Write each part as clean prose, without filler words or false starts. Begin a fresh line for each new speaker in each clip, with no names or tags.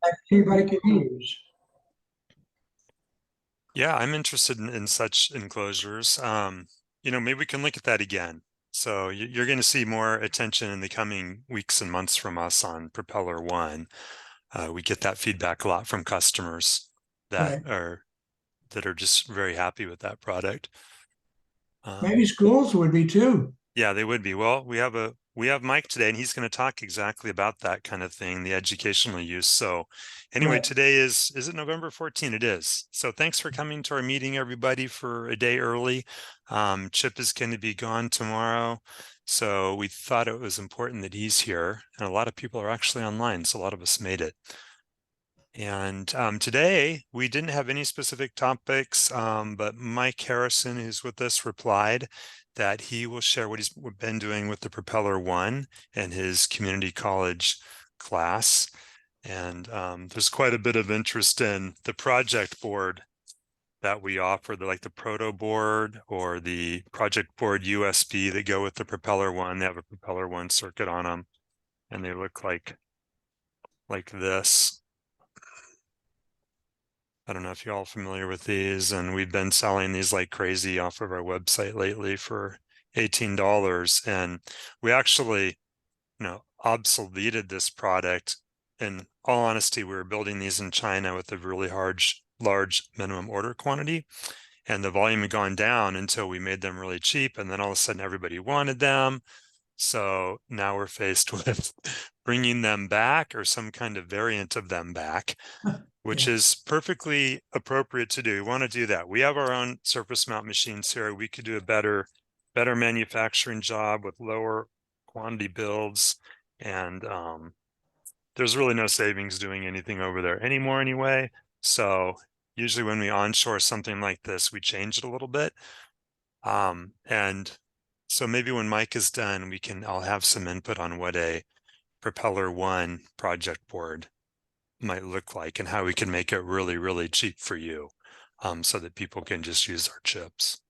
that anybody can use.
Yeah, I'm interested in such enclosures. Maybe we can look at that again. So you're going to see more attention in the coming weeks and months from us on Propeller One. We get that feedback a lot from customers that
Right.
are just very happy with that product.
Maybe schools would be too.
Yeah, they would be. Well, we have Mike today, and he's going to talk exactly about that kind of thing, the educational use. So anyway,
Right.
today is it November 14th? It is. So thanks for coming to our meeting, everybody, for a day early. Chip is going to be gone tomorrow. So we thought it was important that he's here. And a lot of people are actually online, so a lot of us made it. And today we didn't have any specific topics, but Mike Harrison, who's with us, replied that he will share what he's been doing with the Propeller One and his community college class. And there's quite a bit of interest in the project board that we offer, like the Protoboard or the project board USB that go with the Propeller One. They have a Propeller One circuit on them, and they look like this. I don't know if you're all familiar with these, and we've been selling these like crazy off of our website lately for $18. And we actually, obsoleted this product. In all honesty, we were building these in China with a really large minimum order quantity, and the volume had gone down until we made them really cheap. And then all of a sudden everybody wanted them. So now we're faced with bringing them back or some kind of variant of them back, which
Yeah.
is perfectly appropriate to do. We want to do that. We have our own surface mount machines here. We could do a better manufacturing job with lower quantity builds. And there's really no savings doing anything over there anymore anyway. So usually when we onshore something like this, we change it a little bit. And so maybe when Mike is done, I'll have some input on what a Propeller One project board might look like and how we can make it really, really cheap for you, so that people can just use our chips.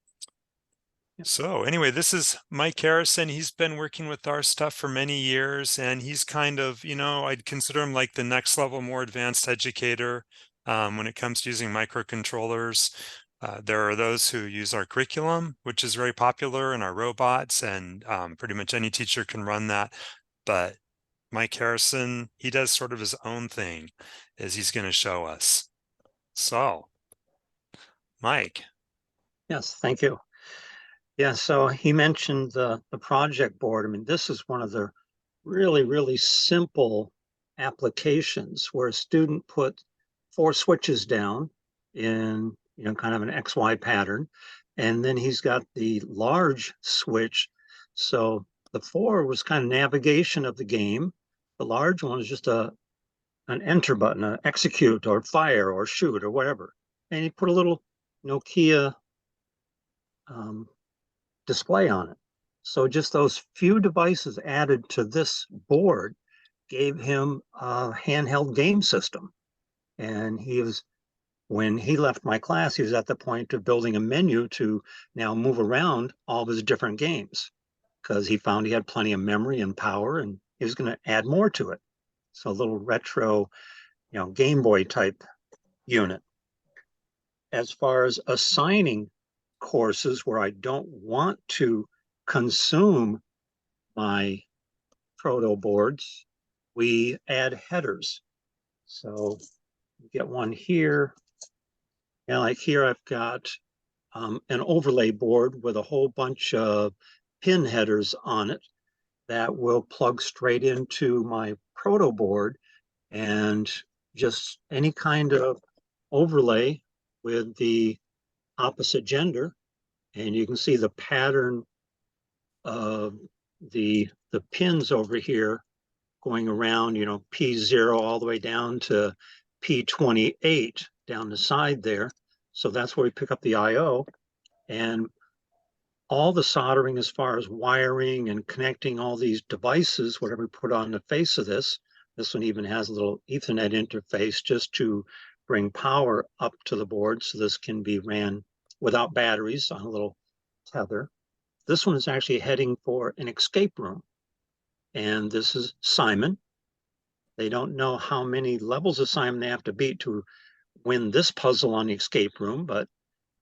So anyway, this is Mike Harrison. He's been working with our stuff for many years, and he's kind of, I'd consider him like the next level, more advanced educator when it comes to using microcontrollers. There are those who use our curriculum, which is very popular, and our robots, and pretty much any teacher can run that. But Mike Harrison, he does sort of his own thing, as he's going to show us. So, Mike.
Yes, thank you. Yeah, so he mentioned the project board. I mean, this is one of the really, really simple applications where a student put 4 switches down in, kind of an XY pattern. And then he's got the large switch. So the 4 was kind of navigation of the game. The large one is just an enter button, an execute or fire or shoot or whatever. And he put a little Nokia display on it. So just those few devices added to this board gave him a handheld game system. And when he left my class, he was at the point of building a menu to now move around all of his different games because he found he had plenty of memory and power, and he was going to add more to it. So a little retro, Game Boy type unit. As far as assigning courses where I don't want to consume my proto boards, we add headers. So you get one here. And like here, I've got an overlay board with a whole bunch of pin headers on it that will plug straight into my proto board, and just any kind of overlay with the opposite gender. And you can see the pattern of the pins over here going around, P0 all the way down to P28 down the side there. So that's where we pick up the IO. And all the soldering as far as wiring and connecting all these devices, whatever we put on the face of this one even has a little Ethernet interface just to bring power up to the board. So this can be ran without batteries on a little tether. This one is actually heading for an escape room. And this is Simon. They don't know how many levels of Simon they have to beat to win this puzzle on the escape room, but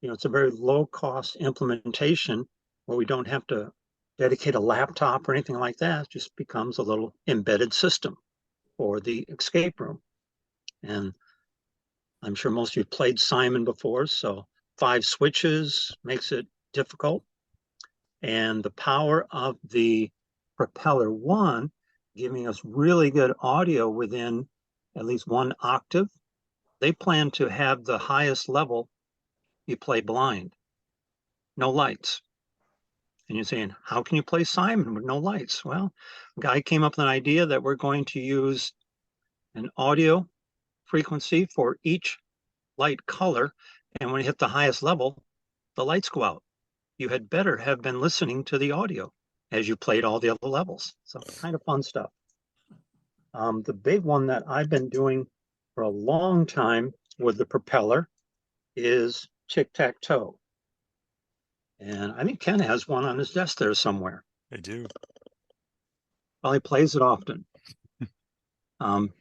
it's a very low cost implementation where we don't have to dedicate a laptop or anything like that. It just becomes a little embedded system for the escape room. And I'm sure most of you played Simon before, so 5 switches makes it difficult. And the power of the Propeller One giving us really good audio within at least 1 octave. They plan to have the highest level you play blind, no lights. And you're saying, how can you play Simon with no lights? Well, a guy came up with an idea that we're going to use an audio frequency for each light color. And when you hit the highest level, the lights go out. You had better have been listening to the audio as you played all the other levels. So kind of fun stuff. The big one that I've been doing for a long time with the Propeller is tic-tac-toe. And I think Ken has one on his desk there somewhere.
I do.
Well, he plays it often.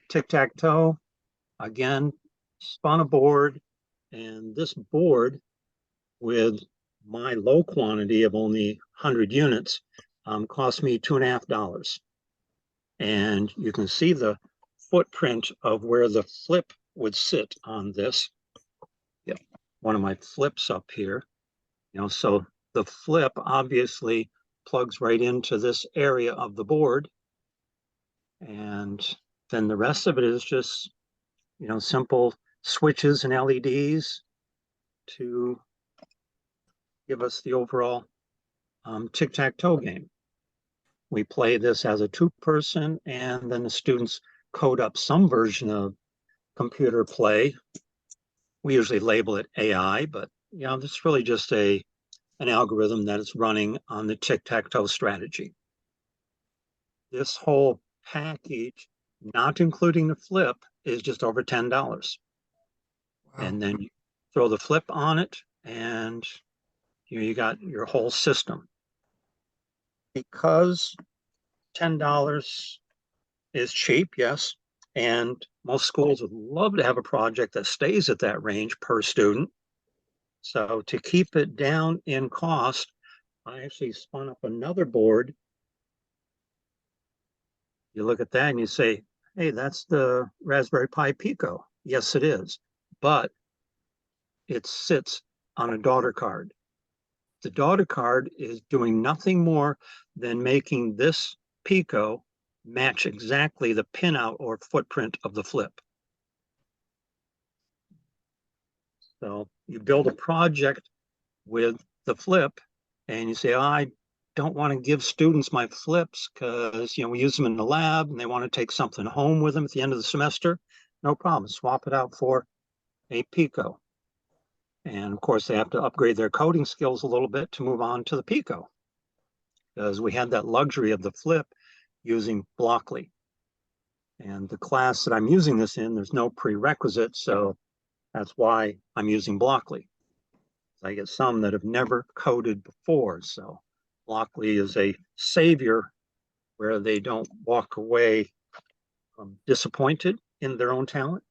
Tic-tac-toe, again, spun a board, and this board with my low quantity of only 100 units cost me $2.50. And you can see the footprint of where the flip would sit on this. Yep, one of my flips up here. So the flip obviously plugs right into this area of the board. And then the rest of it is just, simple switches and LEDs to give us the overall tic-tac-toe game. We play this as a 2-person, and then the students code up some version of computer play. We usually label it AI, but this is really just an algorithm that is running on the tic-tac-toe strategy. This whole package, not including the flip, is just over $10. Wow. And then you throw the flip on it, and you got your whole system. Because $10 is cheap, yes, and most schools would love to have a project that stays at that range per student. So to keep it down in cost, I actually spun up another board. You look at that and you say, hey, that's the Raspberry Pi Pico. Yes, it is, but it sits on a daughter card. The daughter card is doing nothing more than making this Pico match exactly the pinout or footprint of the flip. So you build a project with the flip and you say, oh, I don't want to give students my flips because we use them in the lab and they want to take something home with them at the end of the semester. No problem, swap it out for a Pico. And of course they have to upgrade their coding skills a little bit to move on to the Pico, because we had that luxury of the flip using Blockly. And the class that I'm using this in, there's no prerequisite, so that's why I'm using Blockly. I get some that have never coded before, so Blockly is a savior where they don't walk away disappointed in their own talent.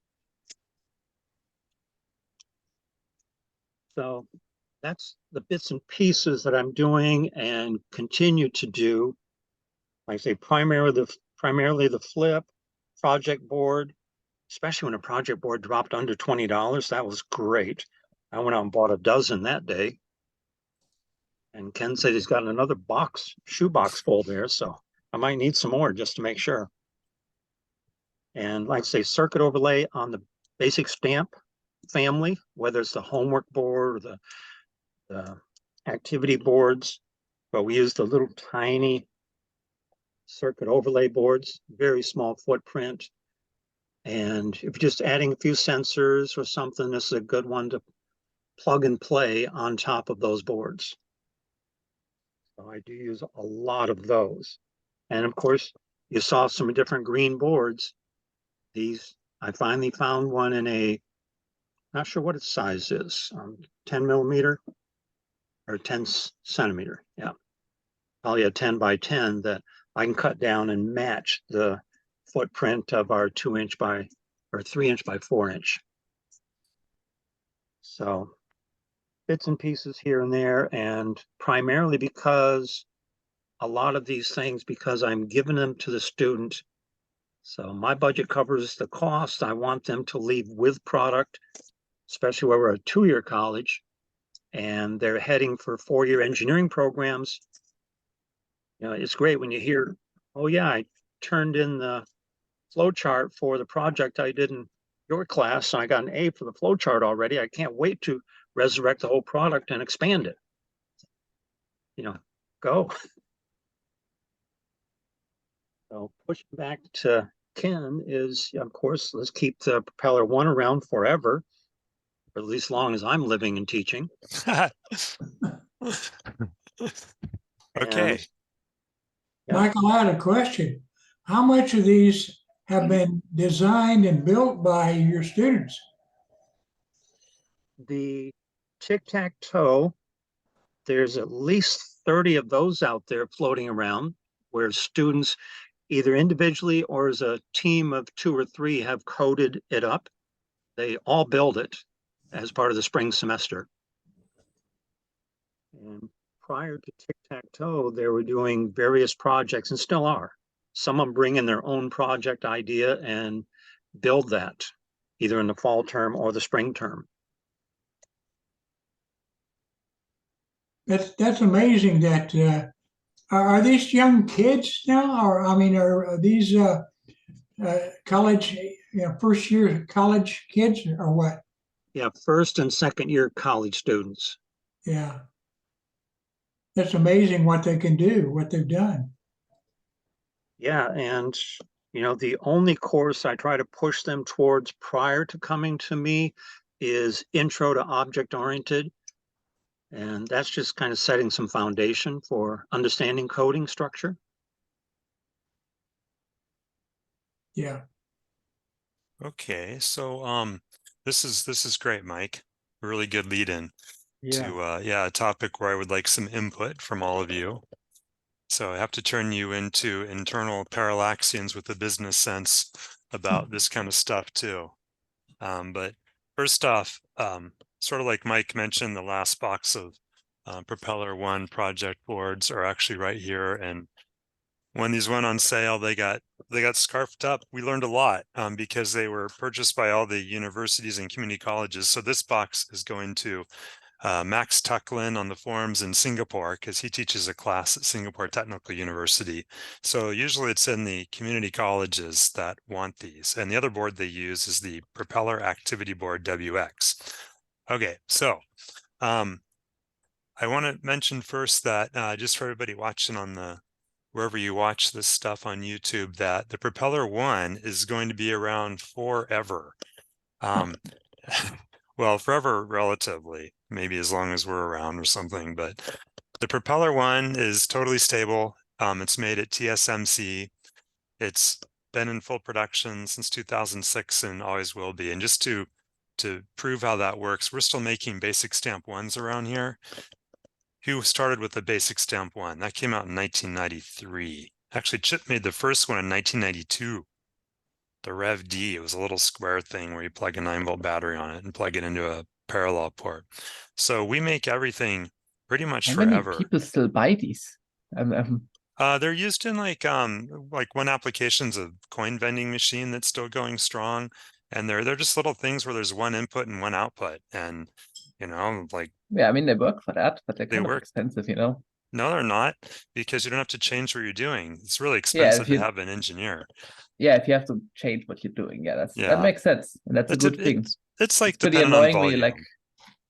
So that's the bits and pieces that I'm doing and continue to do. Like I say, primarily the flip, project board, especially when a project board dropped under $20. That was great. I went out and bought a dozen that day. And Ken said he's got another shoebox full there, so I might need some more just to make sure. And like I say, circuit overlay on the basic stamp family, whether it's the homework board or the activity boards, but we use the little tiny circuit overlay boards, very small footprint. And if you're just adding a few sensors or something, this is a good one to plug and play on top of those boards. So I do use a lot of those. And of course, you saw some different green boards. These, I finally found one in a, not sure what its size is, 10 millimeter or 10 centimeter. Yeah, probably a 10 by 10 that I can cut down and match the footprint of our 2-inch by or 3-inch by 4-inch. So bits and pieces here and there, and primarily because a lot of these things, because I'm giving them to the student. So my budget covers the cost. I want them to leave with product, especially where we're a 2-year college and they're heading for 4-year engineering programs. You know, it's great when you hear, oh yeah, I turned in the flow chart for the project I did in your class, and I got an A for the flow chart already. I can't wait to resurrect the whole product and expand it. You know, go. So pushing back to Ken is, of course, let's keep the Propeller 1 around forever, or at least as long as I'm living and teaching.
Okay.
And, yeah.
Michael, I had a question. How much of these have been designed and built by your students?
The tic-tac-toe, there's at least 30 of those out there floating around where students either individually or as a team of 2 or 3 have coded it up. They all build it as part of the spring semester. And prior to tic-tac-toe, they were doing various projects and still are. Some of them bring in their own project idea and build that either in the fall term or the spring term.
That's amazing. That are these young kids now, or I mean, are these college, first year college kids, or what?
Yeah, first and second year college students.
Yeah, that's amazing what they can do, what they've done.
Yeah, and the only course I try to push them towards prior to coming to me is Intro to Object Oriented. And that's just kind of setting some foundation for understanding coding structure.
Yeah.
Okay. So this is great, Mike. Really good lead in to a topic where I would like some input from all of you. So I have to turn you into internal parallaxians with a business sense about this kind of stuff too. But first off, sort of like Mike mentioned, the last box of Propeller 1 project boards are actually right here. And when these went on sale, they got scarfed up. We learned a lot because they were purchased by all the universities and community colleges. So this box is going to Max Tucklin on the forums in Singapore, because he teaches a class at Singapore Technical University. So usually it's in the community colleges that want these. And the other board they use is the Propeller Activity Board WX. Okay, so I want to mention first that just for everybody watching on the wherever you watch this stuff on YouTube, that the Propeller 1 is going to be around forever. Well, forever relatively, maybe as long as we're around or something, but the Propeller 1 is totally stable. It's made at TSMC. It's been in full production since 2006 and always will be. And just to prove how that works, we're still making basic stamp 1s around here. Who started with the basic stamp 1? That came out in 1993. Actually, Chip made the first one in 1992. The Rev D, it was a little square thing where you plug a 9-volt battery on it and plug it into a parallel port. So we make everything pretty much
How
forever.
many people still buy these?
They're used in like one application's a coin vending machine that's still going strong, and they're just little things where there's one input and one output, and like
yeah, I mean they work for that, but they're
They
kind of
work.
expensive,
no, they're not, because you don't have to change what you're doing. It's really
Yeah,
expensive
if
to
you
have an engineer.
yeah, if you have to change what you're doing, yeah, that
Yeah.
makes sense, and that's a
It's
good thing.
it's like
It's pretty
dependent on
annoying when
volume.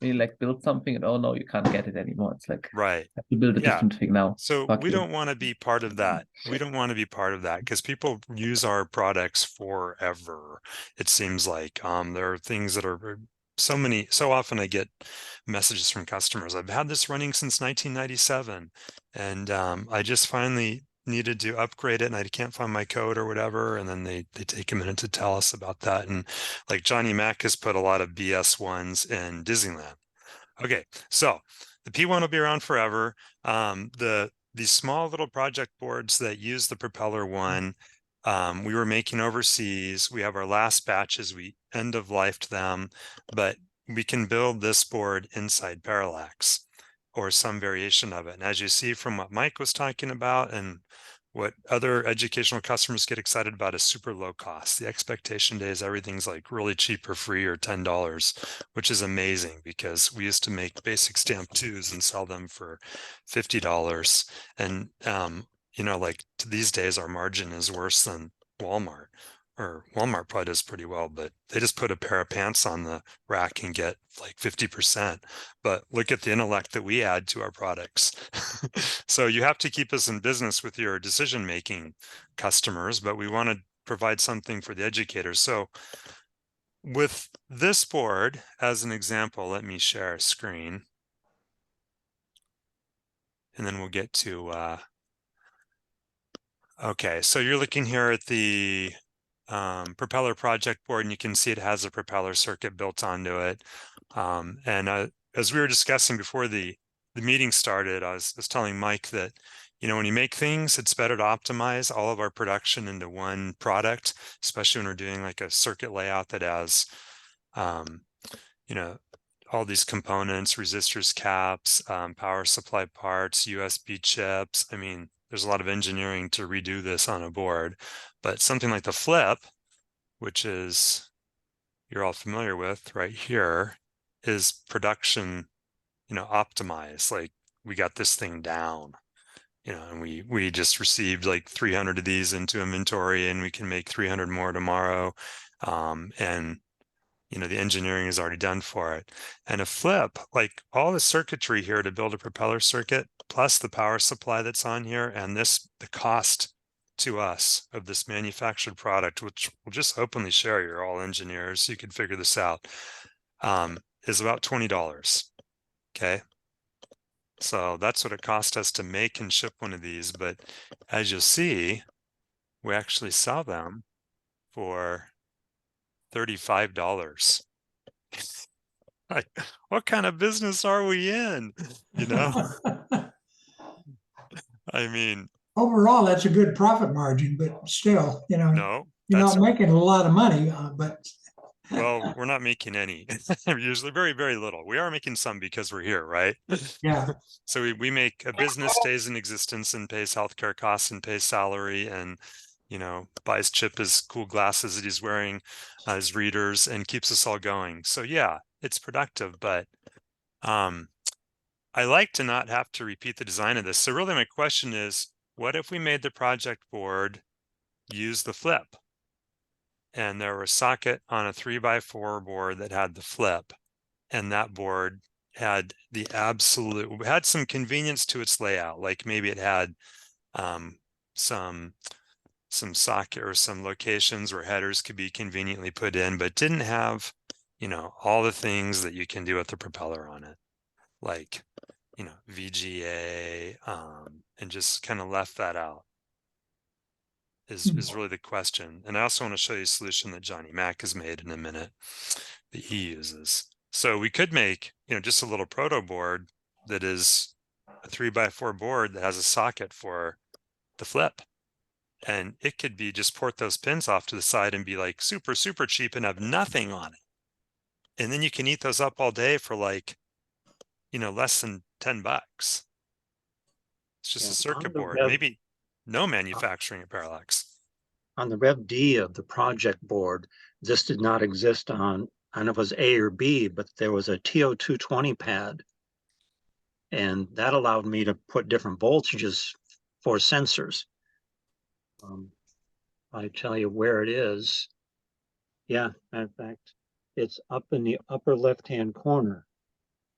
you build something and oh no, you can't get it anymore. It's like
Right.
have to build a
Yeah.
different thing now.
So
Fuck
we
you.
don't want to be part of that. We don't want to be part of that because people use our products forever. It seems like there are things that are so often I get messages from customers. I've had this running since 1997, and I just finally needed to upgrade it and I can't find my code or whatever. And then they take a minute to tell us about that. And like Johnny Mack has put a lot of BS ones in Disneyland. Okay, so the P1 will be around forever. These small little project boards that use the Propeller 1, We were making overseas. We have our last batches. We end of lifed them, but we can build this board inside Parallax or some variation of it. And as you see from what Mike was talking about and what other educational customers get excited about is super low cost. The expectation today is everything's like really cheap or free or $10, which is amazing because we used to make basic stamp 2s and sell them for $50. And, you know, like these days, our margin is worse than Walmart, or Walmart probably does pretty well, but they just put a pair of pants on the rack and get like 50%. But look at the intellect that we add to our products. So you have to keep us in business with your decision-making customers, but we want to provide something for the educators. So with this board, as an example, let me share a screen. And then we'll get to, okay, so you're looking here at the Propeller Project Board, and you can see it has a propeller circuit built onto it. As we were discussing before the meeting started, I was telling Mike that, you know, when you make things, it's better to optimize all of our production into one product, especially when we're doing like a circuit layout that has, you know, all these components, resistors, caps, power supply parts, USB chips. I mean, there's a lot of engineering to redo this on a board, but something like the flip, which is you're all familiar with right here, is production, you know, optimized. Like we got this thing down, you know, and we just received like 300 of these into inventory, and we can make 300 more tomorrow. And you know, the engineering is already done for it. And a flip, like all the circuitry here to build a propeller circuit, plus the power supply that's on here, and this, the cost to us of this manufactured product, which we'll just openly share, you're all engineers, you can figure this out, is about $20. Okay. So that's what it cost us to make and ship one of these. But as you'll see, we actually sell them for $35. Like, what kind of business are we in? You know, I mean,
Overall, that's a good profit margin, but still, you know,
no,
you're
that's
not making a lot of money, but
well, we're not making any. Usually very, very little. We are making some because we're here, right?
yeah.
So we make a business stays in existence and pays healthcare costs and pays salary and, you know, buys Chip his cool glasses that he's wearing, his readers, and keeps us all going. So yeah, it's productive, but I like to not have to repeat the design of this. So really my question is, what if we made the project board use the flip? And there was a socket on a 3x4 board that had the flip, and that board had the absolute, had some convenience to its layout, like maybe it had some socket or some locations where headers could be conveniently put in, but didn't have, you know, all the things that you can do with the propeller on it, like, you know, VGA, and just kind of left that out. Is really the question. And I also want to show you a solution that Johnny Mack has made in a minute that he uses. So we could make, you know, just a little proto board that is a 3x4 board that has a socket for the flip. And it could be just port those pins off to the side and be like super, super cheap and have nothing on it. And then you can eat those up all day for like, you know, less than $10. It's just a circuit board, maybe no manufacturing at Parallax.
On the Rev D of the project board, this did not exist on, and it was A or B, but there was a TO220 pad. And that allowed me to put different voltages for sensors. I tell you where it is. Yeah, in fact, it's up in the upper left-hand corner.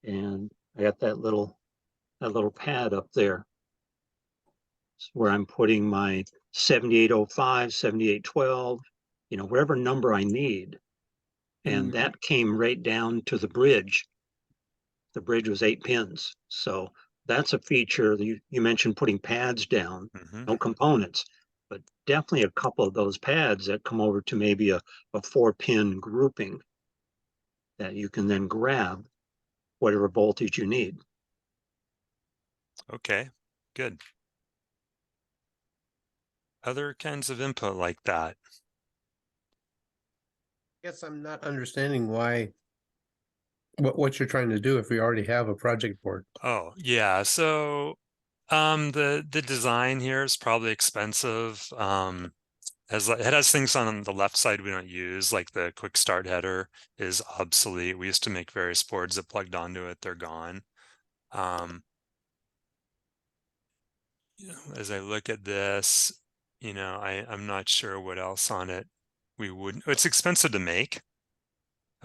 And I got that little pad up there. It's where I'm putting my 7805, 7812, you know, whatever number I need. And that came right down to the bridge. The bridge was 8 pins. So that's a feature. You mentioned putting pads down, no components, but definitely a couple of those pads that come over to maybe a 4-pin grouping that you can then grab whatever voltage you need.
Okay, good. other kinds of input like that.
Guess I'm not understanding why, what you're trying to do if we already have a project board.
Oh, yeah. So the design here is probably expensive. It has things on the left side we don't use, like the quick start header is obsolete. We used to make various boards that plugged onto it, they're gone. As I look at this, I'm not sure what else on it we wouldn't. It's expensive to make.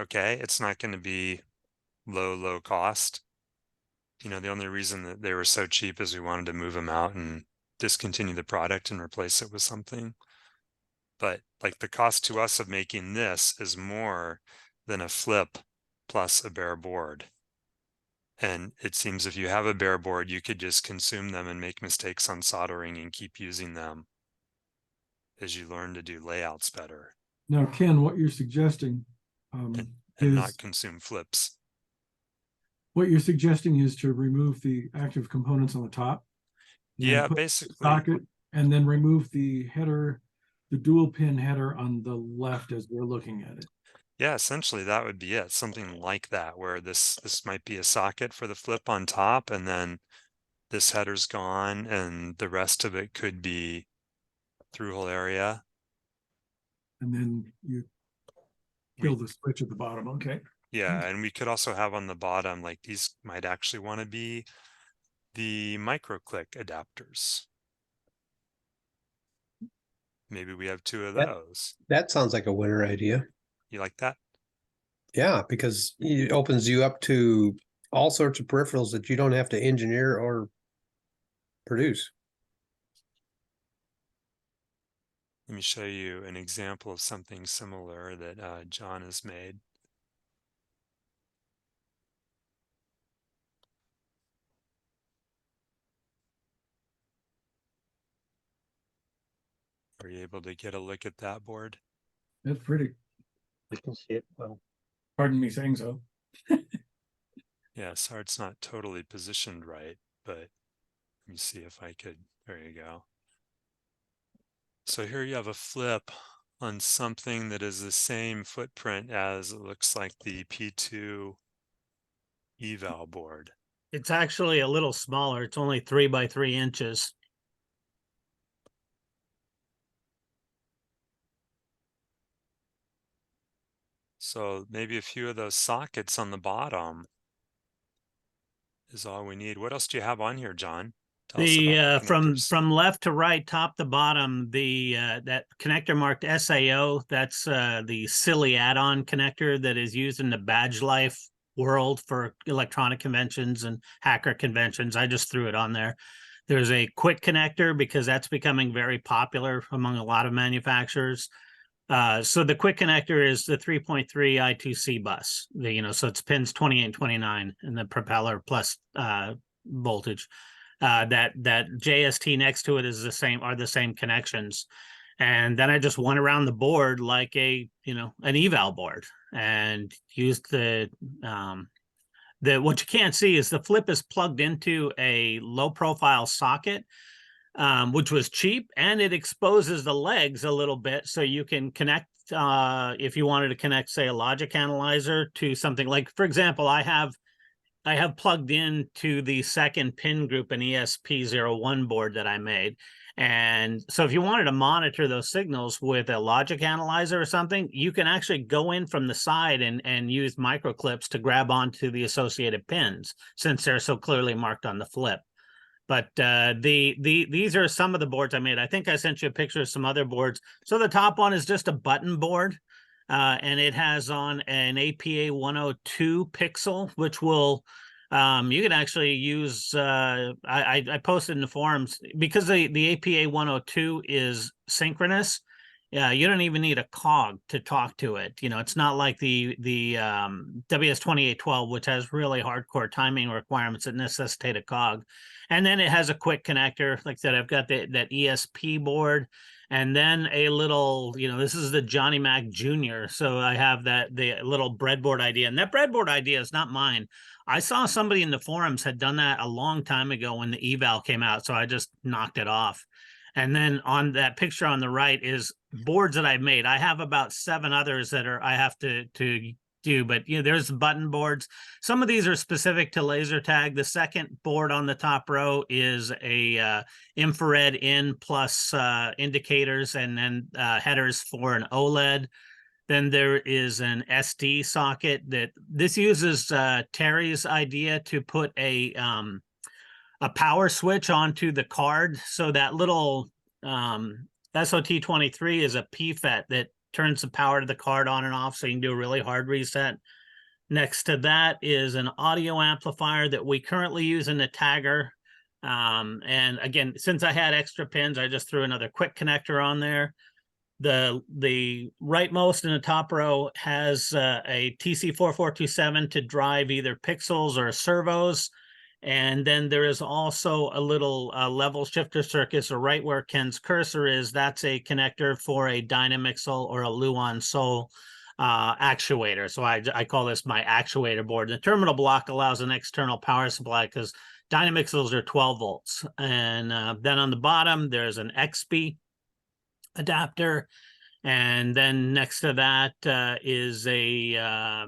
Okay, it's not going to be low cost. The only reason that they were so cheap is we wanted to move them out and discontinue the product and replace it with something. But like the cost to us of making this is more than a flip plus a bare board. And it seems if you have a bare board, you could just consume them and make mistakes on soldering and keep using them as you learn to do layouts better.
Now, Ken, what you're suggesting
And
is
not consume flips.
what you're suggesting is to remove the active components on the top. and then
Yeah,
put the
basically.
socket, and then remove the header, the dual pin header on the left as we're looking at it.
Yeah, essentially that would be it. Something like that, where this might be a socket for the flip on top, and then this header's gone, and the rest of it could be through-hole area.
And then you kill the switch at the bottom. Okay.
Yeah, and we could also have on the bottom, like these might actually want to be the micro-click adapters. Maybe we have 2 of those.
That sounds like a winner idea.
You like that?
Yeah, because it opens you up to all sorts of peripherals that you don't have to engineer or produce.
Let me show you an example of something similar that John has made. Are you able to get a look at that board?
That's pretty.
We can see it well.
Pardon me saying so.
Yeah, sorry, it's not totally positioned right, but let me see if I could. There you go. So here you have a flip on something that is the same footprint as it looks like the P2 eval board.
It's actually a little smaller. It's only 3 by 3 inches.
So maybe a few of those sockets on the bottom is all we need. What else do you have on here, John? Tell us about the connectors.
From left to right, top to bottom, the that connector marked SAO, that's the silly add-on connector that is used in the badge life world for electronic conventions and hacker conventions. I just threw it on there. There's a quick connector because that's becoming very popular among a lot of manufacturers. So the quick connector is the 3.3 I2C bus. So it's pins 28 and 29 and the propeller plus voltage. That JST next to it is the same connections. And then I just went around the board like an eval board and used what you can't see is the flip is plugged into a low profile socket, which was cheap, and it exposes the legs a little bit so you can connect if you wanted to connect, say, a logic analyzer to something like, for example, I have plugged into the second pin group an ESP01 board that I made. And so if you wanted to monitor those signals with a logic analyzer or something, you can actually go in from the side and use micro clips to grab onto the associated pins since they're so clearly marked on the flip. But these are some of the boards I made. I think I sent you a picture of some other boards. So the top one is just a button board. And it has on an APA 102 pixel, which will, you can actually use, I posted in the forums, because the APA 102 is synchronous. You don't even need a cog to talk to it. It's not like the WS2812, which has really hardcore timing requirements that necessitate a cog. And then it has a quick connector. Like I said, I've got that ESP board. And then a little, this is the Johnny Mac Jr. So I have the little breadboard idea. And that breadboard idea is not mine. I saw somebody in the forums had done that a long time ago when the eval came out. So I just knocked it off. And then on that picture on the right is boards that I've made. I have about 7 others that I have to do, but there's button boards. Some of these are specific to laser tag. The second board on the top row is a infrared in plus indicators, and then headers for an OLED. Then there is an SD socket that this uses Terry's idea to put a power switch onto the card. So that little SOT23 is a PFET that turns the power to the card on and off, so you can do a really hard reset. Next to that is an audio amplifier that we currently use in the tagger. And again, since I had extra pins, I just threw another quick connector on there. The rightmost in the top row has a TC4427 to drive either pixels or servos. And then there is also a little level shifter circuit. So right where Ken's cursor is, that's a connector for a Dynamixel or a Luon Sol actuator. So I call this my actuator board. The terminal block allows an external power supply because Dynamixels are 12 volts. And then on the bottom, there's an XP adapter. And then next to that is the NRF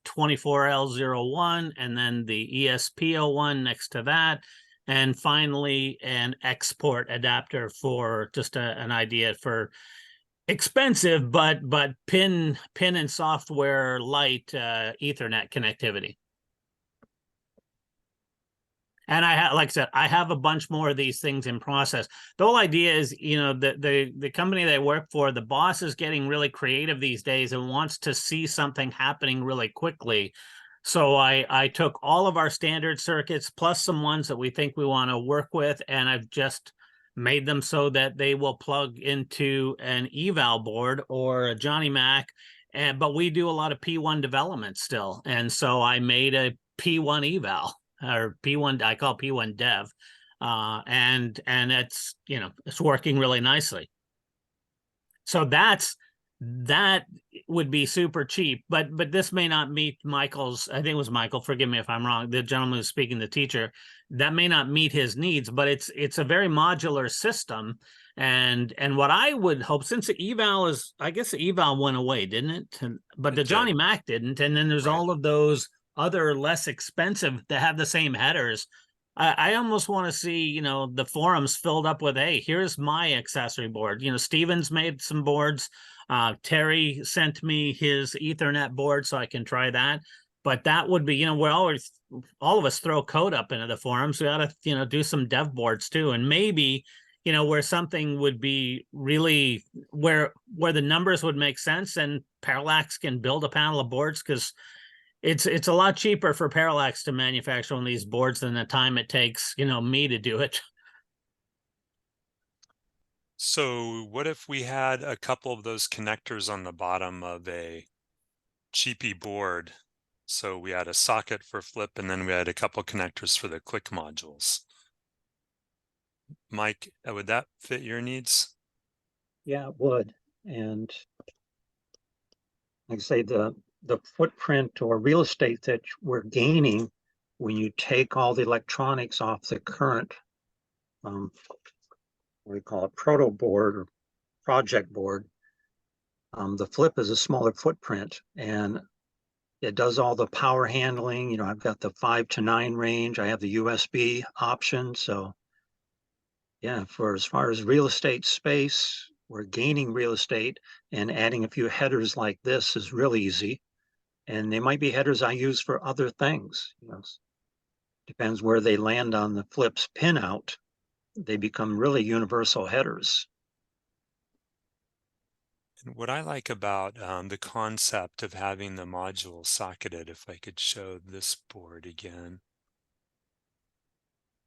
24L01, and then the ESP01 next to that. And finally, an export adapter for just an idea for expensive, but pin and software light Ethernet connectivity. And like I said, I have a bunch more of these things in process. The whole idea is, the company that I work for, the boss is getting really creative these days and wants to see something happening really quickly. So I took all of our standard circuits plus some ones that we think we want to work with, and I've just made them so that they will plug into an eval board or a Johnny Mac. But we do a lot of P1 development still. And so I made a P1 eval. Or P1, I call P1 dev, and it's it's working really nicely. So that would be super cheap, but this may not meet Michael's. I think it was Michael. Forgive me if I'm wrong. The gentleman who's speaking, the teacher, that may not meet his needs, but it's a very modular system. And what I would hope, since the eval is, I guess the eval went away, didn't it? But the Johnny Mac didn't, and then there's all of those other less expensive that have the same headers. I almost want to see, the forums filled up with, hey, here's my accessory board. Steven's made some boards. Terry sent me his Ethernet board so I can try that. But that would be, we're always, all of us throw code up into the forums. We ought to, do some dev boards too. And maybe, where something would be really, where the numbers would make sense, and Parallax can build a panel of boards, because it's a lot cheaper for Parallax to manufacture one of these boards than the time it takes, me to do it.
So what if we had a couple of those connectors on the bottom of a cheapy board? So we had a socket for flip, and then we had a couple connectors for the click modules. Mike, would that fit your needs?
Yeah, it would. And like I say, the footprint or real estate that we're gaining when you take all the electronics off the current, what do you call it, Protoboard or project board, the flip is a smaller footprint, and it does all the power handling. I've got the 5 to 9 range. I have the USB option. So yeah, for as far as real estate space, we're gaining real estate, and adding a few headers like this is really easy. And they might be headers I use for other things. Depends where they land on the flip's pin out. They become really universal headers.
And what I like about the concept of having the module socketed, if I could show this board again,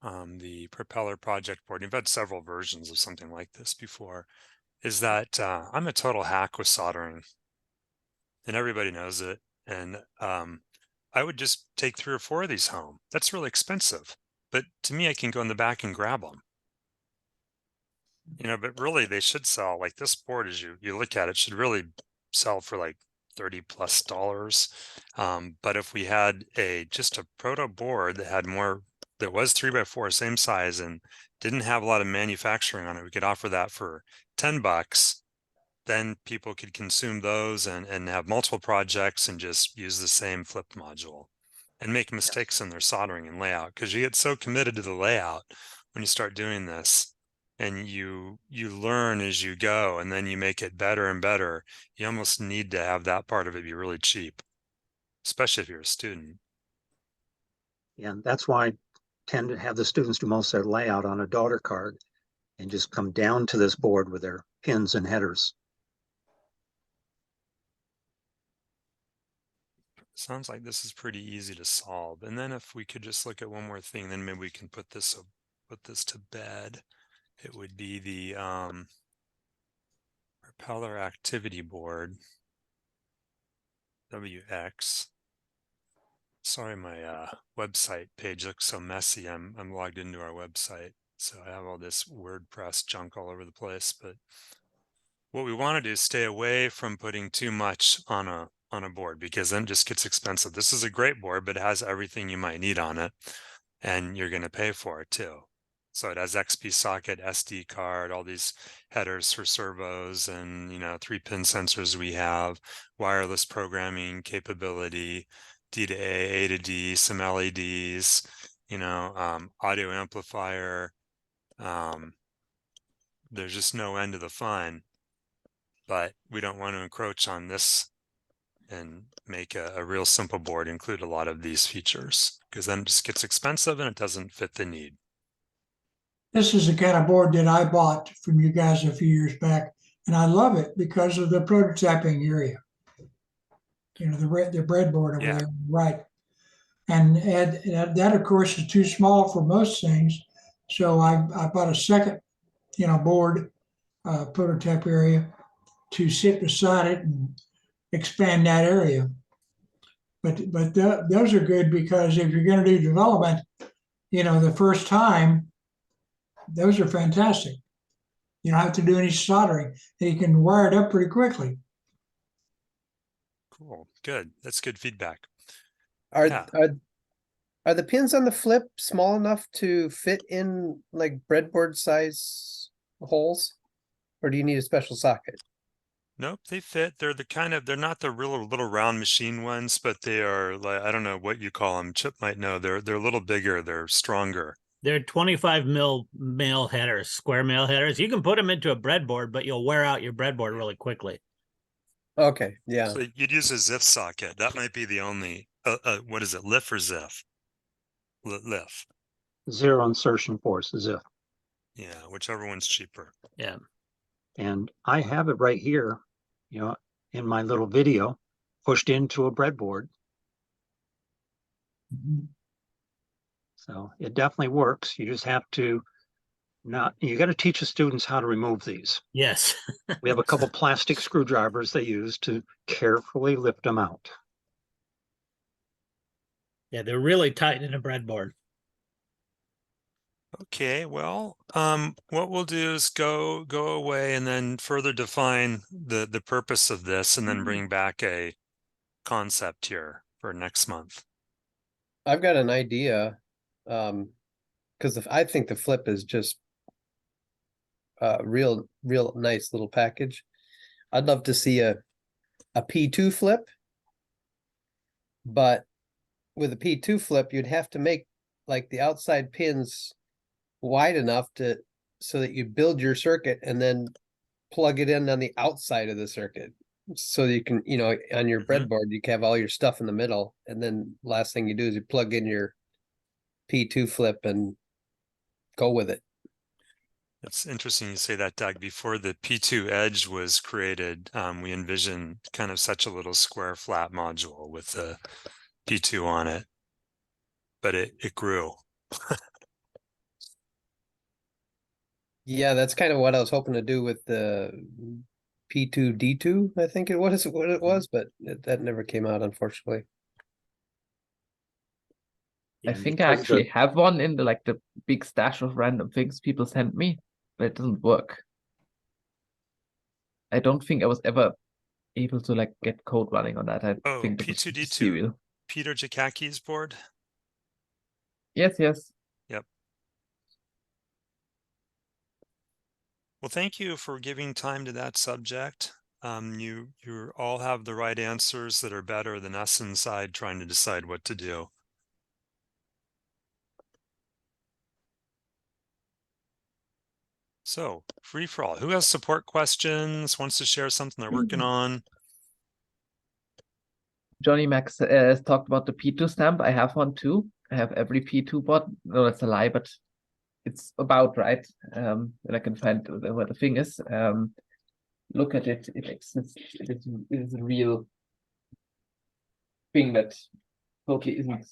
the Propeller Project Board, you've had several versions of something like this before, is that I'm a total hack with soldering, and everybody knows it. And I would just take 3 or 4 of these home. That's really expensive, but to me, I can go in the back and grab them. But really they should sell, like this board, as you look at it, should really sell for like $30+. But if we had just a proto board that had more, that was 3x4, same size, and didn't have a lot of manufacturing on it, we could offer that for $10. Then people could consume those and have multiple projects and just use the same flip module and make mistakes in their soldering and layout, because you get so committed to the layout when you start doing this, and you learn as you go, and then you make it better and better. You almost need to have that part of it be really cheap, especially if you're a student.
And that's why I tend to have the students do most of their layout on a daughter card and just come down to this board with their pins and headers.
Sounds like this is pretty easy to solve. And then if we could just look at one more thing, then maybe we can put this to bed. It would be the Propeller Activity Board, WX. Sorry, my website page looks so messy. I'm logged into our website, so I have all this WordPress junk all over the place. But what we want to do is stay away from putting too much on a board, because then it just gets expensive. This is a great board, but it has everything you might need on it, and you're going to pay for it too. So it has XP socket, SD card, all these headers for servos, and 3-pin sensors. We have wireless programming capability, D to A to D, some LEDs, audio amplifier. There's just no end to the fun, but we don't want to encroach on this and make a real simple board include a lot of these features, because then it just gets expensive and it doesn't fit the need.
This is the kind of board that I bought from you guys a few years back, and I love it because of the prototyping area. The breadboard over
Yeah.
there, right? And that of course is too small for most things, so I bought a second, board, prototype area to sit beside it and expand that area. But those are good, because if you're going to do development, the first time, those are fantastic. You don't have to do any soldering, and you can wire it up pretty quickly.
Cool, good. That's good feedback.
Are
Yeah.
are the pins on the flip small enough to fit in like breadboard size holes, or do you need a special socket?
Nope, they fit. They're they're not the real little round machine ones, but they are, like, I don't know what you call them. Chip might know. They're a little bigger. They're stronger.
They're 25 mil mail headers, square mail headers. You can put them into a breadboard, but you'll wear out your breadboard really quickly.
Okay, yeah.
So you'd use a ZIF socket. That might be the only, what is it, LIF or ZIF? LIF.
Zero insertion force is if.
Yeah, whichever one's cheaper.
Yeah.
And I have it right here, in my little video, pushed into a breadboard. So it definitely works. You just have to you got to teach the students how to remove these.
Yes.
We have a couple plastic screwdrivers they use to carefully lift them out.
Yeah, they're really tight in a breadboard.
Okay, well, what we'll do is go away and then further define the purpose of this, and then bring back a concept here for next month.
I've got an idea, because I think the flip is just a real nice little package. I'd love to see a P2 flip, but with a P2 flip, you'd have to make like the outside pins wide enough so that you build your circuit and then plug it in on the outside of the circuit, so you can, on your breadboard, you can have all your stuff in the middle, and then last thing you do is you plug in your P2 flip and go with it.
It's interesting you say that, Doug. Before the P2 Edge was created, we envisioned kind of such a little square flat module with the P2 on it, but it grew.
Yeah, that's kind of what I was hoping to do with the P2D2, I think it was what it was, but that never came out, unfortunately.
I
And
think I
because
actually have one in the big stash of random things people sent me, but it doesn't work. I don't think I was ever able to get code running on that. I think it was
P2D2,
serial.
Peter Jakaki's board.
Yes.
Yep. Well, thank you for giving time to that subject. You all have the right answers that are better than us inside trying to decide what to do. So, free for all. Who has support questions, wants to share something they're working on?
Johnny Max has talked about the P2 stamp. I have one too. I have every P2 bot. No, that's a lie, but it's about right. And I can find where the thing is. Look at it. It exists. It is a real thing that totally isn't.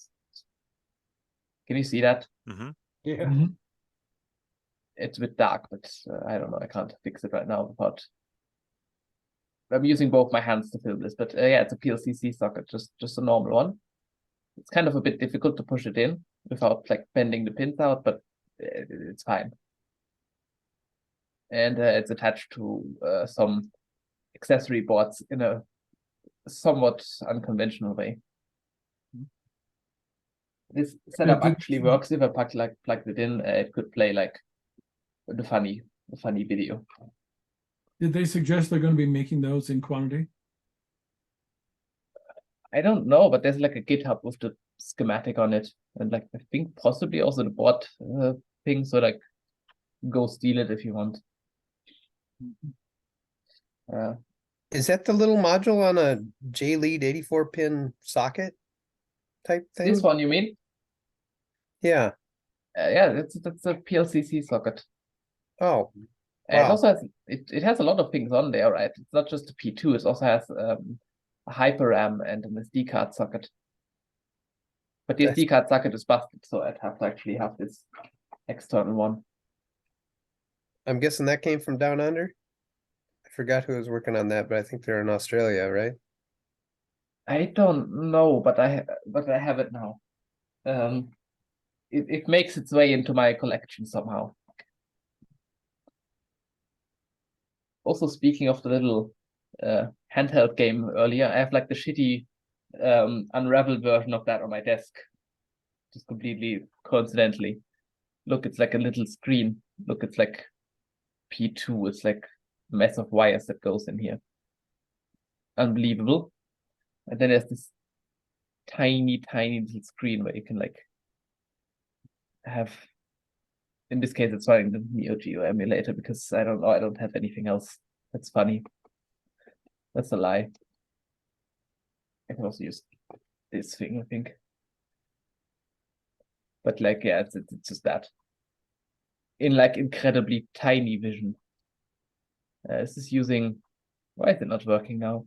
Can you see that?
Mm-hmm.
Yeah.
Mhm.
It's a bit dark, but I don't know. I can't fix it right now without. I'm using both my hands to film this, but yeah, it's a PLCC socket, just a normal one. It's kind of a bit difficult to push it in without like bending the pins out, but it's fine. And it's attached to some accessory boards in a somewhat unconventional way. This setup
did-
actually works. If I plugged it in, it could play like the funny video.
Did they suggest they're going to be making those in quantity?
I don't know, but there's like a GitHub with the schematic on it, and like I think possibly also the board thing. So like, go steal it if you want.
Is that the little module on a J-lead 84 pin socket type thing?
This one, you mean?
Yeah.
Yeah, that's a PLCC socket.
Oh,
And it
Wow.
also has it has a lot of things on there, right? It's not just a P2. It also has a hyper RAM and an SD card socket. But the SD card socket is busted, so I'd have to actually have this external one.
I'm guessing that came from down under. I forgot who was working on that, but I think they're in Australia, right?
I don't know, but I have it now. It makes its way into my collection somehow. Also, speaking of the little handheld game earlier, I have like the shitty Unravel version of that on my desk. Just completely coincidentally. Look, it's like a little screen. Look, it's like P2. It's like a mess of wires that goes in here. Unbelievable. And then there's this tiny little screen where you can like have, in this case, it's running the Neo Geo emulator because I don't know, I don't have anything else. That's funny. That's a lie. I can also use this thing, I think. But like, yeah, it's just that. In like incredibly tiny vision. This is using, why is it not working now?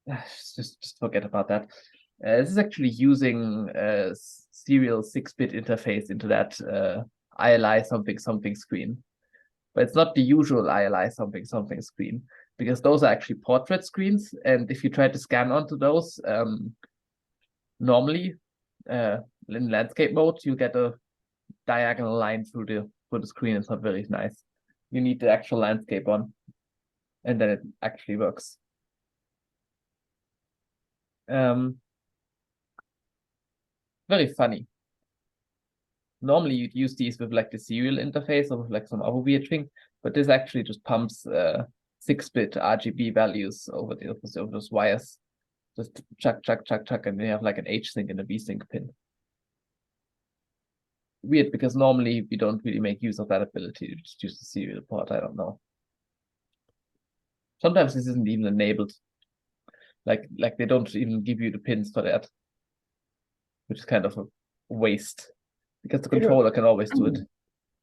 Just forget about that. This is actually using a serial 6-bit interface into that ILI something screen. But it's not the usual ILI something screen, because those are actually portrait screens. And if you try to scan onto those, normally in landscape mode, you get a diagonal line through the screen. It's not very nice. You need the actual landscape on, and then it actually works. Very funny. Normally you'd use these with like the serial interface or with like some other weird thing, but this actually just pumps 6-bit RGB values over those wires. Just chuck, and we have like an H sync and a V sync pin. Weird, because normally we don't really make use of that ability to just use the serial port. I don't know. Sometimes this isn't even enabled. Like they don't even give you the pins for that, which is kind of a waste, because the controller can always do it.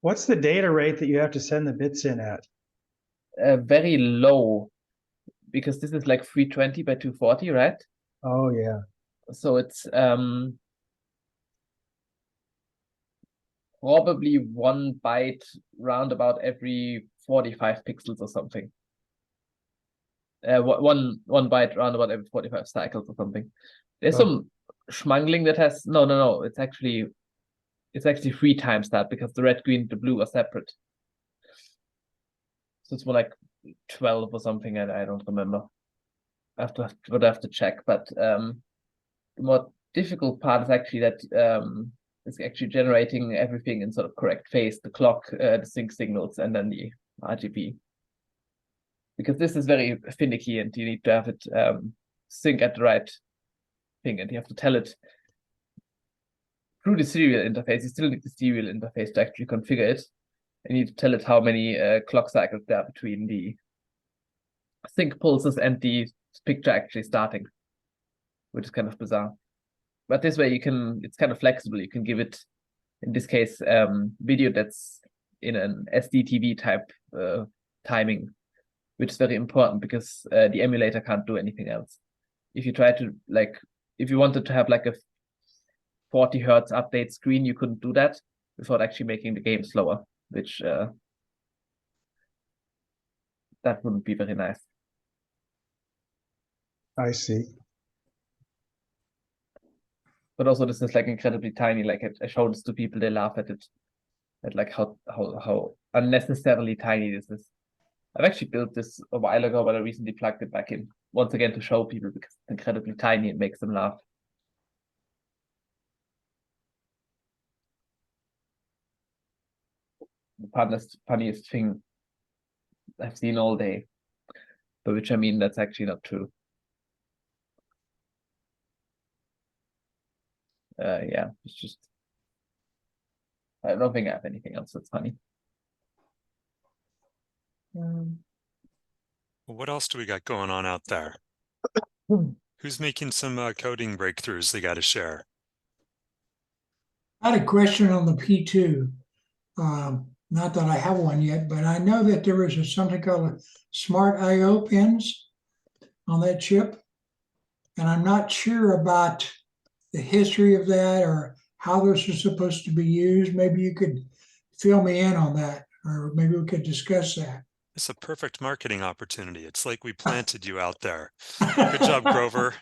What's the data rate that you have to send the bits in at?
Very low, because this is like 320 by 240, right?
Oh, yeah.
So it's probably 1 byte round about every 45 pixels or something. One byte round about every 45 cycles or something. There's some schmangling that has no. It's actually 3 times that, because the red, green, the blue are separate. So it's more like 12 or something. I don't remember. I would have to check. But the more difficult part is actually that it's actually generating everything in sort of correct phase, the clock, the sync signals, and then the RGB. Because this is very finicky and you need to have it sync at the right thing, and you have to tell it through the serial interface. You still need the serial interface to actually configure it. You need to tell it how many clock cycles there are between the sync pulses and the picture actually starting, which is kind of bizarre. But this way you can, it's kind of flexible. You can give it, in this case, video that's in an SDTV type timing, which is very important because the emulator can't do anything else. If you try to, like, if you wanted to have like a 40 hertz update screen, you couldn't do that without actually making the game slower, which that wouldn't be very nice.
I see.
But also this is like incredibly tiny. Like I showed this to people, they laugh at it, at like how unnecessarily tiny this is. I've actually built this a while ago, but I recently plugged it back in once again to show people because it's incredibly tiny and makes them laugh. The funniest thing I've seen all day, by which I mean that's actually not true. Yeah, it's just, I don't think I have anything else that's funny.
What else do we got going on out there? Who's making some coding breakthroughs they got to share?
I had a question on the P2. Not that I have one yet, but I know that there was something called a smart I/O pins on that chip. And I'm not sure about the history of that or how those are supposed to be used. Maybe you could fill me in on that, or maybe we could discuss that.
It's a perfect marketing opportunity. It's like we planted you out there. Good job, Grover.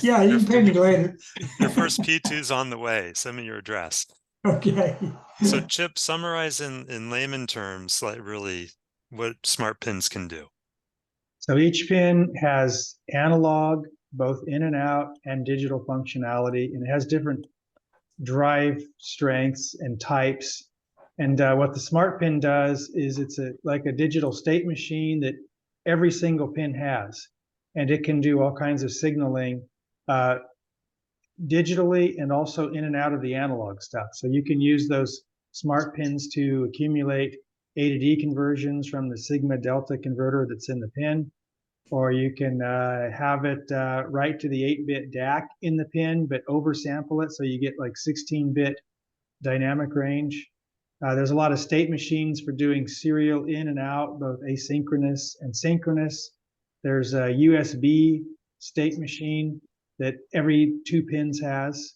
Yeah, you can pay me later.
Your first P2's on the way. Send me your address.
Okay.
So Chip, summarize in layman terms, like really what smart pins can do.
So each pin has analog, both in and out, and digital functionality, and it has different drive strengths and types. And what the smart pin does is it's like a digital state machine that every single pin has, and it can do all kinds of signaling digitally and also in and out of the analog stuff. So you can use those smart pins to accumulate A to D conversions from the sigma delta converter that's in the pin, or you can have it write to the 8-bit DAC in the pin, but oversample it so you get like 16-bit dynamic range. There's a lot of state machines for doing serial in and out, both asynchronous and synchronous. There's a USB state machine that every 2 pins has.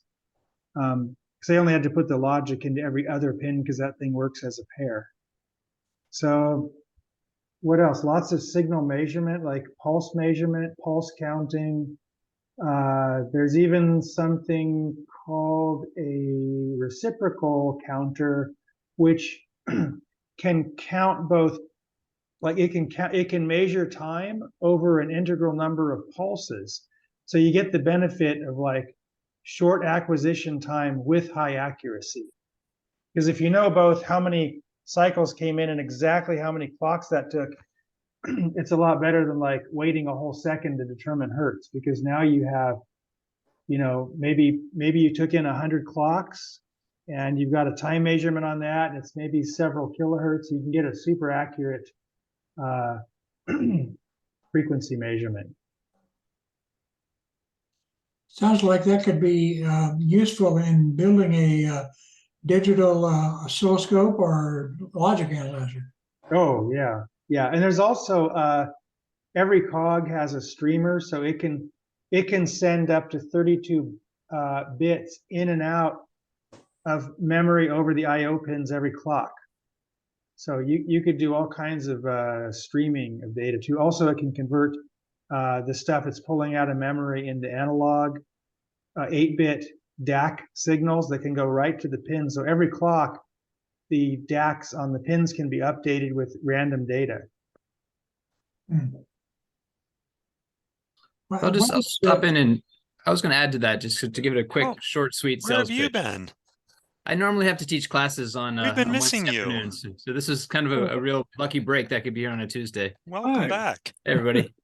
Because they only had to put the logic into every other pin because that thing works as a pair. So what else? Lots of signal measurement, like pulse measurement, pulse counting. There's even something called a reciprocal counter, which can count both, like it can measure time over an integral number of pulses. So you get the benefit of like short acquisition time with high accuracy. Because if you know both how many cycles came in and exactly how many clocks that took, it's a lot better than like waiting a whole second to determine hertz, because now you have, you know, maybe you took in 100 clocks and you've got a time measurement on that, and it's maybe several kilohertz. You can get a super accurate frequency measurement.
Sounds like that could be useful in building a digital oscilloscope or logic analyzer.
Oh, yeah. Yeah. And there's also every cog has a streamer, so it can send up to 32 bits in and out of memory over the I/O pins every clock. So you could do all kinds of streaming of data too. Also, it can convert the stuff it's pulling out of memory into analog 8-bit DAC signals that can go right to the pin. So every clock, the DACs on the pins can be updated with random data.
I'll stop in, and I was going to add to that just to give it a quick, short, sweet
Where
sales
have you
pitch.
been?
I normally have to teach classes on
We've been
on
missing
Wednesday
you.
afternoons. So this is kind of a real lucky break that I could be here on a Tuesday.
Welcome
Hi.
back.
Hey, everybody.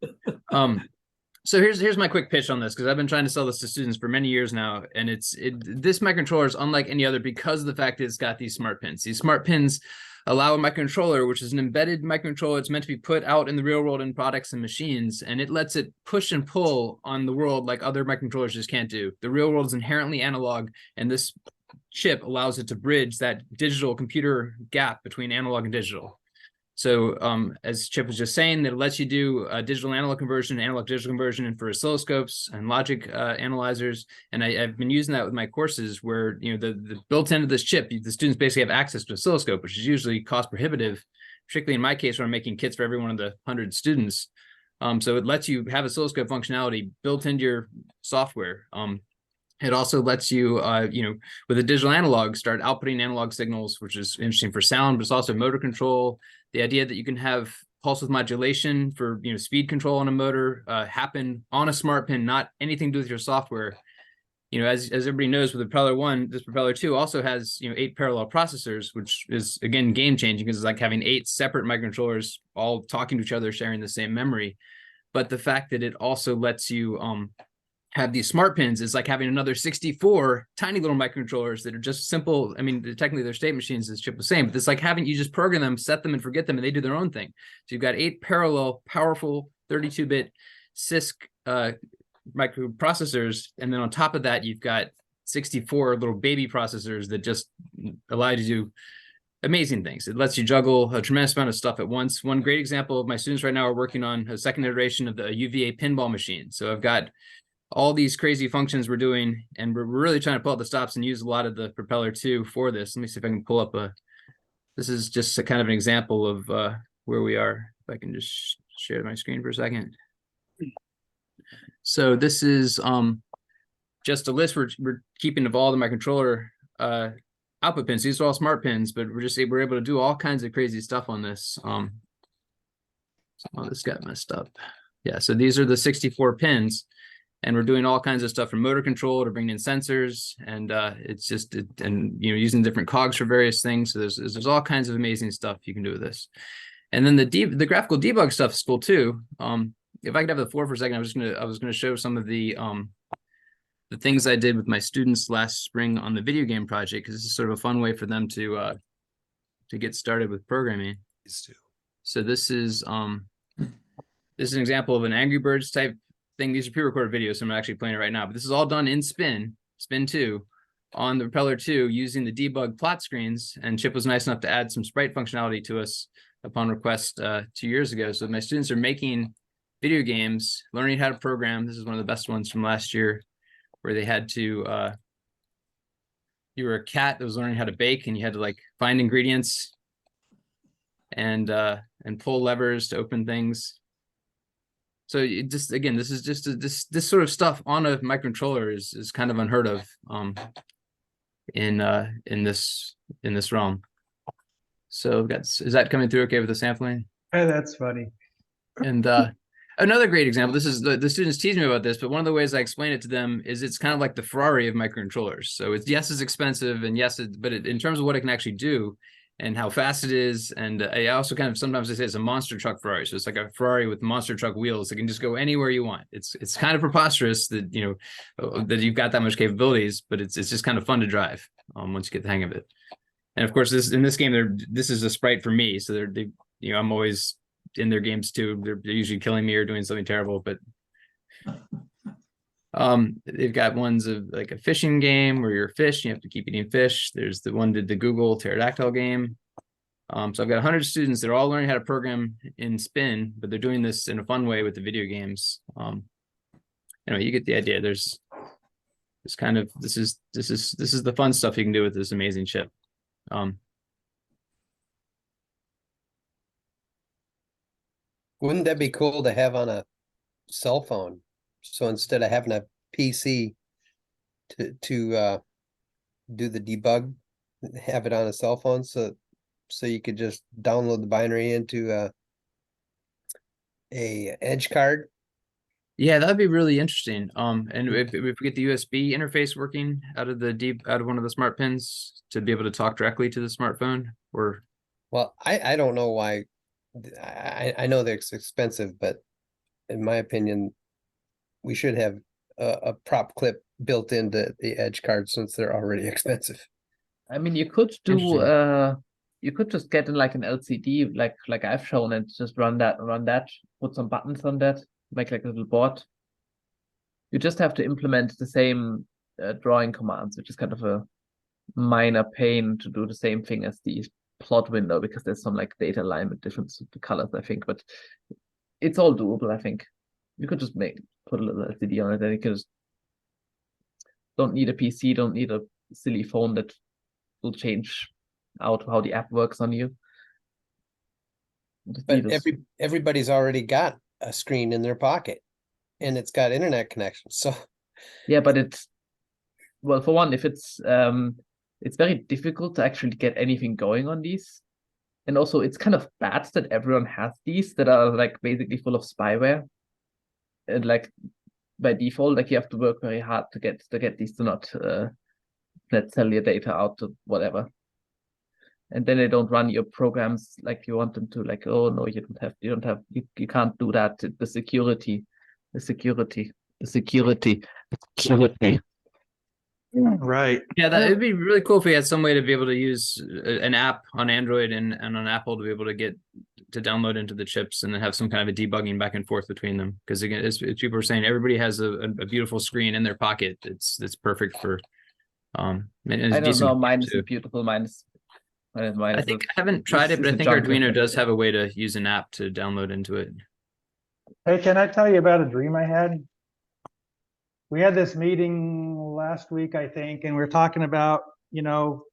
So here's my quick pitch on this, because I've been trying to sell this to students for many years now, and this microcontroller is unlike any other because of the fact that it's got these smart pins. These smart pins allow a microcontroller, which is an embedded microcontroller, it's meant to be put out in the real world in products and machines, and it lets it push and pull on the world like other microcontrollers just can't do. The real world is inherently analog, and this chip allows it to bridge that digital computer gap between analog and digital. So as Chip was just saying, that it lets you do a digital analog conversion, analog digital conversion, and for oscilloscopes and logic analyzers. And I've been using that with my courses where, you know, the built into this chip, the students basically have access to oscilloscope, which is usually cost prohibitive, particularly in my case where I'm making kits for every one of the 100 students. So it lets you have oscilloscope functionality built into your software. It also lets you, you know, with a digital analog, start outputting analog signals, which is interesting for sound, but it's also motor control. The idea that you can have pulse width modulation for, you know, speed control on a motor happen on a smart pin, not anything to do with your software. You know, as everybody knows, with the Propeller 1, this Propeller 2 also has, you know, 8 parallel processors, which is, again, game changing because it's like having 8 separate microcontrollers all talking to each other, sharing the same memory. But the fact that it also lets you have these smart pins is like having another 64 tiny little microcontrollers that are just simple. I mean, technically they're state machines, as Chip was saying, but it's like having, you just program them, set them and forget them, and they do their own thing. So you've got 8 parallel, powerful 32-bit CISC microprocessors. And then on top of that, you've got 64 little baby processors that just allow you to do amazing things. It lets you juggle a tremendous amount of stuff at once. One great example of my students right now are working on a second iteration of the UVA pinball machine. So I've got all these crazy functions we're doing, and we're really trying to pull out the stops and use a lot of the Propeller 2 for this. Let me see if I can pull up this is just a kind of an example of where we are. If I can just share my screen for a second. So this is just a list we're keeping of all the microcontroller output pins. These are all smart pins, but we're able to do all kinds of crazy stuff on this. Oh, this got messed up. Yeah, so these are the 64 pins. And we're doing all kinds of stuff from motor control to bring in sensors, and and you know, using different cogs for various things. So there's all kinds of amazing stuff you can do with this. And then the graphical debug stuff is cool too. If I could have the floor for a second, I was gonna show some of the things I did with my students last spring on the video game project, because this is sort of a fun way for them to get started with programming.
Please do.
So this is an example of an Angry Birds type thing. These are pre-recorded videos, so I'm actually playing it right now, but this is all done in Spin 2 on the Propeller 2 using the debug plot screens, and Chip was nice enough to add some sprite functionality to us upon request 2 years ago. So my students are making video games, learning how to program. This is one of the best ones from last year, where they had to you were a cat that was learning how to bake, and you had to like find ingredients and pull levers to open things. So it just, again, this is just this sort of stuff on a microcontroller is kind of unheard of in this realm. So is that coming through okay with the sampling?
Hey, that's funny.
And another great example, this is the students tease me about this, but one of the ways I explain it to them is it's kind of like the Ferrari of microcontrollers. So it's expensive, and but in terms of what it can actually do and how fast it is. And I also kind of, sometimes I say it's a monster truck Ferrari. So it's like a Ferrari with monster truck wheels that can just go anywhere you want. It's kind of preposterous that, you know, that you've got that much capabilities, but it's just kind of fun to drive once you get the hang of it. And of course, in this game, this is a sprite for me. So they you know, I'm always in their games too. They're usually killing me or doing something terrible, but they've got ones of like a fishing game where you're a fish, you have to keep eating fish. There's the one the Google pterodactyl game. So I've got 100 students. They're all learning how to program in Spin, but they're doing this in a fun way with the video games. Anyway, you get the idea. There's this kind of, this is the fun stuff you can do with this amazing chip.
Wouldn't that be cool to have on a cell phone? So instead of having a PC to do the debug, have it on a cell phone, so you could just download the binary into a edge card
Yeah, that'd be really interesting. And if we get the USB interface working out of one of the smart pins to be able to talk directly to the smartphone, or
Well, I don't know why. I know they're expensive, but in my opinion, we should have a prop clip built into the edge card since they're already expensive.
I mean, you could do
Interesting.
you could just get in like an LCD, like I've shown, and just run that, put some buttons on that, make like a little board. You just have to implement the same drawing commands, which is kind of a minor pain to do the same thing as the plot window, because there's some like data alignment difference with the colors, I think, but it's all doable, I think. You could just put a little LCD on it, and you can just don't need a PC, don't need a silly phone that will change out how the app works on you.
But everybody's already got a screen in their pocket, and it's got internet connection. So
yeah, but well, for one, if it's very difficult to actually get anything going on these, and also it's kind of bad that everyone has these that are like basically full of spyware, and like by default, like you have to work very hard to get these to not let sell your data out to whatever. And then they don't run your programs like you want them to, like, oh no, you can't do that. The security.
Right.
yeah, it'd be really cool if we had some way to be able to use an app on Android and on Apple to be able to get to download into the chips and then have some kind of a debugging back and forth between them. Because again, as people are saying, everybody has a beautiful screen in their pocket. It's perfect for
I don't know. Mine is beautiful.
I think I haven't tried it, but I think Arduino does have a way to use an app to download into it.
Hey, can I tell you about a dream I had? We had this meeting last week, I think, and we were talking about,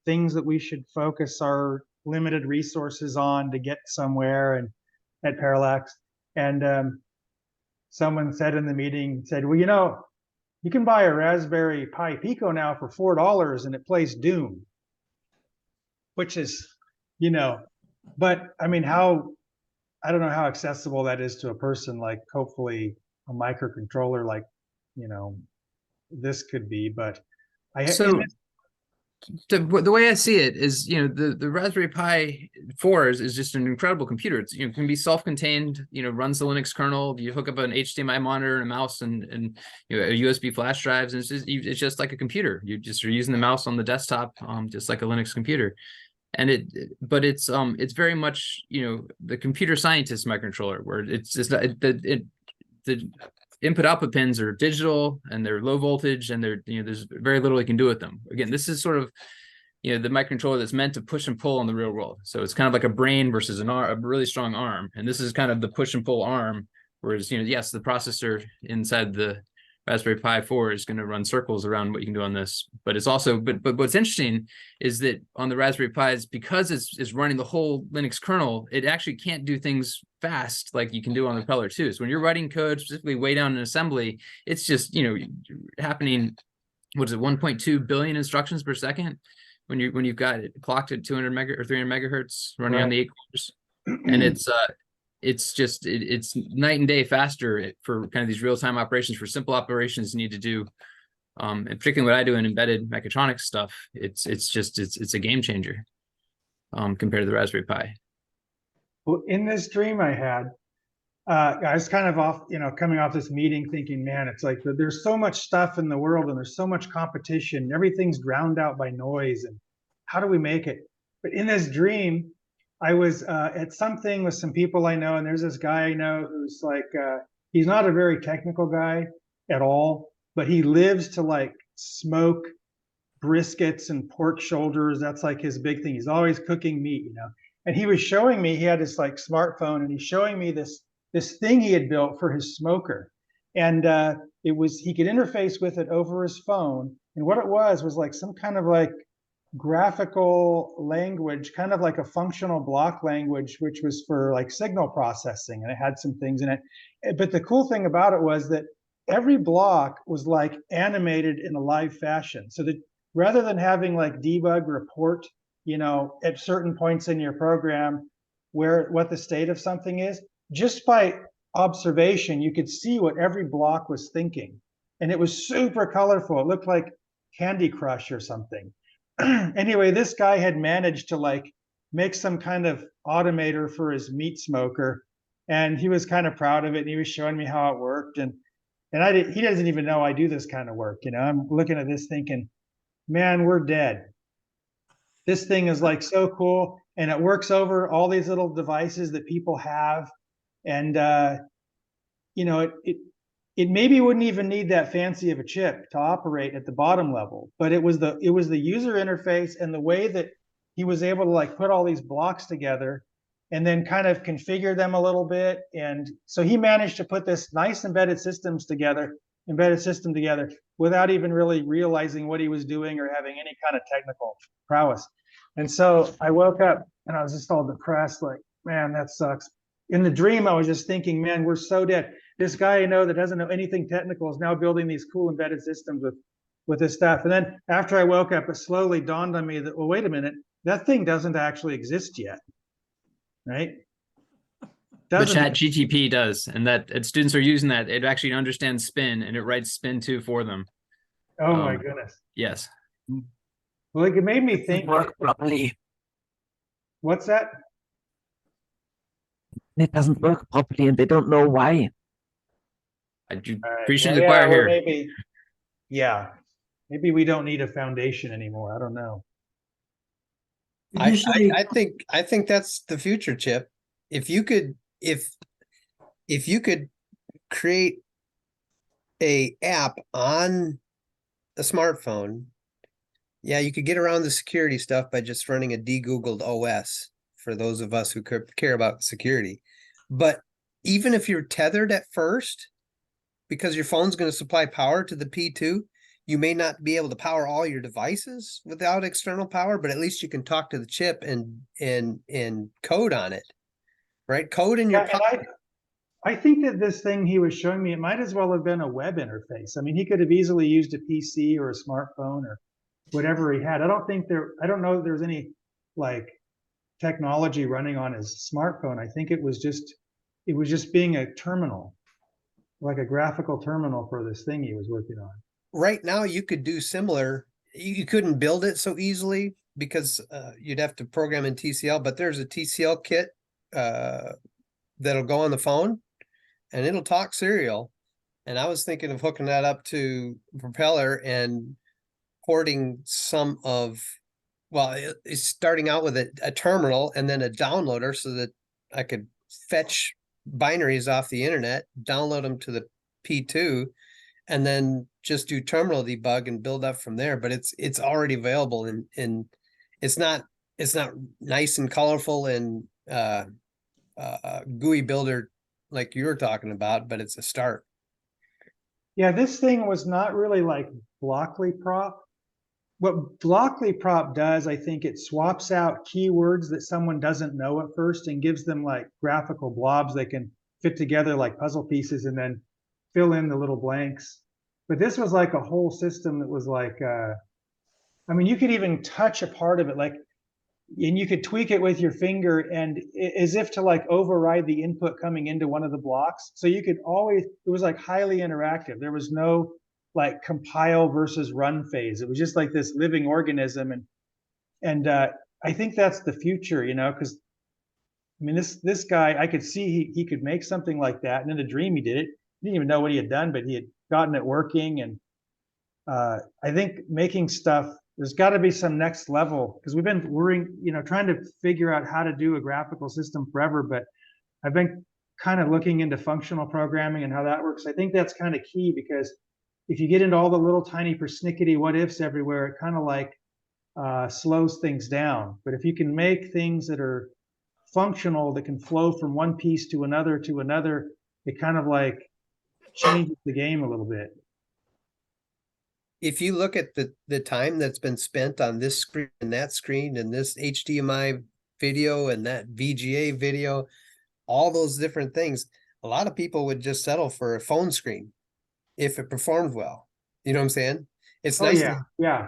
things that we should focus our limited resources on to get somewhere and at Parallax. And someone said in the meeting, well, you can buy a Raspberry Pi Pico now for $4 and it plays Doom, which is, but I mean, I don't know how accessible that is to a person, like hopefully a microcontroller, like, this could be, but
the way I see it is, the Raspberry Pi 4 is just an incredible computer. It's, can be self-contained, runs the Linux kernel. You hook up an HDMI monitor and a mouse and a USB flash drives, and it's just like a computer. You're using the mouse on the desktop, just like a Linux computer. And it's very much, the computer scientist microcontroller, where it's just the input output pins are digital and they're low voltage, and there's very little you can do with them. Again, this is sort of, the microcontroller that's meant to push and pull in the real world. So it's kind of like a brain versus a really strong arm. And this is kind of the push and pull arm. Whereas, yes, the processor inside the Raspberry Pi 4 is going to run circles around what you can do on this. But it's also, but what's interesting is that on the Raspberry Pis, because it's running the whole Linux kernel, it actually can't do things fast like you can do on the Propeller too. So when you're writing code, specifically way down in assembly, it's just, happening, what is it, 1.2 billion instructions per second when you've got it clocked at 200 mega or 300 megahertz running on the 8 cores. And it's night and day faster for kind of these real-time operations, for simple operations you need to do. And particularly what I do in embedded mechatronics stuff, it's a game changer compared to the Raspberry Pi.
Well, in this dream I had, I was kind of off, coming off this meeting thinking, man, it's like there's so much stuff in the world and there's so much competition. Everything's drowned out by noise. And how do we make it? But in this dream, I was at something with some people I know, and there's this guy I know who's like, he's not a very technical guy at all, but he lives to like smoke briskets and pork shoulders. That's like his big thing. He's always cooking meat, And he was showing me, he had this like smartphone, and he's showing me this thing he had built for his smoker. And he could interface with it over his phone. And what it was like some kind of like graphical language, kind of like a functional block language, which was for like signal processing, and it had some things in it. But the cool thing about it was that every block was like animated in a live fashion, so that rather than having like debug report, at certain points in your program what the state of something is, just by observation, you could see what every block was thinking. And it was super colorful. It looked like Candy Crush or something. Anyway, this guy had managed to like make some kind of automator for his meat smoker. And he was kind of proud of it. And he was showing me how it worked. And he doesn't even know I do this kind of work. You know, I'm looking at this thinking, man, we're dead. This thing is like so cool. And it works over all these little devices that people have. And, you know, it maybe wouldn't even need that fancy of a chip to operate at the bottom level, but it was the user interface and the way that he was able to like put all these blocks together and then kind of configure them a little bit. And so he managed to put this nice embedded system together without even really realizing what he was doing or having any kind of technical prowess. And so I woke up and I was just all depressed, like, man, that sucks. In the dream, I was just thinking, man, we're so dead. This guy I know that doesn't know anything technical is now building these cool embedded systems with this stuff. And then after I woke up, it slowly dawned on me that, well, wait a minute, that thing doesn't actually exist yet, right?
But ChatGPT does, and students are using that. It actually understands spin, and it writes spin 2 for them.
Oh my goodness.
Yes.
Well, it made me think.
Work properly.
What's that?
It doesn't work properly, and they don't know why.
I do appreciate the choir here.
Maybe we don't need a foundation anymore. I don't know.
I think that's the future, Chip. If you could create a app on a smartphone, yeah, you could get around the security stuff by just running a de-Googled OS for those of us who care about security. But even if you're tethered at first, because your phone's going to supply power to the P2, you may not be able to power all your devices without external power, but at least you can talk to the chip and code on it, right? Code in your pocket.
I think that this thing he was showing me, it might as well have been a web interface. I mean, he could have easily used a PC or a smartphone or whatever he had. I don't know that there's any like technology running on his smartphone. I think it was just being a terminal, like a graphical terminal for this thing he was working on.
Right now, you could do similar. You couldn't build it so easily because you'd have to program in TCL, but there's a TCL kit that'll go on the phone and it'll talk serial. And I was thinking of hooking that up to Propeller and porting some of, well, it's starting out with a terminal and then a downloader so that I could fetch binaries off the internet, download them to the P2, and then just do terminal debug and build up from there. But it's already available and it's not nice and colorful and GUI builder like you were talking about, but it's a start.
Yeah, this thing was not really like Blockly Prop. What Blockly Prop does, I think it swaps out keywords that someone doesn't know at first and gives them like graphical blobs they can fit together like puzzle pieces and then fill in the little blanks. But this was like a whole system that was like, I mean, you could even touch a part of it, like, and you could tweak it with your finger and as if to like override the input coming into one of the blocks. So you could always, it was like highly interactive. There was no like compile versus run phase. It was just like this living organism. And I think that's the future, you know, because I mean, this guy, I could see he could make something like that. And in the dream he did it. He didn't even know what he had done, but he had gotten it working. And I think making stuff, there's got to be some next level because we've been worrying, you know, trying to figure out how to do a graphical system forever. But I've been kind of looking into functional programming and how that works. I think that's kind of key because if you get into all the little tiny persnickety what ifs everywhere, it kind of like slows things down. But if you can make things that are functional, that can flow from one piece to another, it kind of like changes the game a little bit.
If you look at the time that's been spent on this screen and that screen and this HDMI video and that VGA video, all those different things, a lot of people would just settle for a phone screen if it performed well. You know what I'm saying? It's nice.
Yeah.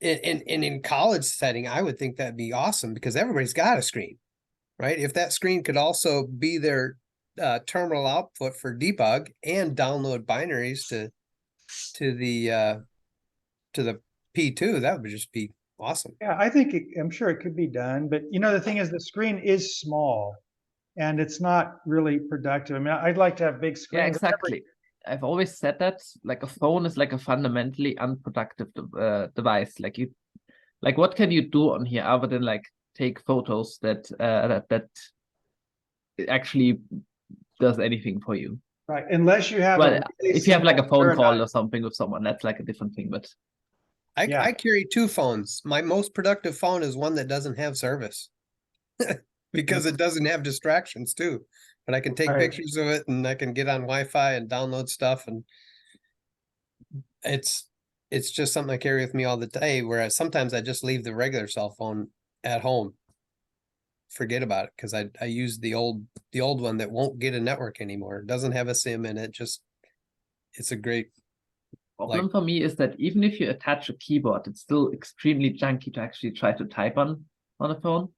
And in college setting, I would think that'd be awesome because everybody's got a screen, right? If that screen could also be their terminal output for debug and download binaries to the P2, that would just be awesome.
Yeah, I'm sure it could be done, but the thing is the screen is small and it's not really productive. I mean, I'd like to have big screens.
Yeah, exactly. I've always said that like a phone is like a fundamentally unproductive device. Like what can you do on here other than like take photos that actually does anything for you?
Right, unless you have
Well,
really
if you have like a
simple
phone call
paradigm.
or something with someone, that's like a different thing. But
Yeah.
I carry 2 phones. My most productive phone is one that doesn't have service because it doesn't have distractions too. But I can take
Right.
pictures of it and I can get on Wi-Fi and download stuff, and it's just something I carry with me all the day. Whereas sometimes I just leave the regular cell phone at home, forget about it, because I use the old one that won't get a network anymore. It doesn't have a SIM in it. It's a great.
problem for me is that even if you attach a keyboard, it's still extremely junky to actually try to type on a phone.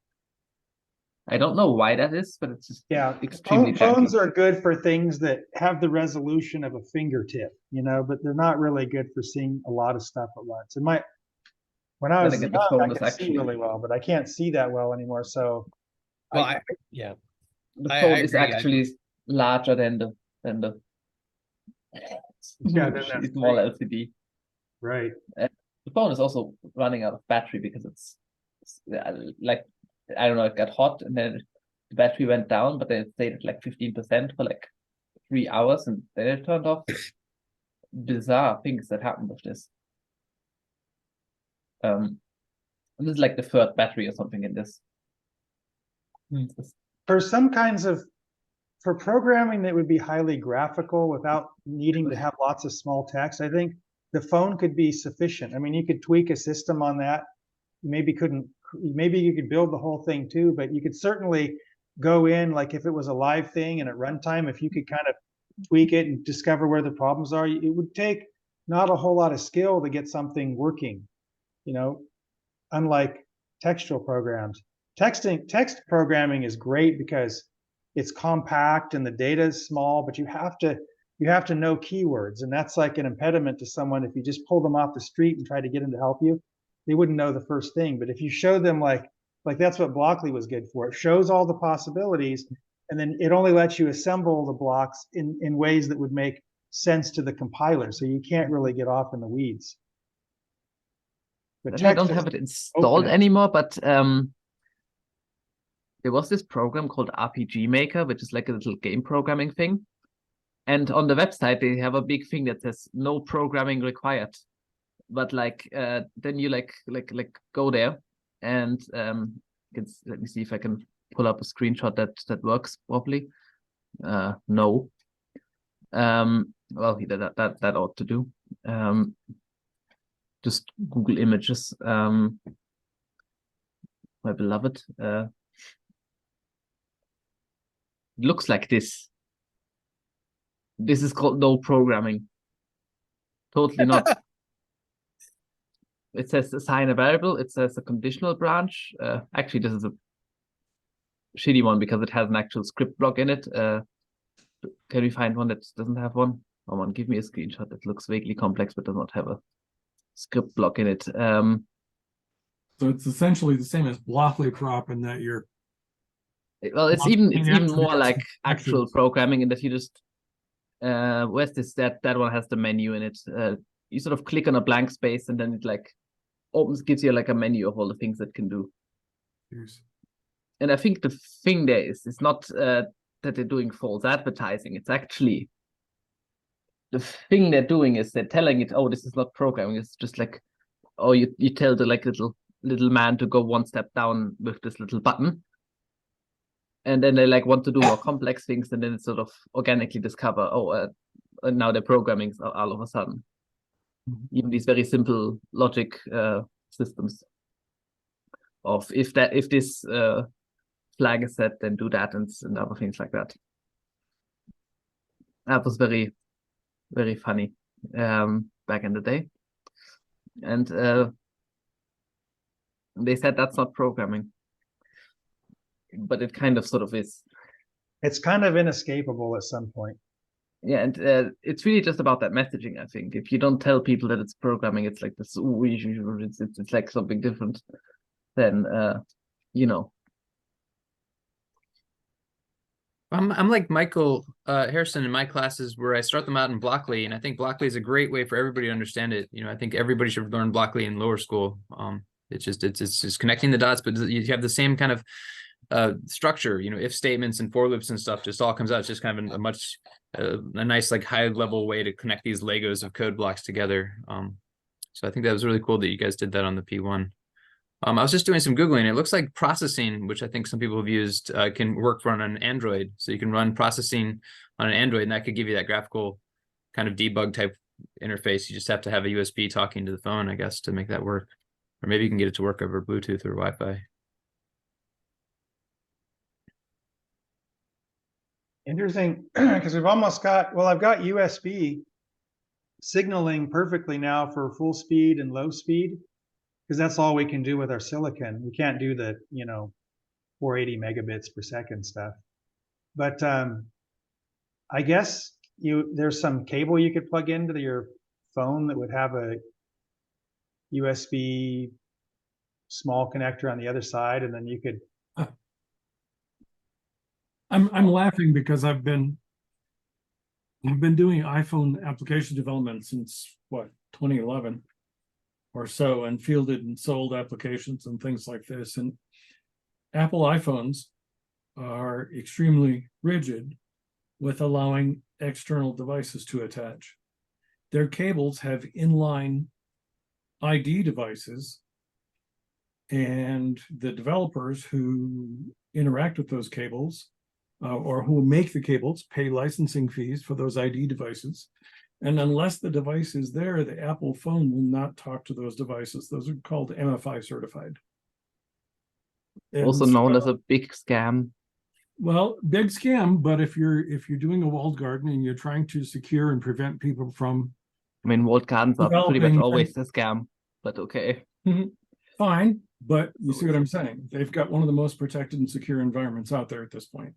I don't know why that is, but it's just extremely
Phones
junky.
are good for things that have the resolution of a fingertip, but they're not really good for seeing a lot of stuff at once. When I was
Then again,
young,
the phone
I
is
could see
actually
really well, but I can't see that well anymore. So
Well,
I
the
I
phone is
agree.
actually larger than the small LCD.
right.
The phone is also running out of battery because it's like, I don't know, it got hot and then the battery went down, but then it stayed at like 15% for like 3 hours and then it turned off. Bizarre things that happen with this. This is like the 3rd battery or something in this.
For some kinds of for programming that would be highly graphical without needing to have lots of small text, I think the phone could be sufficient. I mean, you could tweak a system on that. Maybe you could build the whole thing too, but you could certainly go in, like if it was a live thing and at runtime, if you could kind of tweak it and discover where the problems are, it would take not a whole lot of skill to get something working, unlike textual programs. Text programming is great because it's compact and the data is small, but you have to know keywords, and that's like an impediment to someone. If you just pull them off the street and try to get them to help you, they wouldn't know the first thing. But if you show them like that's what Blockly was good for. It shows all the possibilities, and then it only lets you assemble the blocks in ways that would make sense to the compiler. So you can't really get off in the weeds. But
I don't have it installed anymore, but there was this program called RPG Maker, which is like a little game programming thing. And on the website, they have a big thing that says no programming required. But then you go there and let me see if I can pull up a screenshot that works properly. No. Well, that ought to do. Just Google Images. My beloved. Looks like this. This is called no programming. Totally not. It says assign a variable. It says a conditional branch. Actually, this is a shitty one because it has an actual script block in it. Can we find one that doesn't have one? Come on, give me a screenshot that looks vaguely complex but does not have a script block in it.
So it's essentially the same as Blockly prop in that you're.
Well, it's even more like
actual
actual programming in that you just where's this that one has the menu in it. You sort of click on a blank space and then it gives you like a menu of all the things that can do.
Here's...
And I think the thing there is not that they're doing false advertising. It's actually the thing they're doing is they're telling it, oh, this is not programming. It's just like, oh, you tell the little man to go one step down with this little button. And then they want to do more complex things, and then it sort of organically discover, and now they're programming all of a sudden. Even these very simple logic systems of if this flag is set, then do that, and other things like that. That was very, very funny back in the day. And they said that's not programming. But it kind of sort of is.
It's kind of inescapable at some point.
Yeah, and it's really just about that messaging. I think if you don't tell people that it's programming, it's like this. "Ooh, it's like something different." Then you know.
I'm like Michael Harrison in my classes where I start them out in Blockly, and I think Blockly is a great way for everybody to understand it. I think everybody should learn Blockly in lower school. It's just connecting the dots, but you have the same kind of structure. If statements and for loops and stuff just all comes out. It's just kind of a nice like high level way to connect these Legos of code blocks together. So I think that was really cool that you guys did that on the P1. I was just doing some Googling. It looks like processing, which I think some people have used, can work on an Android. So you can run processing on an Android, and that could give you that graphical kind of debug type interface. You just have to have a USB talking to the phone, I guess, to make that work. Or maybe you can get it to work over Bluetooth or Wi-Fi.
Interesting, because we've almost got, well, I've got USB signaling perfectly now for full speed and low speed, because that's all we can do with our silicon. We can't do the, 480 megabits per second stuff. But I guess there's some cable you could plug into your phone that would have a USB small connector on the other side, and then you could.
I'm laughing because I've been doing iPhone application development since what, 2011 or so, and fielded and sold applications and things like this. And Apple iPhones are extremely rigid with allowing external devices to attach. Their cables have inline ID devices, and the developers who interact with those cables or who make the cables pay licensing fees for those ID devices. And unless the device is there, the Apple phone will not talk to those devices. Those are called MFI certified.
Also known as a big scam.
Well, big scam, but if you're doing a walled garden and you're trying to secure and prevent people from,
I mean, walled gardens are pretty much always a scam, but okay.
Fine, but you see what I'm saying? They've got one of the most protected and secure environments out there at this point.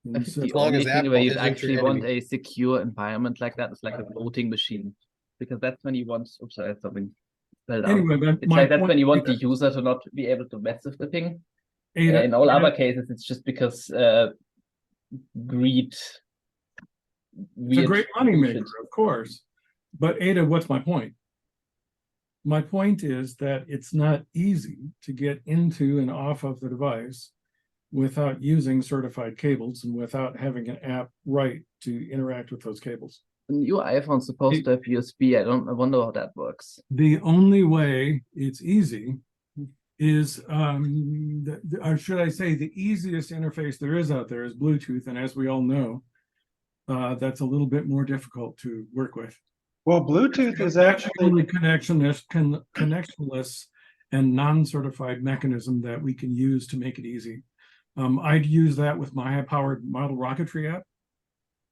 I think
So,
the
long
only
as
thing
Apple
where you
isn't your
actually want
enemy.
a secure environment like that is like a voting machine, because that's when you want. Oops, I had something fell down.
anyway, but
It's like that's when you want the user to not be able to mess with the thing. In all other cases, it's just because greed.
It's a great moneymaker, of course. But Ada, what's my point? My point is that it's not easy to get into and off of the device without using certified cables and without having an app right to interact with those cables.
The new iPhone's supposed to have USB. I wonder how that works.
The only way it's easy is, or should I say, the easiest interface there is out there is Bluetooth. And as we all know, that's a little bit more difficult to work with.
Well, Bluetooth is
That's the
actually
only connectionless and non-certified mechanism that we can use to make it easy. I'd use that with my high-powered model rocketry app.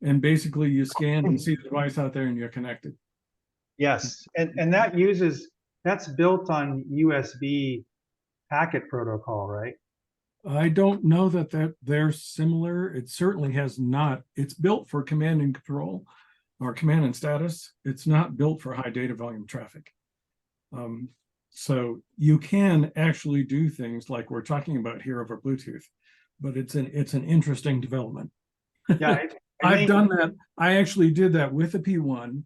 And basically you scan and see the device out there and you're connected.
yes, and that's built on USB packet protocol, right?
I don't know that they're similar. It certainly has not. It's built for command and control or command and status. It's not built for high data volume traffic. So you can actually do things like we're talking about here over Bluetooth, but it's an interesting development.
Yeah,
I've done that. I actually did that with a P1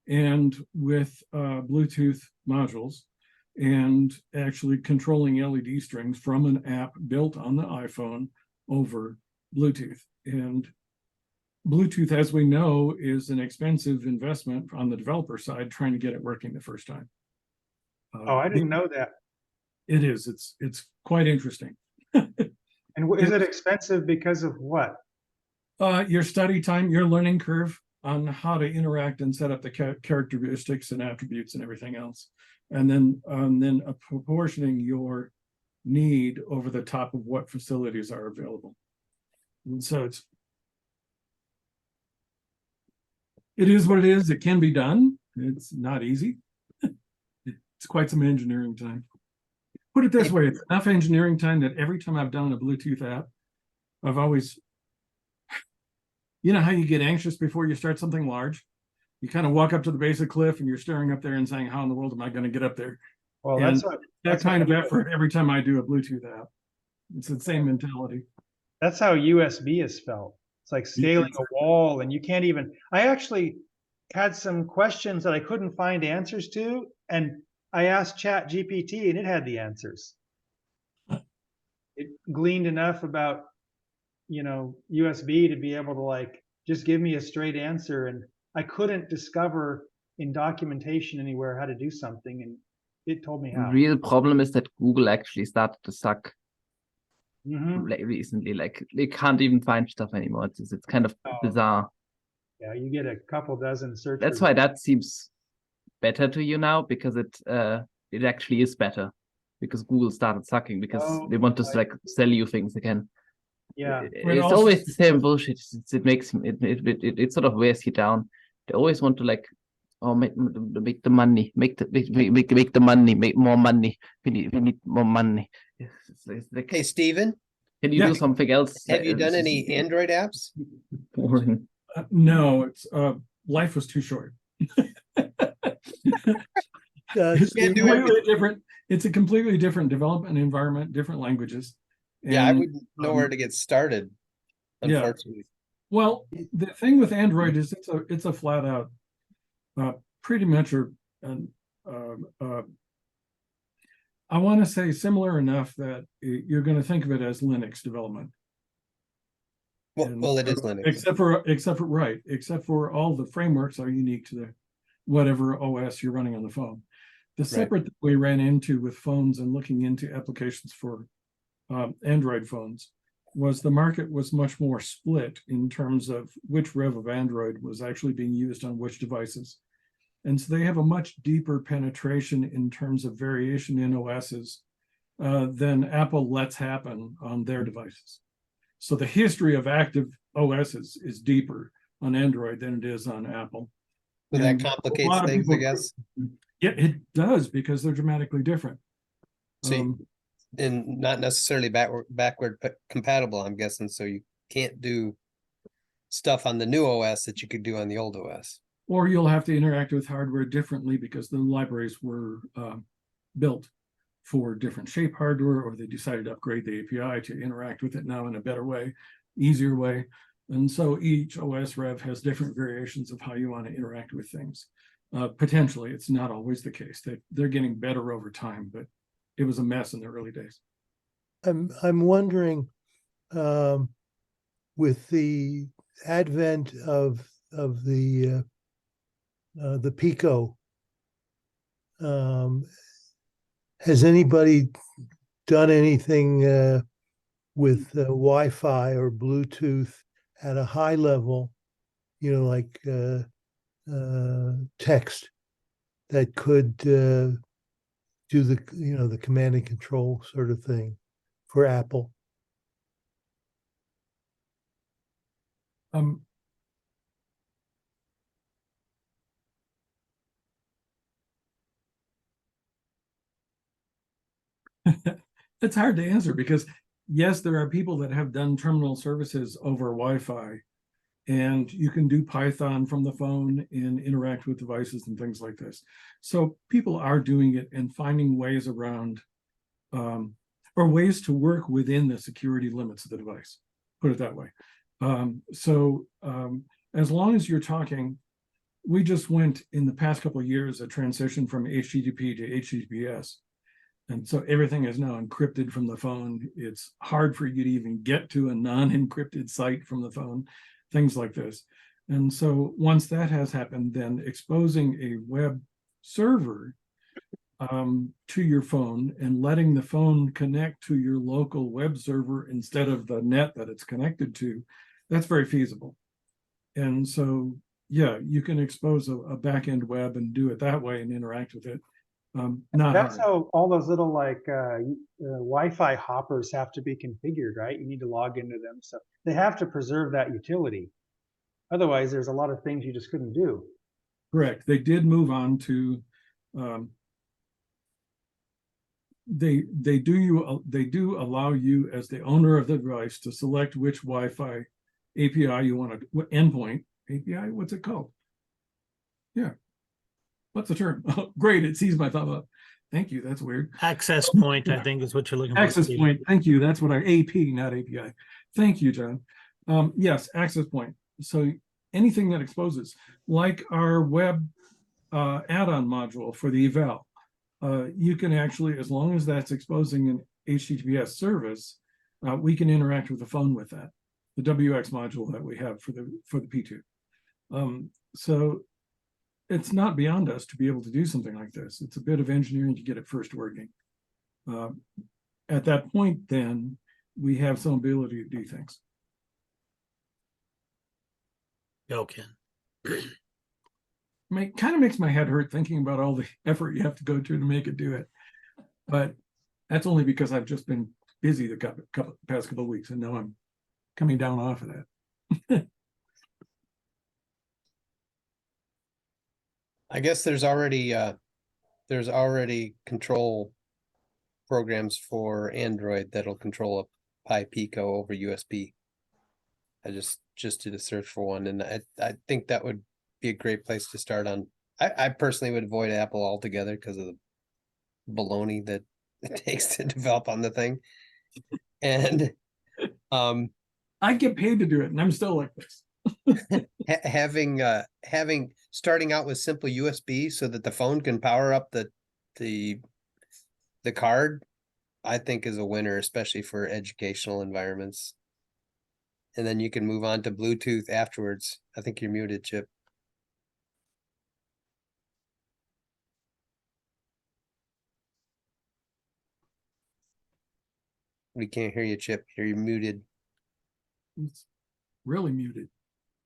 and with Bluetooth modules, and actually controlling LED strings from an app built on the iPhone over Bluetooth. And Bluetooth, as we know, is an expensive investment on the developer side, trying to get it working the first time.
Oh, I didn't know that.
It is. It's quite interesting.
And is it expensive because of what?
Your study time, your learning curve on how to interact and set up the characteristics and attributes and everything else. And then proportioning your need over the top of what facilities are available. And so it is what it is. It can be done. It's not easy. It's quite some engineering time. Put it this way, it's enough engineering time that every time I've done a Bluetooth app, I've always you know how you get anxious before you start something large? You kind of walk up to the base of the cliff and you're staring up there and saying, how in the world am I going to get up there?
Well,
And
that's what
that kind of effort every time I do a Bluetooth app. It's the same mentality.
that's how USB is felt. It's like scaling a wall, and you can't even. I actually had some questions that I couldn't find answers to, and I asked Chat GPT, and it had the answers. It gleaned enough about, USB to be able to like just give me a straight answer, and I couldn't discover in documentation anywhere how to do something, and it told me
The
how.
real problem is that Google actually started to suck
Mhm.
recently. Like they can't even find stuff anymore. It's kind of
Oh.
bizarre.
Yeah, you get a couple dozen search
That's
results.
why that seems better to you now, because it actually is better, because Google started sucking because
Oh,
they want to
I-
like sell you things again.
Yeah.
But
It's
also-
always the same bullshit. It makes it sort of wears you down. They always want to like, oh, make the money, make the money, make more money. We need more money. It's like,
Hey, Steven,
can you
Yeah.
do something else?
have you done
It's
any Android apps?
boring.
No, it's life was too short. It's
Can't do
completely different. It's a completely different development environment, different languages.
Yeah, I
And,
wouldn't know where to get started,
yeah.
unfortunately.
well, the thing with Android is it's a flat out, pretty much I want to say similar enough that you're going to think of it as Linux development.
Well, it is Linux.
Except for all the frameworks are unique to the whatever OS you're running on the phone. The separate that we ran into with phones and looking into applications for Android phones was the market was much more split in terms of which rev of Android was actually being used on which devices. And so they have a much deeper penetration in terms of variation in OSs than Apple lets happen on their devices. So the history of active OSs is deeper on Android than it is on Apple.
So that
And a
complicates
lot of
things, I
people-
guess.
Yeah, it does, because they're dramatically different.
So and not necessarily backward compatible, I'm guessing. So you can't do stuff on the new OS that you could do on the old OS.
Or you'll have to interact with hardware differently because the libraries were built for different shape hardware, or they decided to upgrade the API to interact with it now in a better way, easier way. And so each OS rev has different variations of how you want to interact with things. Potentially, it's not always the case. They're getting better over time, but it was a mess in the early days.
I'm wondering, with the advent of the Pico, has anybody done anything with Wi-Fi or Bluetooth at a high level, like text that could do the command and control sort of thing for Apple?
It's hard to answer because yes, there are people that have done terminal services over Wi-Fi, and you can do Python from the phone and interact with devices and things like this. So people are doing it and finding ways around, or ways to work within the security limits of the device, put it that way. As long as you're talking, we just went in the past couple of years a transition from HTTP to HTTPS. And so everything is now encrypted from the phone. It's hard for you to even get to a non-encrypted site from the phone, things like this. And so once that has happened, then exposing a web server to your phone and letting the phone connect to your local web server instead of the net that it's connected to, that's very feasible. And so, yeah, you can expose a back-end web and do it that way and interact with it.
That's how all those little like Wi-Fi hoppers have to be configured, right? You need to log into them. So they have to preserve that utility. Otherwise, there's a lot of things you just couldn't do.
Correct. They did move on to they do allow you as the owner of the device to select which Wi-Fi API, you want a endpoint API. What's it called? Yeah. What's the term? Oh, great. It sees my thumb up. Thank you. That's weird.
Access point, I think, is what you're looking for.
Access
Steve.
point. Thank you. That's what AP, not API. Thank you, John. Yes, access point. So anything that exposes, like our web add-on module for the eval, you can actually, as long as that's exposing an HTTPS service, we can interact with the phone with that, the WX module that we have for the P2. So it's not beyond us to be able to do something like this. It's a bit of engineering to get it first working. At that point, then we have some ability to do things.
Go, Ken.
Kind of makes my head hurt thinking about all the effort you have to go through to make it do it. But that's only because I've just been busy the past couple of weeks, and now I'm coming down off of that.
I guess there's already control programs for Android that'll control a Pi Pico over USB. I just did a search for one, and I think that would be a great place to start on. I personally would avoid Apple altogether because of the baloney that it takes to develop on the thing. And
I get paid to do it, and I'm still like this.
Starting out with simple USB so that the phone can power up the card, I think is a winner, especially for educational environments. And then you can move on to Bluetooth afterwards. I think you're muted, Chip. We can't hear you, Chip. You're muted.
It's really muted.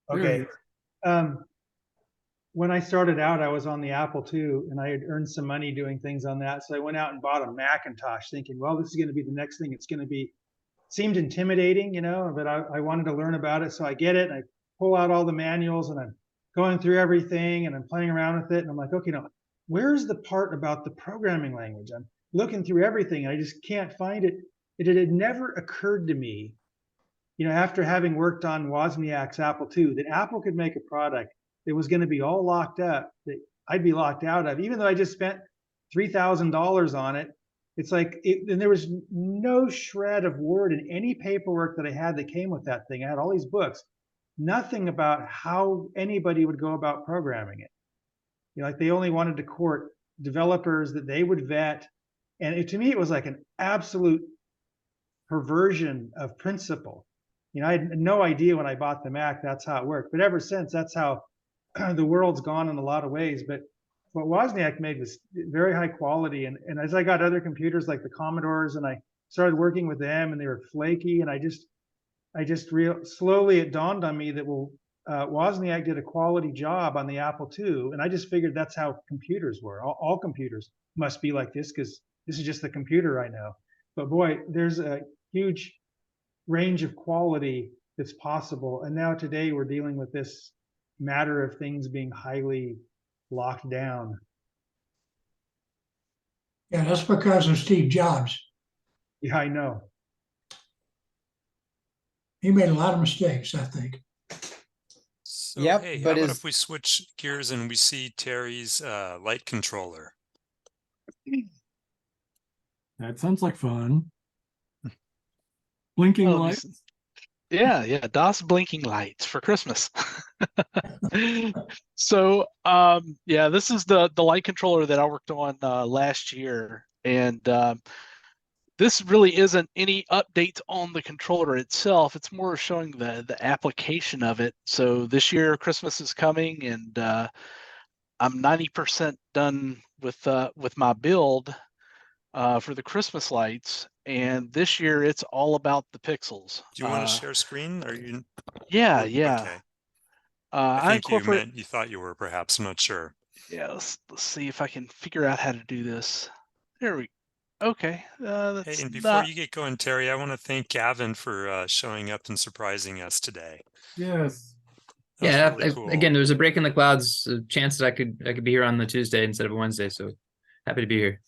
Okay. When I started out, I was on the Apple II, and I had earned some money doing things on that. So I went out and bought a Macintosh thinking, well, this is going to be the next thing. It's going to be, seemed intimidating, you know, but I wanted to learn about it. So I get it, and I pull out all the manuals, and I'm going through everything, and I'm playing around with it. And I'm like, okay, now, where's the part about the programming language? I'm looking through everything, and I just can't find it. It had never occurred to me, you know, after having worked on Wozniak's Apple II, that Apple could make a product that was going to be all locked up, that I'd be locked out of, even though I just spent $3,000 on it. It's like, and there was no shred of word in any paperwork that I had that came with that thing. I had all these books, nothing about how anybody would go about programming it. You know, like they only wanted to court developers that they would vet. And to me, it was like an absolute perversion of principle. You know, I had no idea when I bought the Mac, that's how it worked. But ever since, that's how the world's gone in a lot of ways. But what Wozniak made was very high quality. And as I got other computers like the Commodores, and I started working with them, and they were flaky, and I just slowly it dawned on me that, well, Wozniak did a quality job on the Apple II, and I just figured that's how computers were. All computers must be like this, because this is just the computer I know. But boy, there's a huge range of quality that's possible. And now today we're dealing with this matter of things being highly locked down.
Yeah, that's because of Steve Jobs.
Yeah, I know.
He made a lot of mistakes, I think.
So,
Yep,
hey,
but
how about
is-
if we switch gears and we see Terry's light controller?
That sounds like fun. Blinking
Oh,
lights.
Yeah, DOS blinking lights for Christmas. So, yeah, this is the light controller that I worked on last year, and this really isn't any updates on the controller itself. It's more showing the application of it. So this year, Christmas is coming, and I'm 90% done with my build for the Christmas lights. And this year, it's all about the pixels.
Do you want to share screen? Are you?
Yeah.
Okay. I think you meant you thought you were, perhaps. I'm not sure.
Yeah, let's see if I can figure out how to do this. There we go. Okay.
Hey,
That's
and before
not...
you get going, Terry, I want to thank Gavin for showing up and surprising us today.
Yes.
That was
Yeah,
really cool.
again, there's a break in the clouds, a chance that I could be here on the Tuesday instead of Wednesday, so happy to be here.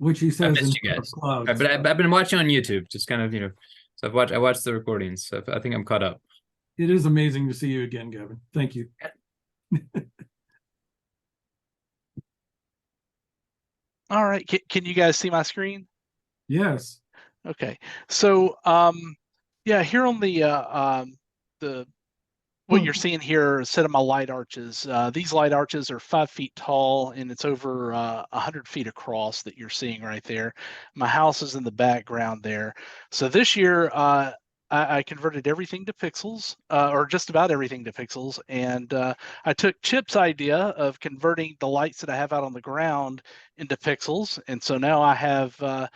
Which he
I
says
missed
in
you guys.
clouds.
But I've been watching on YouTube, just kind of, so I watched the recordings, so I think I'm caught up.
It is amazing to see you again, Gavin. Thank you.
All right, can you guys see my screen?
Yes.
Okay, so yeah, here on the what you're seeing here are a set of my light arches. These light arches are 5 feet tall, and it's over 100 feet across that you're seeing right there. My house is in the background there. So this year, I converted everything to pixels, or just about everything to pixels, and I took Chip's idea of converting the lights that I have out on the ground into pixels, and so now I have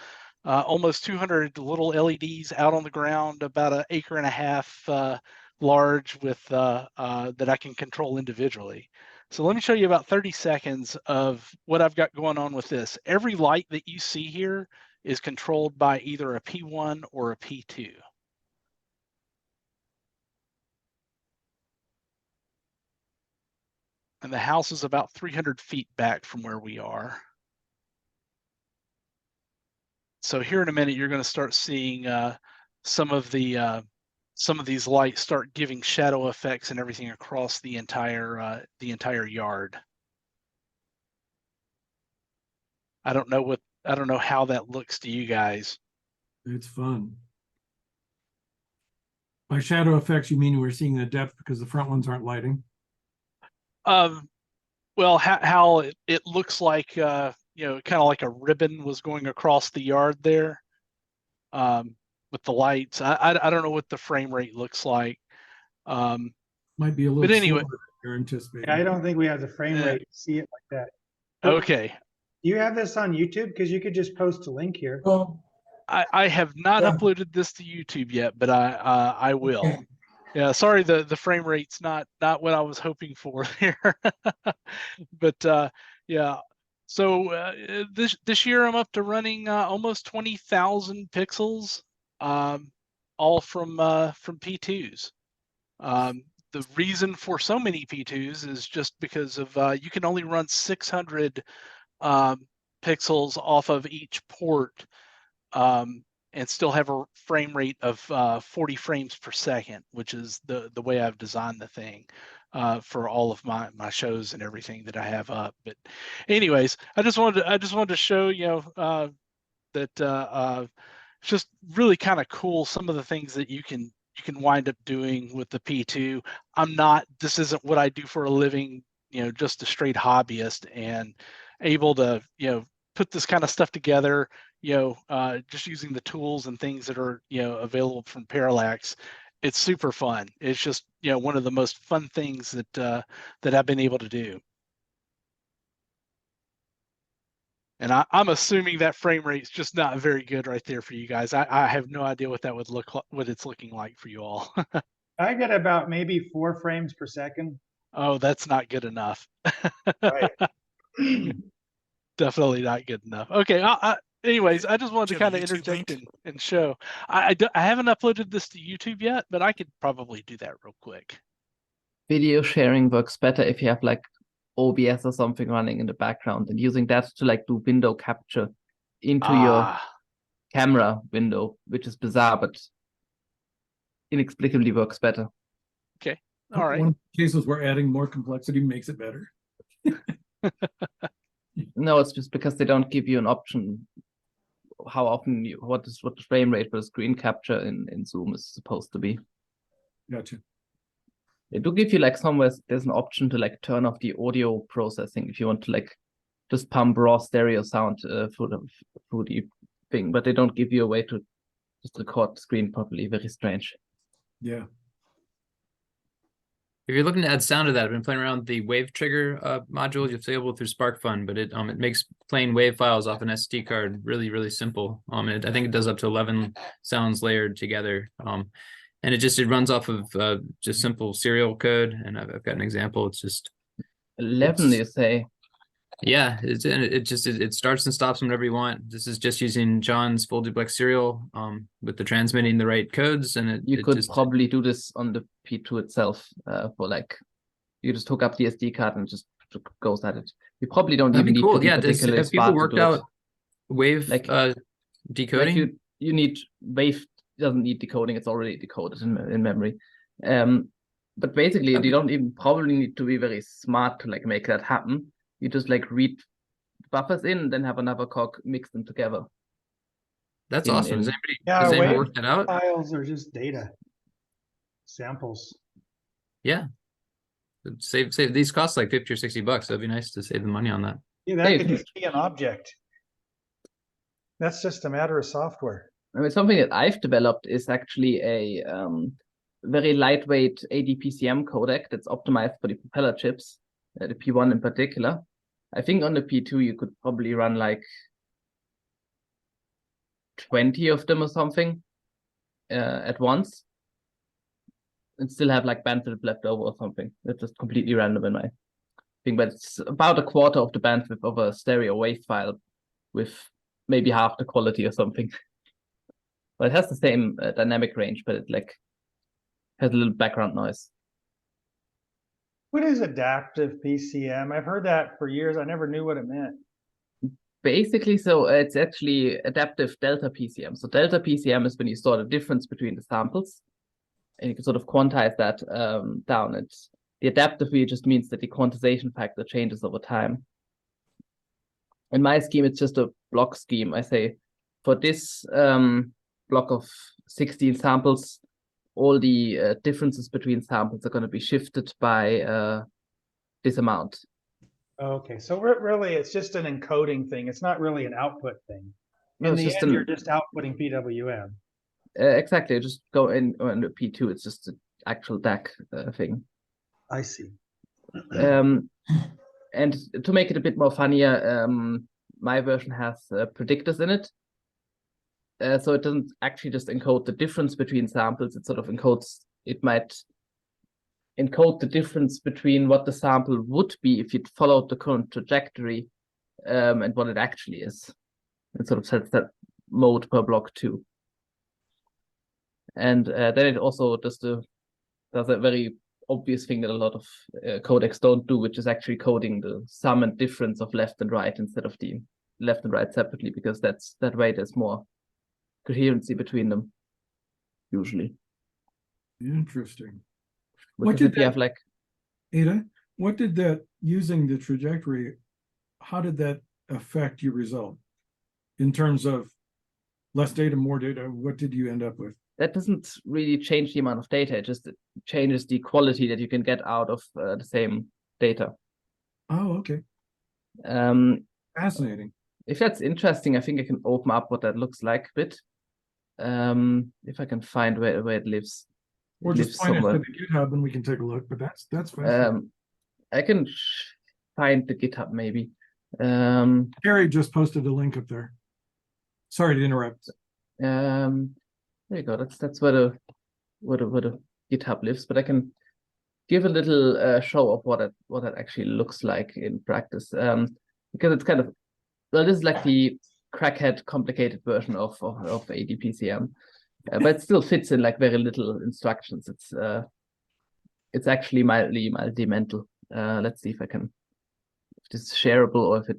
almost 200 little LEDs out on the ground, about 1.5 acres large, with that I can control individually. So let me show you about 30 seconds of what I've got going on with this. Every light that you see here is controlled by either a P1 or a P2. And the house is about 300 feet back from where we are. So here in a minute, you're going to start seeing some of these lights start giving shadow effects and everything across the entire yard. I don't know how that looks to you guys.
It's fun. By shadow effects, you mean we're seeing the depth because the front ones aren't lighting?
Well, how it looks like, you know, kind of like a ribbon was going across the yard there, with the lights. I don't know what the frame rate looks like.
Might be a little
But anyway,
slower than you're anticipating.
Yeah, I don't think we have the frame rate to see it like that.
okay.
Do you have this on YouTube? Because you could just post a link here.
Well,
I have not
Yeah.
uploaded this to YouTube yet, but I will.
okay.
Yeah, sorry, the frame rate's not what I was hoping for here. But yeah, so this year I'm up to running almost 20,000 pixels, all from P2s. The reason for so many P2s is just because of you can only run 600 pixels off of each port, and still have a frame rate of 40 frames per second, which is the way I've designed the thing for all of my shows and everything that I have up. But anyways, I just wanted to show, you know, that it's just really kind of cool, some of the things that you can wind up doing with the P2. This isn't what I do for a living, you know, just a straight hobbyist, and able to, you know, put this kind of stuff together, you know, just using the tools and things that are, you know, available from Parallax. It's super fun. It's just, you know, one of the most fun things that I've been able to do. And I'm assuming that frame rate is just not very good right there for you guys. I have no idea what that would look like, what it's looking like for you all.
I get about maybe 4 frames per second.
Oh, that's not good enough.
Right.
Definitely not good enough. Okay. Anyways, I just wanted to
Do you have
kind
a
of
YouTube
interject
link?
and show. I haven't uploaded this to YouTube yet, but I could probably do that real quick.
Video sharing works better if you have like OBS or something running in the background, and using that to like do window capture into your camera window, which is bizarre, but inexplicably works better.
Okay. All right.
One of the cases where adding more complexity makes it better.
No, it's just because they don't give you an option how often what the frame rate for the screen capture in Zoom is supposed to be.
Gotcha.
They do give you like somewhere there's an option to like turn off the audio processing if you want to like just pump raw stereo sound through the thing, but they don't give you a way to just record the screen properly. Very strange.
Yeah.
If you're looking to add sound to that, I've been playing around with the wave trigger module. You'll be able through SparkFun, but it makes playing wave files off an SD card really, really simple. I think it does up to 11 sounds layered together. And it runs off of just simple serial code. And I've got an example. It's just
11, you say?
Yeah, it starts and stops whenever you want. This is just using John's full duplex serial with the transmitting the right codes, and
you could probably do this on the P2 itself for like you just hook up the SD card and just goes at it. You probably don't even need to be particularly
have people
smart
worked
to do
out
it.
wave
like
decoding?
Like you need wave doesn't need decoding, it's already decoded in memory. But basically, you don't even probably need to be very smart to like make that happen. You just like read buffers in, then have another cog, mix them together.
That's
In-
awesome.
in-
Yeah,
Does anybody
wave
work that out?
files are just data samples.
Yeah. Save these costs like 50 or 60 bucks. That'd be nice to save the money on that.
Yeah,
Yeah,
that
you
could
can-
just be an object. That's just a matter of software.
I mean, something that I've developed is actually a very lightweight ADPCM codec that's optimized for the propeller chips, the P1 in particular. I think on the P2 you could probably run like 20 of them or something at once, and still have like bandwidth left over or something. That's just completely random in my thing, but it's about a quarter of the bandwidth of a stereo wave file with maybe half the quality or something. But it has the same dynamic range, but it like has a little background noise.
What is adaptive PCM? I've heard that for years. I never knew what it meant.
Basically, so it's actually adaptive delta PCM. So delta PCM is when you store the difference between the samples, and you can sort of quantize that down. It's the adaptive really just means that the quantization factor changes over time. In my scheme, it's just a block scheme. I say for this block of 16 samples, all the differences between samples are going to be shifted by this amount.
Okay, so really it's just an encoding thing. It's not really an output thing.
No,
In
it's
the
just
end, you're just outputting PWM.
exactly. Just go in on the P2. It's just an actual DAC thing.
I see.
And to make it a bit more funnier, my version has predictors in it. So it doesn't actually just encode the difference between samples. It sort of encodes, it might encode the difference between what the sample would be if you'd followed the current trajectory and what it actually is. It sort of sets that mode per block too. And then it also does a very obvious thing that a lot of codecs don't do, which is actually coding the sum and difference of left and right instead of the left and right separately, because that way there's more coherency between them, usually.
Interesting.
Because
did
if you have like
Ada, what did that, using the trajectory, how did that affect your result? In terms of less data, more data, what did you end up with?
that doesn't really change the amount of data. It just changes the quality that you can get out of the same data.
Oh, okay. Fascinating.
If that's interesting, I think I can open up what that looks like a bit. If I can find where it lives.
Or just point it to the GitHub and we can take a look, but that's fascinating.
I can find the GitHub maybe.
Gary just posted a link up there. Sorry to interrupt.
There you go. That's where the GitHub lives, but I can give a little show of what that actually looks like in practice. Because it's kind of, well, this is like the crackhead complicated version of ADPCM. But it still fits in like very little instructions. It's actually mildly mental. Let's see if this is shareable or if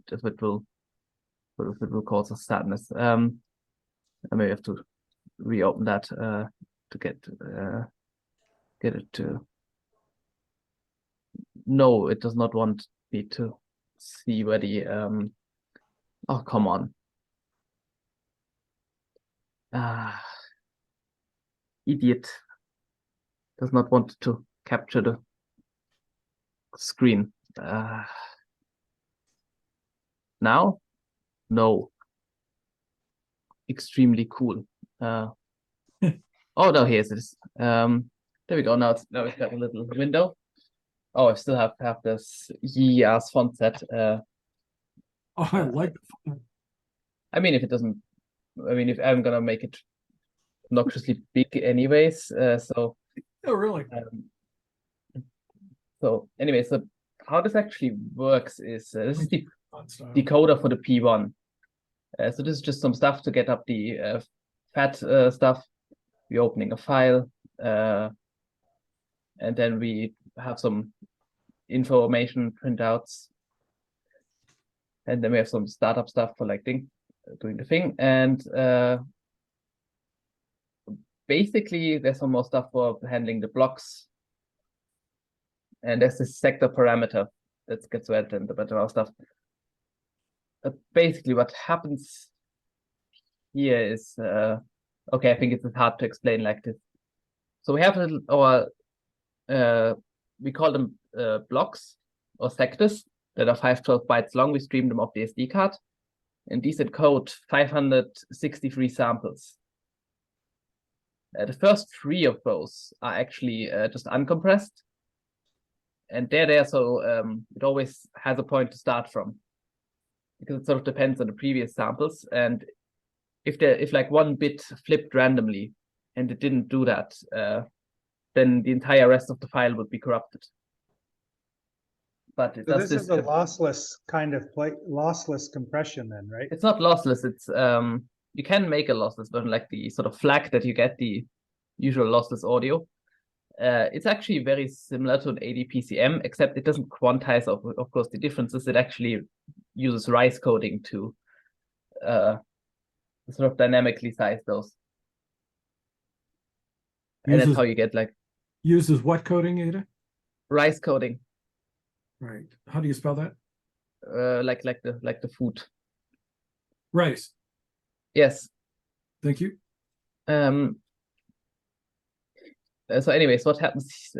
it will cause us sadness. I may have to reopen that to get it to. No, it does not want me to see where the oh, come on. Idiot. Does not want to capture the screen. Now? No. Extremely cool. Oh no, here's this. There we go. Now it's got a little window. Oh, I still have to have this yee ass font set.
Oh, I like the font.
I mean, if I'm gonna make it obnoxiously big anyways, so
Oh, really?
So anyway, so how this actually works is this is the
Font style.
decoder for the P1. So this is just some stuff to get up the fat stuff. We're opening a file, and then we have some information printouts, and then we have some startup stuff for like doing the thing, and basically, there's some more stuff for handling the blocks. And there's this sector parameter that gets added and a bit of other stuff. Basically, what happens here is, okay, I think it's hard to explain like this. So we have our, we call them blocks or sectors that are 512 bytes long. We stream them off the SD card. And these encode 563 samples. The first 3 of those are actually just uncompressed. And they're there, so it always has a point to start from. Because it sort of depends on the previous samples. And if like one bit flipped randomly and it didn't do that, then the entire rest of the file would be corrupted. But it
So
does
this is a lossless kind of lossless compression then, right?
It's not lossless. It's you can make a lossless version, like the sort of FLAC that you get the usual lossless audio. It's actually very similar to an ADPCM, except it doesn't quantize, of course, the differences. It actually uses RISE coding to sort of dynamically size those. And that's how you get like
Uses what coding, Ada?
RISE coding.
Right. How do you spell that?
Like the food.
Rice.
Yes.
Thank you.
So anyways, what happens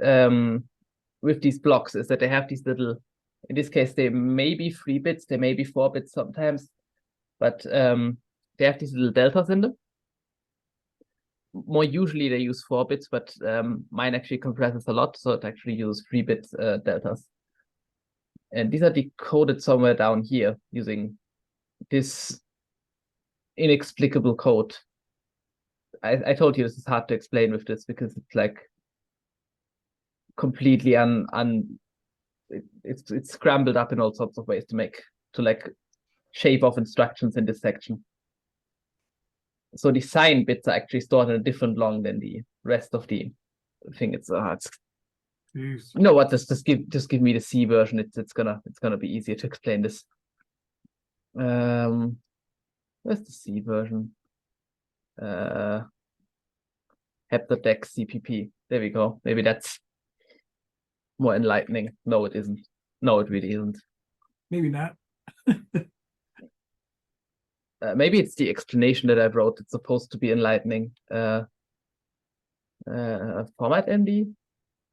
with these blocks is that they have these little, in this case, they may be 3 bits, they may be 4 bits sometimes, but they have these little deltas in them. More usually they use 4 bits, but mine actually compresses a lot, so it actually uses 3 bit deltas. And these are decoded somewhere down here using this inexplicable code. I told you this is hard to explain with this because it's like completely it's scrambled up in all sorts of ways to like shape off instructions in this section. So the sign bits are actually stored in a different long than the rest of the thing. It's you know what? Just give me the C version. It's gonna be easier to explain this. Where's the C version? Heptadex CPP. There we go. Maybe that's more enlightening. No, it isn't. No, it really isn't.
Maybe not.
Maybe it's the explanation that I wrote. It's supposed to be enlightening. Format MD.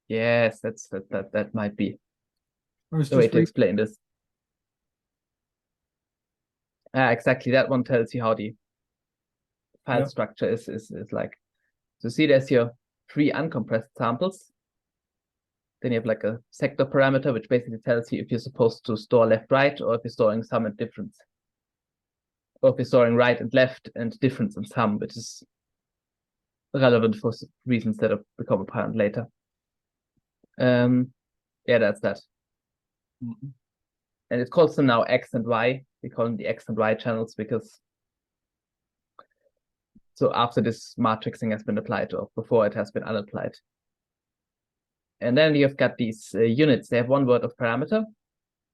Yes, that might be the way to explain this. Exactly. That one tells you how the file structure is like. So see, there's your 3 uncompressed samples. Then you have like a sector parameter, which basically tells you if you're supposed to store left, right, or if you're storing sum and difference. Or if you're storing right and left and difference and sum, which is relevant for reasons that have become apparent later. Yeah, that's that. And it calls them now X and Y. We call them the X and Y channels because so after this matrixing has been applied or before it has been unapplied. And then you've got these units. They have 1 word of parameter.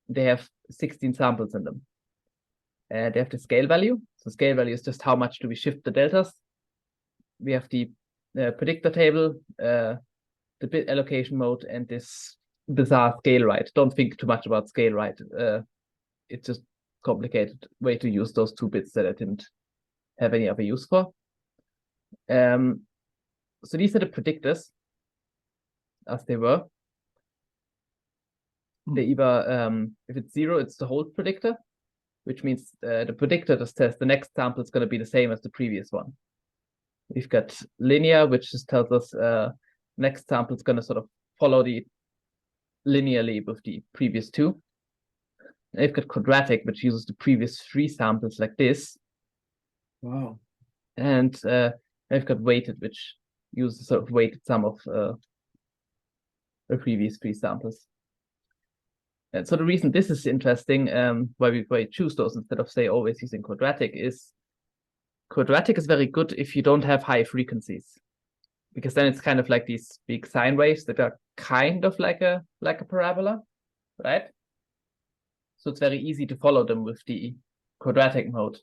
They have 16 samples in them. And they have the scale value. So scale value is just how much do we shift the deltas. We have the predictor table, the bit allocation mode, and this bizarre scale right. Don't think too much about scale right. It's just complicated way to use those 2 bits that I didn't have any other use for. So these are the predictors as they were. They either, if it's 0, it's the hold predictor, which means the predictor just says the next sample is going to be the same as the previous one. We've got linear, which just tells us next sample is going to sort of follow the linearly with the previous 2. And we've got quadratic, which uses the previous 3 samples like this.
Wow.
And we've got weighted, which uses sort of weighted sum of the previous 3 samples. And so the reason this is interesting, why we choose those instead of, say, always using quadratic is very good if you don't have high frequencies, because then it's kind of like these big sine waves that are kind of like a parabola, right? So it's very easy to follow them with the quadratic mode.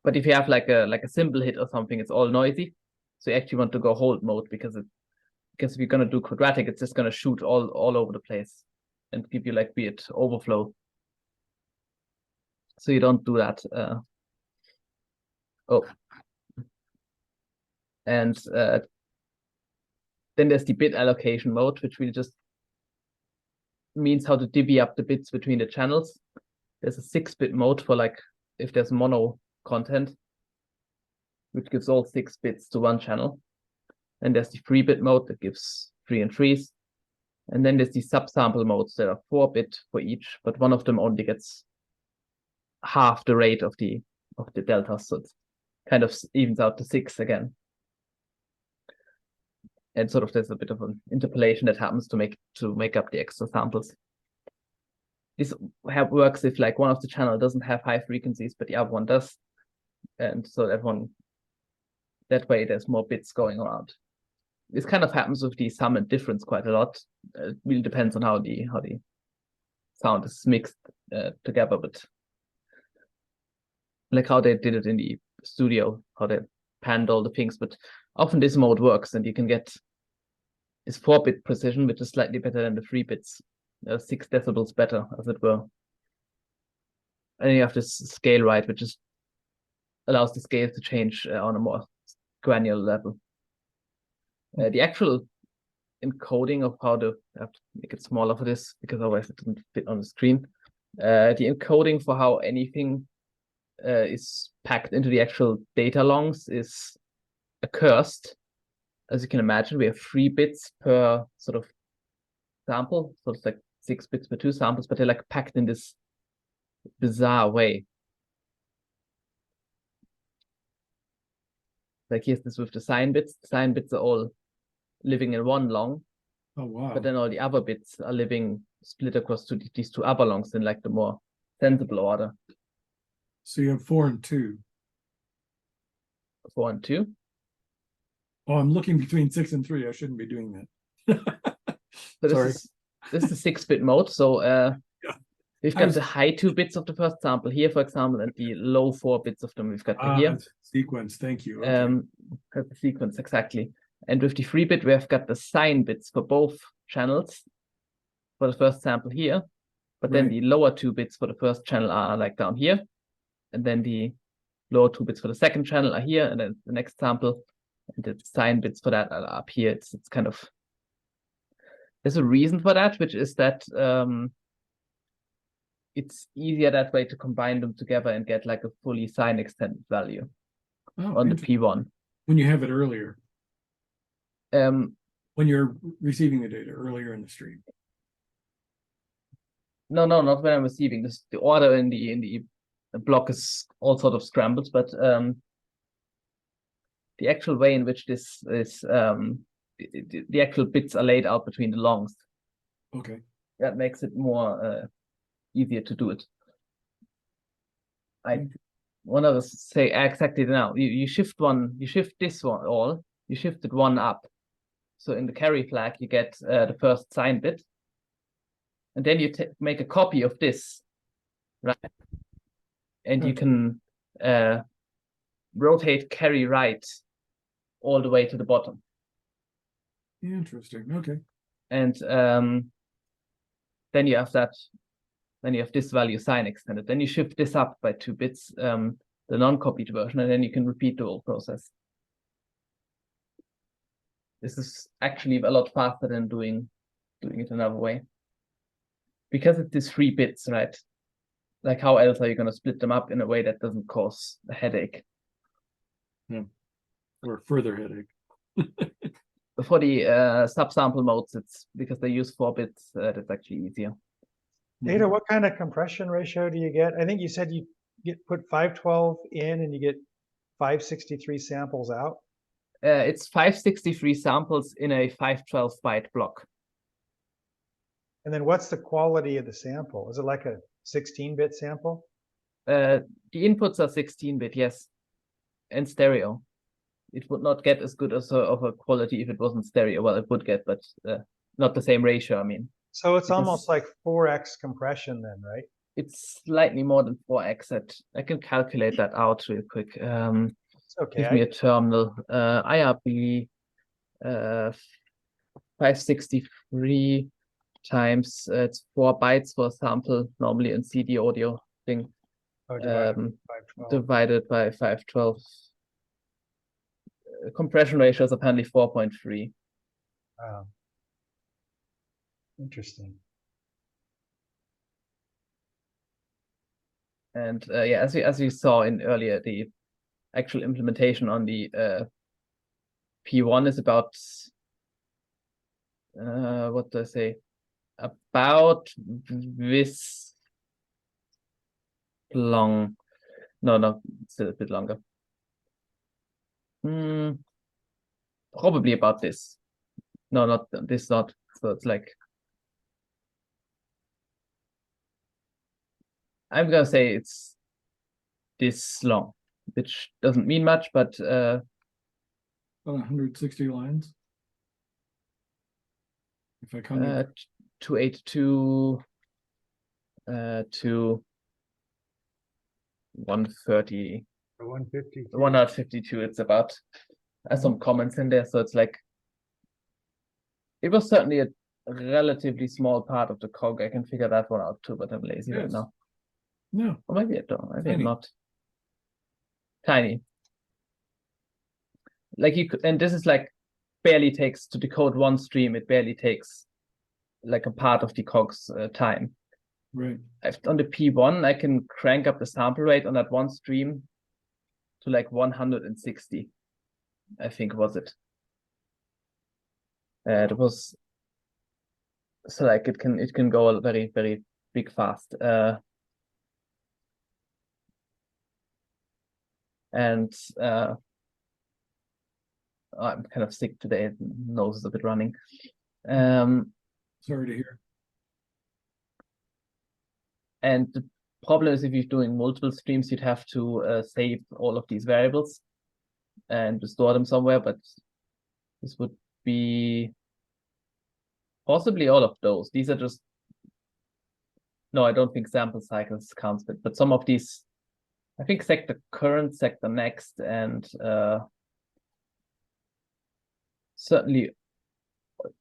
But if you have like a simple hit or something, it's all noisy. So you actually want to go hold mode because if you're gonna do quadratic, it's just gonna shoot all over the place and give you like weird overflow. So you don't do that. And then there's the bit allocation mode, which really just means how to divvy up the bits between the channels. There's a 6-bit mode for like if there's mono content, which gives all 6 bits to one channel. And there's the 3-bit mode that gives 3 and 3s. And then there's the subsample modes that are 4-bit for each, but one of them only gets half the rate of the delta, so it kind of evens out to 6 again. And sort of there's a bit of an interpolation that happens to make up the extra samples. This works if like one of the channel doesn't have high frequencies, but the other one does, and so that way there's more bits going around. This kind of happens with the sum and difference quite a lot. It really depends on how the sound is mixed together, but like how they did it in the studio, how they panned all the things. But often this mode works, and you can get this 4-bit precision, which is slightly better than the 3 bits, 6 decibels better, as it were. And you have this scale right, which is allows the scale to change on a more granular level. The actual encoding of how to I have to make it smaller for this because otherwise it doesn't fit on the screen. The encoding for how anything is packed into the actual data longs is accursed. As you can imagine, we have 3 bits per sort of sample, so it's like 6 bits per 2 samples, but they're like packed in this bizarre way. Like here's this with the sign bits. The sign bits are all living in one long.
Oh, wow.
But then all the other bits are living split across these 2 other longs in like the more sensible order.
So you have 4 and 2.
4 and 2.
Oh, I'm looking between 6 and 3. I shouldn't be doing that.
So
Sorry.
this is the 6-bit mode. So
Yeah.
we've got the high 2 bits of the first sample here, for example, and the low 4 bits of them we've got here.
Sequence, thank you. Okay.
That's the sequence, exactly. And with the 3-bit, we have got the sign bits for both channels for the first sample here. But then the lower 2 bits for the first channel are like down here. And then the lower 2 bits for the second channel are here. And then the next sample, and the sign bits for that are up here. It's kind of, there's a reason for that, which is that it's easier that way to combine them together and get like a fully sign extended value on the P1.
When you have it earlier.
When
you're receiving the data earlier in the stream.
No, not when I'm receiving. This the order in the block is all sort of scrambled, but the actual way in which this is the actual bits are laid out between the longs.
Okay.
That makes it more easier to do it. I want to say exactly now. You shift this one all. You shifted one up. So in the carry flag, you get the first sign bit. And then you make a copy of this, right? And you can rotate carry right all the way to the bottom.
Interesting. Okay.
And then you have that. Then you have this value sign extended. Then you shift this up by 2 bits, the non-copied version, and then you can repeat the whole process. This is actually a lot faster than doing it another way. Because it's these 3 bits, right? Like how else are you going to split them up in a way that doesn't cause a headache?
Yeah. Or further headache.
For the subsample modes, it's because they use 4 bits, that's actually easier.
Ada, what kind of compression ratio do you get? I think you said you put 512 in and you get 563 samples out.
It's 563 samples in a 512 byte block.
And then what's the quality of the sample? Is it like a 16-bit sample?
The inputs are 16-bit, yes, and stereo. It would not get as good as of a quality if it wasn't stereo. Well, it would get, but not the same ratio, I mean.
So it's almost like 4x compression then, right?
it's slightly more than 4x. I can calculate that out real quick.
It's okay.
Give me a terminal. IRB 563 times it's 4 bytes for sample normally in CD audio thing. Divided by 512. Compression ratio is apparently 4.3.
Wow. Interesting.
And yeah, as we saw in earlier, the actual implementation on the P1 is about what do I say? About this long. No, still a bit longer. Probably about this. No, not this, not. So it's like, I'm gonna say it's this long, which doesn't mean much, but
About 160 lines. If I come to
282 to 130.
152.
152, it's about some comments in there, so it's like it was certainly a relatively small part of the cog. I can figure that one out too, but I'm lazy right
Yes.
now.
No,
Or maybe I don't. Maybe I'm
Tiny.
not. Tiny. Like you could, and this is like barely takes to decode one stream. It barely takes like a part of the cog's time.
right.
On the P1, I can crank up the sample rate on that one stream to like 160. I think was it. It was so like it can go very, very big fast. And I'm kind of sick today. Nose is a bit running.
Sorry to hear.
And the problem is if you're doing multiple streams, you'd have to save all of these variables and store them somewhere, but this would be possibly all of those. These are just, no, I don't think sample cycles counts, but some of these, I think sector current, sector next, and certainly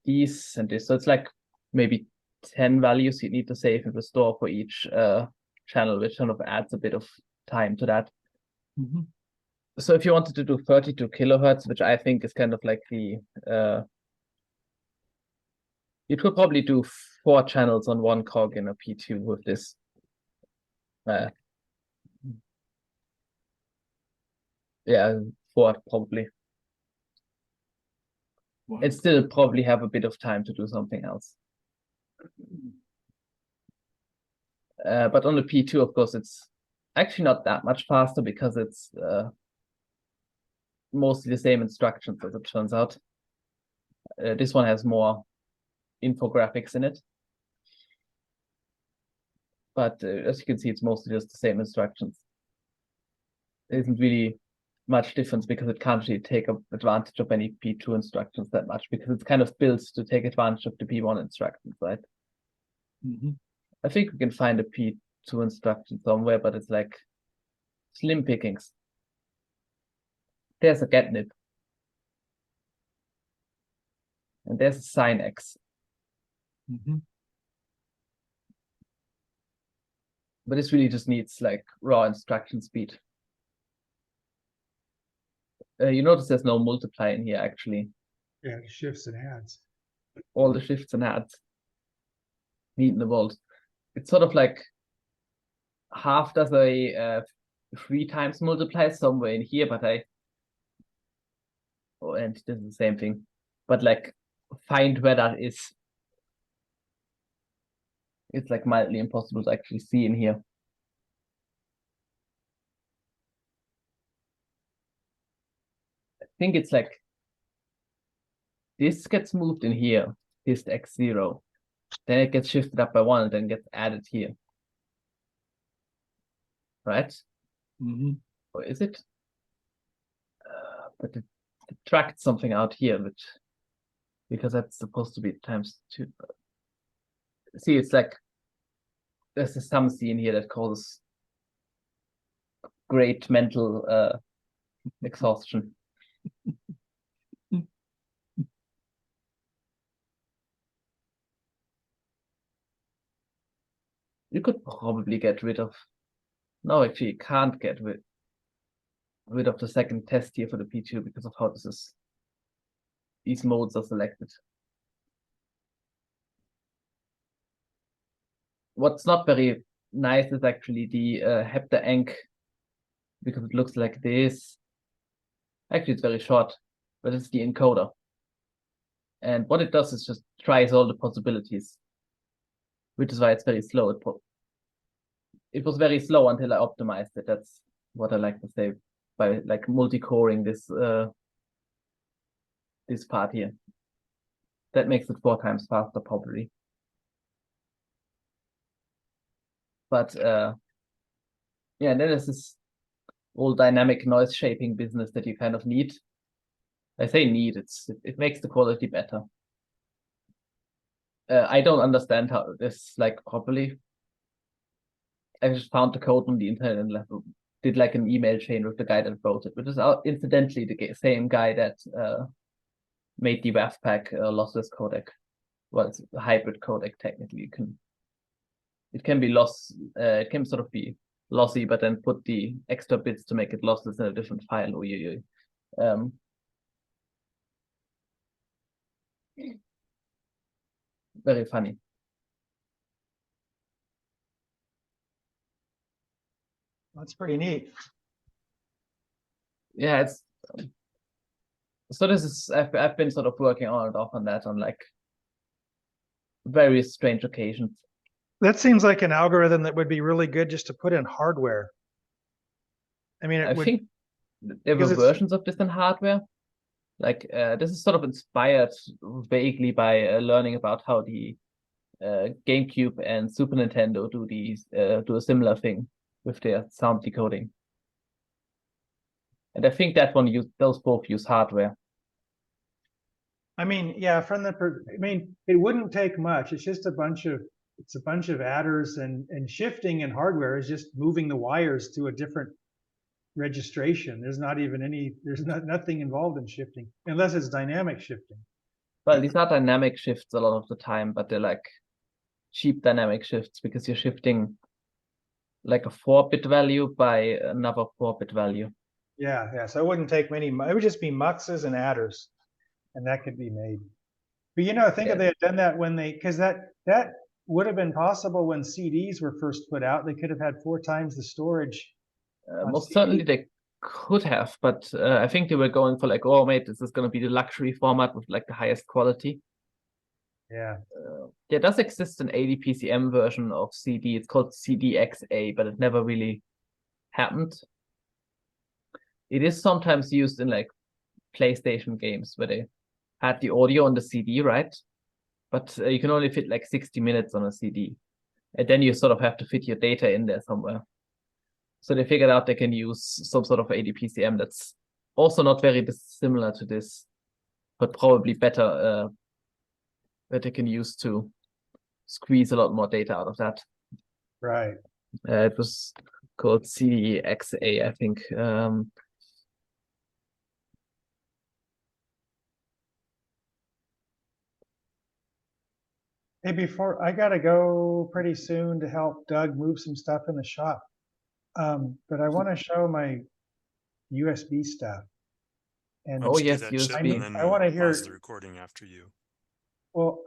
these and this. So it's like maybe 10 values you need to save and restore for each channel, which kind of adds a bit of time to that.
Mhm.
So if you wanted to do 32 kilohertz, which I think is kind of like the you could probably do 4 channels on one cog in a P2 with this. Yeah, 4 probably.
Wow.
And still probably have a bit of time to do something else. But on the P2, of course, it's actually not that much faster because it's mostly the same instructions as it turns out. This one has more infographics in it. But as you can see, it's mostly just the same instructions. There isn't really much difference because it can't really take advantage of any P2 instructions that much because it's kind of built to take advantage of the P1 instructions, right?
Mhm.
I think we can find a P2 instruction somewhere, but it's like slim pickings. There's a getnip. And there's a sin X.
Mhm.
But this really just needs like raw instruction speed. You notice there's no multiply in here actually.
Yeah, shifts and adds.
All the shifts and adds. Neat in the world. It's sort of like half does a 3 times multiply somewhere in here, but and this is the same thing. But like find where that is. It's like mildly impossible to actually see in here. I think it's like this gets moved in here, this x0. Then it gets shifted up by 1 and then gets added here. Right?
Mhm.
Or is it? But it subtracts something out here, which because that's supposed to be times 2. See, it's like there's some scene here that causes great mental exhaustion. You could probably get rid of. No, actually, you can't get rid of the second test here for the P2 because of how these modes are selected. What's not very nice is actually the hepta enc, because it looks like this. Actually, it's very short, but it's the encoder. And what it does is just tries all the possibilities, which is why it's very slow. It was very slow until I optimized it. That's what I like to say by like multi-coring this this part here. That makes it 4 times faster probably. But yeah, and then there's this whole dynamic noise shaping business that you kind of need. I say need, it makes the quality better. I don't understand how this like properly. I just found the code on the internet and did like an email chain with the guy that wrote it, which is incidentally the same guy that made the WAF-Pack lossless codec. Well, it's a hybrid codec technically. It can be it can sort of be lossy, but then put the extra bits to make it lossless in a different file. Very funny.
That's pretty neat.
Yeah, it's so this is I've been sort of working on and off on that on like various strange occasions.
That seems like an algorithm that would be really good just to put in hardware. I mean,
I think there were
because
versions of this in hardware. Like this is sort of inspired vaguely by learning about how the GameCube and Super Nintendo do a similar thing with their sound decoding. And I think that those both use hardware.
I mean, yeah, it wouldn't take much. It's just a bunch of adders and shifting in hardware is just moving the wires to a different registration. There's nothing involved in shifting unless it's dynamic shifting.
Well, these are dynamic shifts a lot of the time, but they're like cheap dynamic shifts because you're shifting like a 4-bit value by another 4-bit value.
Yeah. So it wouldn't take many. It would just be muxes and adders, and that could be made. But if they had done that because that would have been possible when CDs were first put out. They could have had 4 times the storage.
Most certainly they could have, but I think they were going for like, oh mate, this is going to be the luxury format with like the highest quality.
Yeah.
There does exist an 80 PCM version of CD. It's called CDXA, but it never really happened. It is sometimes used in like PlayStation games where they had the audio on the CD, right? But you can only fit like 60 minutes on a CD. And then you sort of have to fit your data in there somewhere. So they figured out they can use some sort of 80 PCM that's also not very dissimilar to this, but probably better that they can use to squeeze a lot more data out of that.
Right.
It was called CDXA, I think.
Hey, before I gotta go pretty soon to help Doug move some stuff in the shop. But I want to show my USB stuff. And
Oh, yes,
that,
USB.
Chip, and then
I want to hear
pause the recording after you.
Well,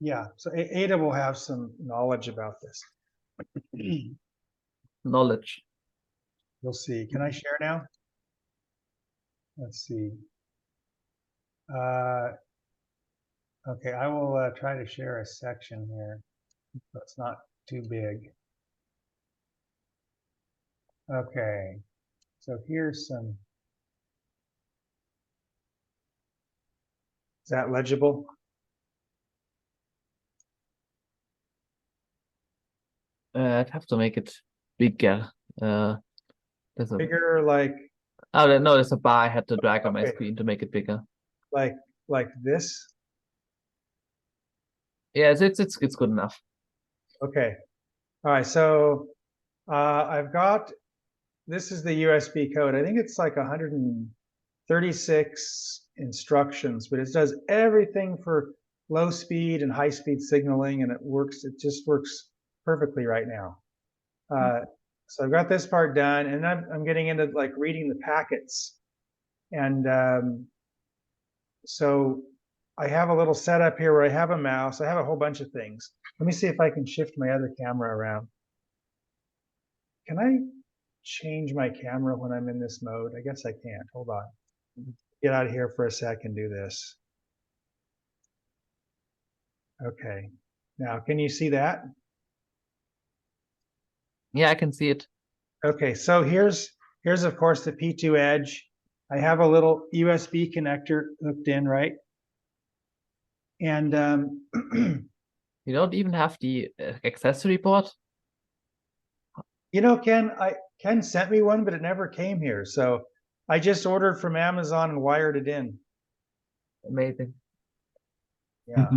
yeah. So Ada will have some knowledge about this.
Knowledge.
You'll see. Can I share now? Let's see. Okay, I will try to share a section here, so it's not too big. Okay, so here's some. Is that legible?
I'd have to make it bigger. There's a
Bigger, like.
Oh no, there's a bar I had to drag on my screen to make it bigger.
Like this.
Yeah, it's good enough.
Okay. All right. So I've got, this is the USB code. I think it's like 136 instructions, but it does everything for low speed and high speed signaling, and it just works perfectly right now. So I've got this part done, and I'm getting into like reading the packets. And so I have a little setup here where I have a mouse. I have a whole bunch of things. Let me see if I can shift my other camera around. Can I change my camera when I'm in this mode? I guess I can't. Hold on. Get out of here for a sec and do this. Okay. Now, can you see that?
Yeah, I can see it.
Okay, so here's of course the P2 edge. I have a little USB connector hooked in, right? And
You don't even have the accessory board.
you know, Ken sent me one, but it never came here. So I just ordered from Amazon and wired it in.
Amazing.
Yeah.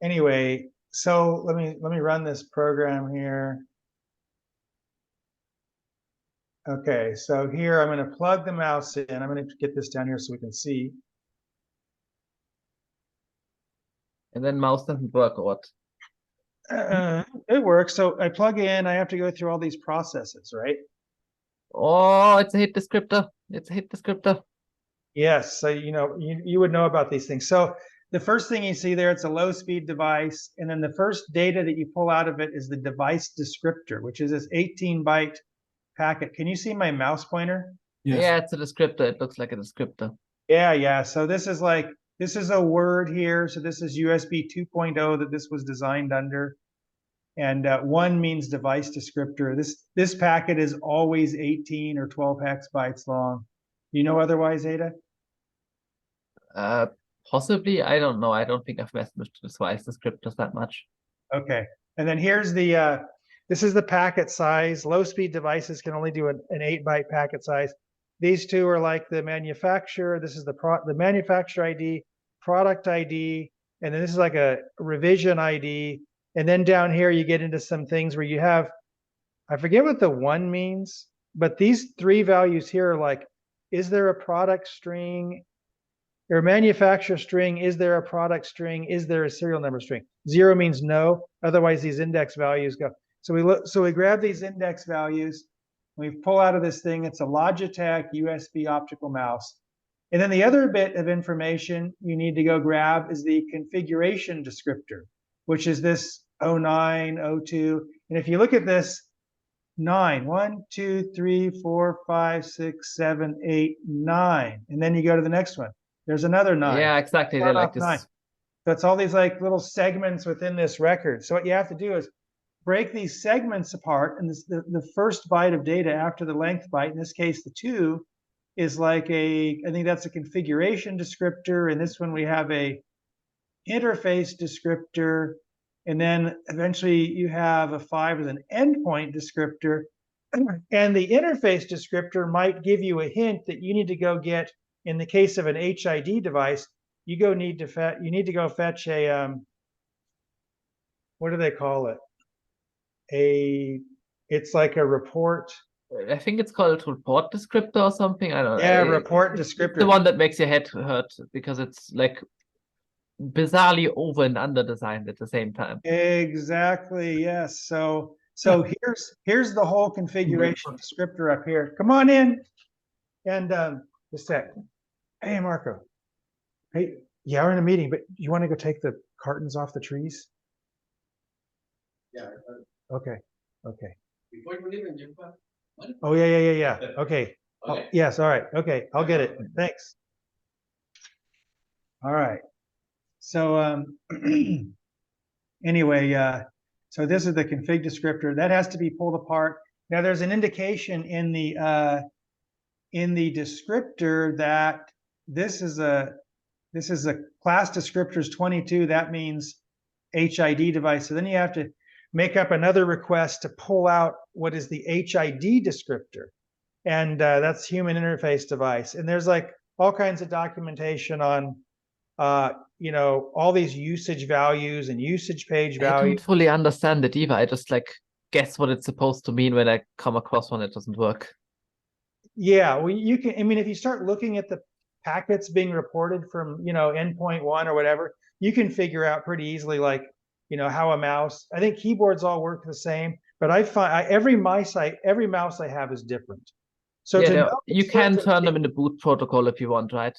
Anyway, so let me run this program here. Okay, so here I'm going to plug the mouse in. I'm going to get this down here so we can see.
And then mouse doesn't work or what?
It works. So I plug in. I have to go through all these processes, right?
Oh, it's a hit descriptor. It's a hit descriptor.
Yes. So you would know about these things. So the first thing you see there, it's a low-speed device, and then the first data that you pull out of it is the device descriptor, which is this 18-byte packet. Can you see my mouse pointer?
Yes.
Yeah, it's a descriptor. It looks like a descriptor.
Yeah. So this is a word here. So this is USB 2.0 that this was designed under. And 1 means device descriptor. This packet is always 18 or 12 hex bytes long. You know otherwise, Ada?
Possibly. I don't know. I don't think I've messed with device descriptors that much.
Okay. And then here's this is the packet size. Low speed devices can only do an 8-byte packet size. These two are like the manufacturer. This is the manufacturer ID, product ID, and then this is like a revision ID. And then down here, you get into some things where you have, I forget what the 1 means, but these 3 values here are like, is there a product string or manufacturer string? Is there a product string? Is there a serial number string? 0 means no. Otherwise, these index values go. So we grab these index values, we pull out of this thing. It's a Logitech USB optical mouse. And then the other bit of information you need to go grab is the configuration descriptor, which is this 09, 02. And if you look at this, 9, 1, 2, 3, 4, 5, 6, 7, 8, 9. And then you go to the next one. There's another 9.
Yeah, exactly. They're like this.
9. So it's all these like little segments within this record. So what you have to do is break these segments apart. And the first byte of data after the length byte, in this case, the 2, is like I think that's a configuration descriptor. And this one we have a interface descriptor. And then eventually you have a 5 as an endpoint descriptor. And the interface descriptor might give you a hint that you need to go get, in the case of an HID device, you need to go fetch a, what do they call it? It's like a report.
I think it's called report descriptor or something. I don't know.
Yeah, report descriptor.
The one that makes your head hurt because it's like bizarrely over and under designed at the same time.
Exactly. Yes. So here's the whole configuration descriptor up here. Come on in. And just a sec. Hey, Marco. Hey, yeah, we're in a meeting, but you want to go take the cartons off the trees?
Yeah.
Okay.
Before you leave,
Oh, yeah. Okay. Oh, yes. All right. Okay. I'll get it. Thanks. All right. So anyway, so this is the config descriptor that has to be pulled apart. Now there's an indication in the descriptor that this is a class descriptors 22. That means HID device. So then you have to make up another request to pull out what is the HID descriptor, and that's human interface device. And there's like all kinds of documentation on you know, all these usage values and usage page
I don't
values.
fully understand it either. I just like guess what it's supposed to mean when I come across one that doesn't work.
Yeah, well, you can, I mean, if you start looking at the packets being reported from, you know, endpoint 1 or whatever, you can figure out pretty easily, like, you know, how a mouse, I think keyboards all work the same, but I find every mouse I have is different. So
Yeah,
to know
you
the
can
sort of
turn them
thing-
in the boot protocol if you want, right?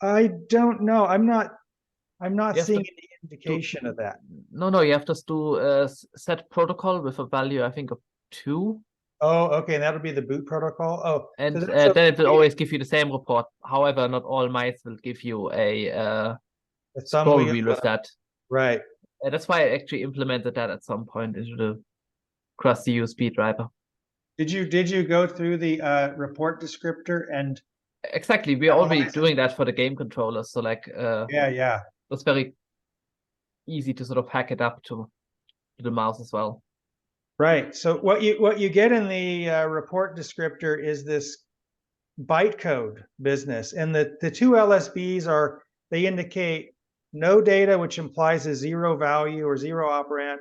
I don't know. I'm not
You have
seeing
to
any indication of that.
No, you have to do set protocol with a value, I think, of 2.
Oh, okay, and that'll be the boot protocol. Oh,
And
so that's
then it will
okay.
always give you the same report. However, not all mice will give you a
A thumb
scroll
wheel,
wheel with that.
right?
That's why I actually implemented that at some point into the crusty USB driver.
Did you go through the report descriptor and
Exactly, we're already
analyze it?
doing that for the game controllers. So like,
Yeah.
it's very easy to sort of hack it up to the mouse as well.
Right. So what you get in the report descriptor is this bytecode business, and the two LSBs are, they indicate no data, which implies a 0 value or 0 operand,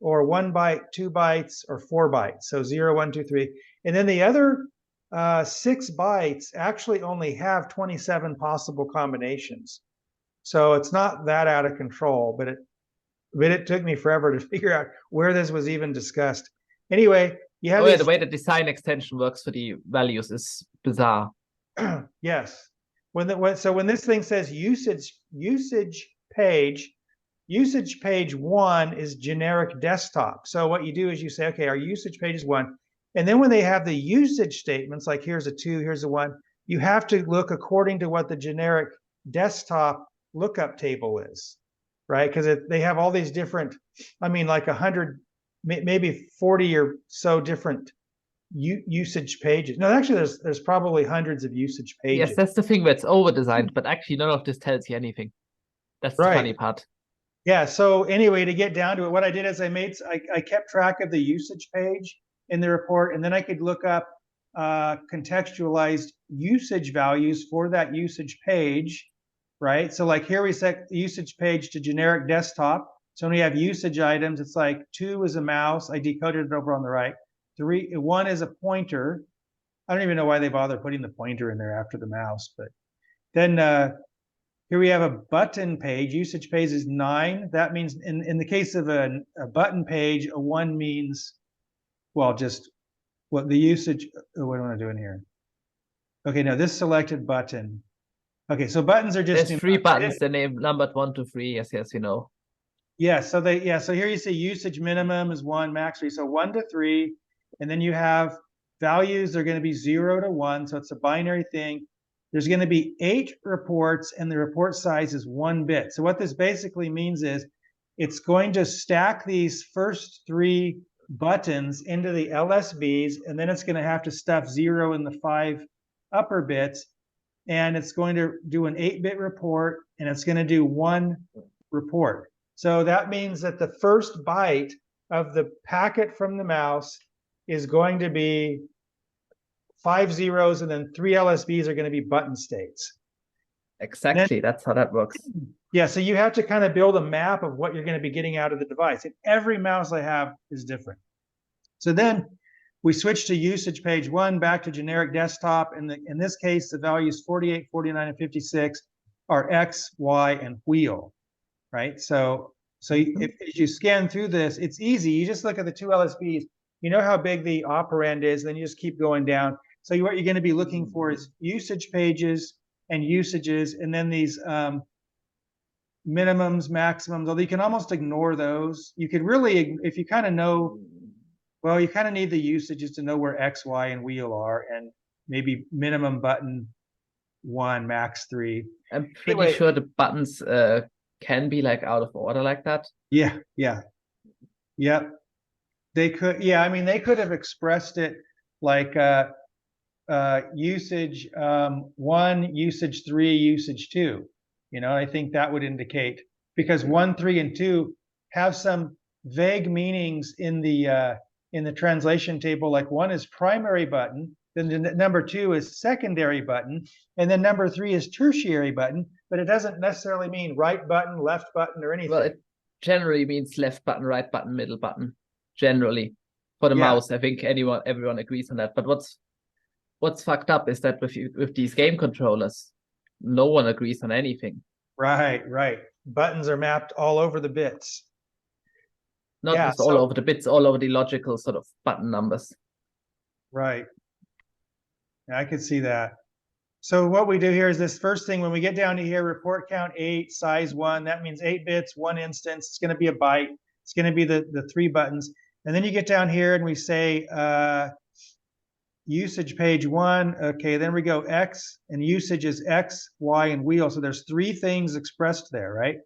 or 1 byte, 2 bytes, or 4 bytes. So 0, 1, 2, 3, and then the other 6 bytes actually only have 27 possible combinations. So it's not that out of control, but it took me forever to figure out where this was even discussed. Anyway, you have
the way the design extension works for the values is bizarre.
Yes. When this thing says usage page 1 is generic desktop. So what you do is you say, okay, our usage page is 1. And then when they have the usage statements, like here's a 2, here's a 1, you have to look according to what the generic desktop lookup table is, right? Because they have all these different, I mean, like 100, maybe 40 or so different usage pages. No, actually, there's probably hundreds of usage pages.
Yes, that's the thing where it's over designed, but actually none of this tells you anything. That's the funny part.
Yeah. So anyway, to get down to it, what I did is I kept track of the usage page in the report, and then I could look up contextualized usage values for that usage page, right? So like here we set the usage page to generic desktop. So when we have usage items, it's like 2 is a mouse. I decoded it over on the right. 1 is a pointer. I don't even know why they bother putting the pointer in there after the mouse, but then here we have a button page. Usage page is 9. That means in the case of a button page, a 1 means, well, just what the usage, what do I want to do in here? Okay, now this selected button. Okay, so buttons are just—
There's 3 buttons, they're named numbered 1 to 3, yes, you know.
Yeah, so here you say usage minimum is 1, max 3, so 1 to 3, and then you have values are going to be 0 to 1, so it's a binary thing. There's going to be 8 reports, and the report size is 1 bit. So what this basically means is it's going to stack these first 3 buttons into the LSBs, and then it's going to have to stuff 0 in the 5 upper bits, and it's going to do an 8-bit report, and it's going to do 1 report. So that means that the first byte of the packet from the mouse is going to be 5 zeros, and then 3 LSBs are going to be button states.
Exactly, that's how that works.
Yeah, so you have to kind of build a map of what you're going to be getting out of the device. And every mouse I have is different. So then we switch to usage page 1, back to generic desktop. In this case, the values 48, 49, and 56 are X, Y, and wheel, right? So if you scan through this, it's easy. You just look at the 2 LSBs. You know how big the operand is, then you just keep going down. So what you're going to be looking for is usage pages and usages, and then these minimums, maximums, although you can almost ignore those. You could really, if you kind of know, well, you kind of need the usages to know where X, Y, and wheel are, and maybe minimum button 1, max 3.
I'm pretty sure the buttons can be like out of order like that.
Yeah. They could, I mean, they could have expressed it like usage 1, usage 3, usage 2. You know, I think that would indicate, because 1, 3, and 2 have some vague meanings in the translation table. Like 1 is primary button, then number 2 is secondary button, and then number 3 is tertiary button. but it doesn't necessarily mean right button, left button, or anything.
Well, it generally means left button, right button, middle button. Generally, for the
Yeah.
mouse, I think everyone agrees on that. But what's fucked up is that with these game controllers, no one agrees on anything.
Right, right. Buttons are mapped all over the bits.
Not
Yeah,
just all
so-
over the bits, all over the logical sort of button numbers.
Right. Yeah, I could see that. So what we do here is this first thing, when we get down to here, report count 8, size 1, that means 8 bits, 1 instance. It's going to be a byte. It's going to be the 3 buttons. And then you get down here and we say usage page 1. Okay, then we go X, and usage is X, Y, and wheel. So there's 3 things expressed there, right?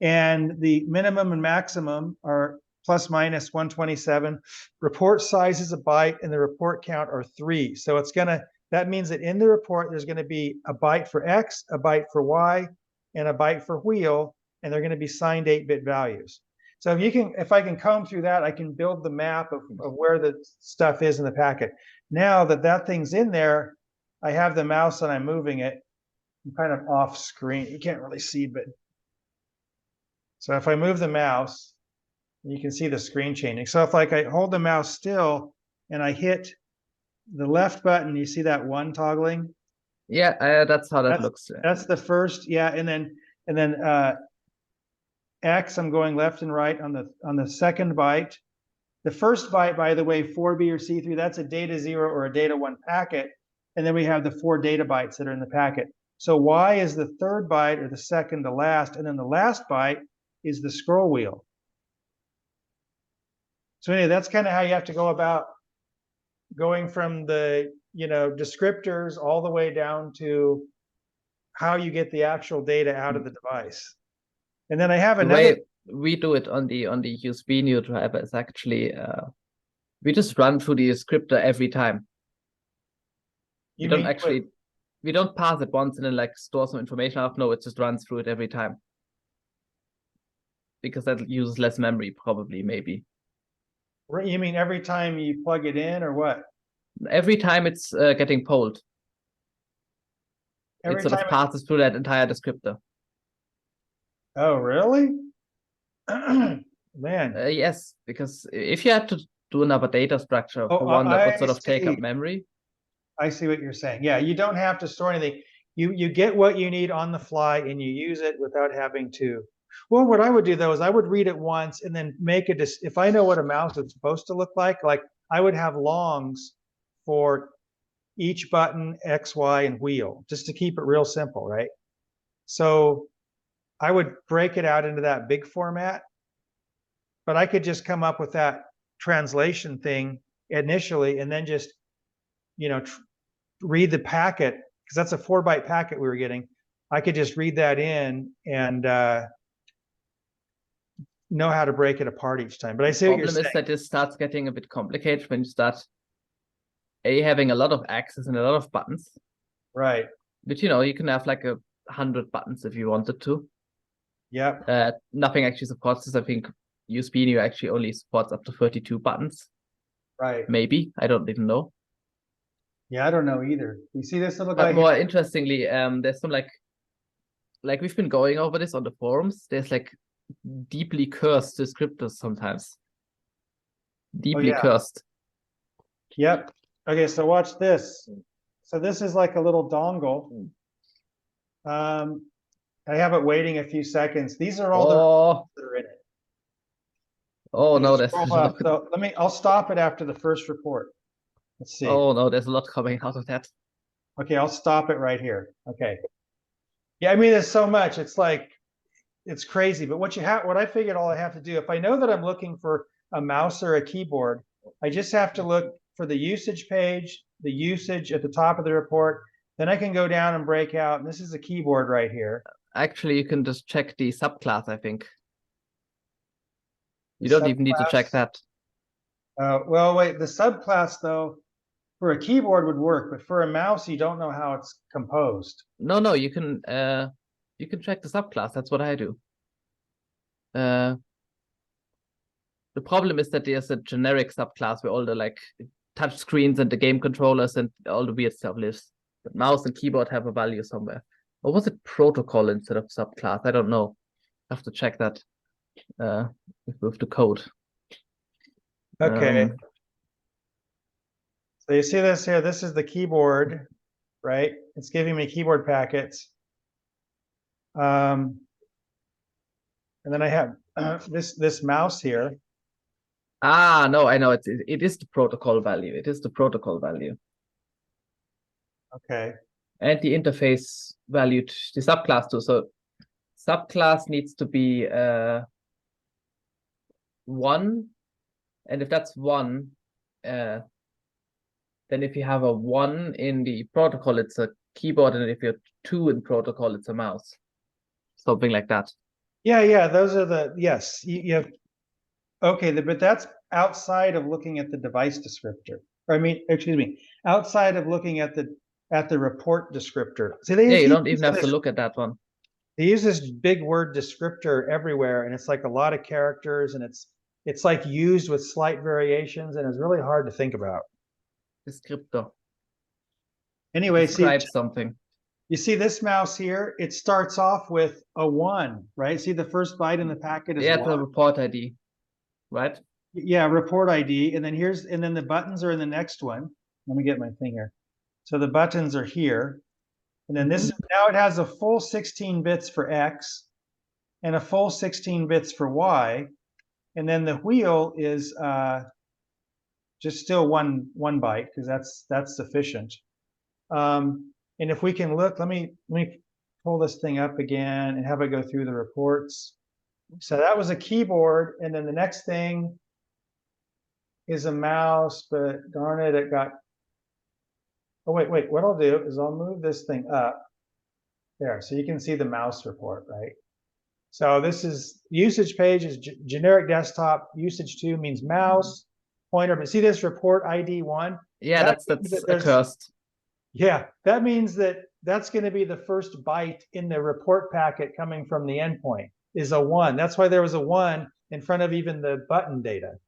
And the minimum and maximum are plus minus 127. Report size is a byte, and the report count are 3. So it's going to, that means that in the report, there's going to be a byte for X, a byte for Y, and a byte for wheel, and they're going to be signed 8-bit values. So if I can comb through that, I can build the map of where the stuff is in the packet. Now that thing's in there, I have the mouse and I'm moving it. I'm kind of off screen. You can't really see, but so if I move the mouse, you can see the screen changing. So if like I hold the mouse still and I hit the left button, you see that 1 toggling?
Yeah, that's how that looks.
That's the first, yeah, and then X, I'm going left and right on the second byte. The first byte, by the way, 4B or C3, that's a data 0 or a data 1 packet, and then we have the 4 data bytes that are in the packet. So Y is the third byte, or the second to last, and then the last byte is the scroll wheel. So anyway, that's kind of how you have to go about going from the descriptors all the way down to how you get the actual data out of the device. And then I have
The
another.
way we do it on the USB new driver is actually we just run through the descriptor every time.
You
We don't
mean
actually we don't pass it once and then like store some information out. No, it just runs through it every time. Because that uses less memory, probably, maybe.
You mean every time you plug it in, or what?
Every time it's getting polled.
Every
It sort of
time
passes through that entire descriptor.
Oh, really? Man.
Yes, because if you had to do another data structure
Oh,
for one that would
I
sort of take up
see.
memory.
I see what you're saying. Yeah, you don't have to store anything. You get what you need on the fly and you use it without having to. Well, what I would do though is I would read it once and then make it. If I know what a mouse is supposed to look like I would have longs for each button, X, Y, and wheel, just to keep it real simple, right? So I would break it out into that big format, but I could just come up with that translation thing initially and then just, read the packet, because that's a 4-byte packet we were getting. I could just read that in and know how to break it apart each time. But I see what you're
Problem
saying.
is that this starts getting a bit complicated when you start having a lot of axes and a lot of buttons.
Right.
But you can have like 100 buttons if you wanted to.
Yep.
Nothing actually supports this. I think USB actually only supports up to 32 buttons.
Right.
Maybe. I don't even know.
Yeah, I don't know either. You see this little
But
guy
more
here?
interestingly, there's some like we've been going over this on the forums. There's like deeply cursed descriptors sometimes. Deeply
yeah.
cursed.
Yep. Okay, so watch this. So this is like a little dongle. I have it waiting a few seconds. These are all the that are in it.
Oh no, there's
Scroll up. So I'll stop it after the first report. Let's see.
Oh no, there's a lot coming out of that.
Okay, I'll stop it right here. Okay. Yeah, I mean, there's so much. It's like, it's crazy. But what I figured all I have to do, if I know that I'm looking for a mouse or a keyboard, I just have to look for the usage page, the usage at the top of the report. Then I can go down and break out. And this is a keyboard right here.
Actually, you can just check the subclass, I think. You don't even need to check that.
Well, wait, the subclass though, for a keyboard would work, but for a mouse, you don't know how it's composed.
No, you can check the subclass. That's what I do. The problem is that there's a generic subclass where all the like touch screens and the game controllers and all the weird stuff lives. But mouse and keyboard have a value somewhere. or was it protocol instead of subclass? I don't know. I have to check that with the code.
Okay. So you see this here, this is the keyboard, right? It's giving me keyboard packets. And then I have this mouse here.
Ah, no, I know it is the protocol value. It is the protocol value.
Okay.
And the interface value, the subclass too. So subclass needs to be 1. And if that's 1, then if you have a 1 in the protocol, it's a keyboard. And if you're 2 in protocol, it's a mouse. Something like that.
Yeah, those are the, yes, you have, okay, but that's outside of looking at the device descriptor. Or I mean, excuse me, outside of looking at the report descriptor. See,
Yeah, you don't even have to look at that one.
They use this big word descriptor everywhere, and it's like a lot of characters, and it's like used with slight variations, and it's really hard to think about.
Descriptor.
Anyway,
describe something.
You see this mouse here, it starts off with a 1, right? See the first byte in the packet is 1.
The report ID, right?
Yeah, report ID, and then the buttons are in the next one. Let me get my thing here. So the buttons are here, and then this now it has a full 16 bits for X and a full 16 bits for Y, and then the wheel is just still one byte because that's sufficient. And if we can look, let me pull this thing up again and have it go through the reports. So that was a keyboard, and then the next thing is a mouse, but darn it, it got. Oh wait, what I'll do is I'll move this thing up there so you can see the mouse report, right? So this is usage page is generic desktop, usage 2 means mouse, pointer, but see this report ID 1?
Yeah, that's accursed.
Yeah, that means that's going to be the first byte in the report packet coming from the endpoint is a 1. That's why there was a 1 in front of even the button data.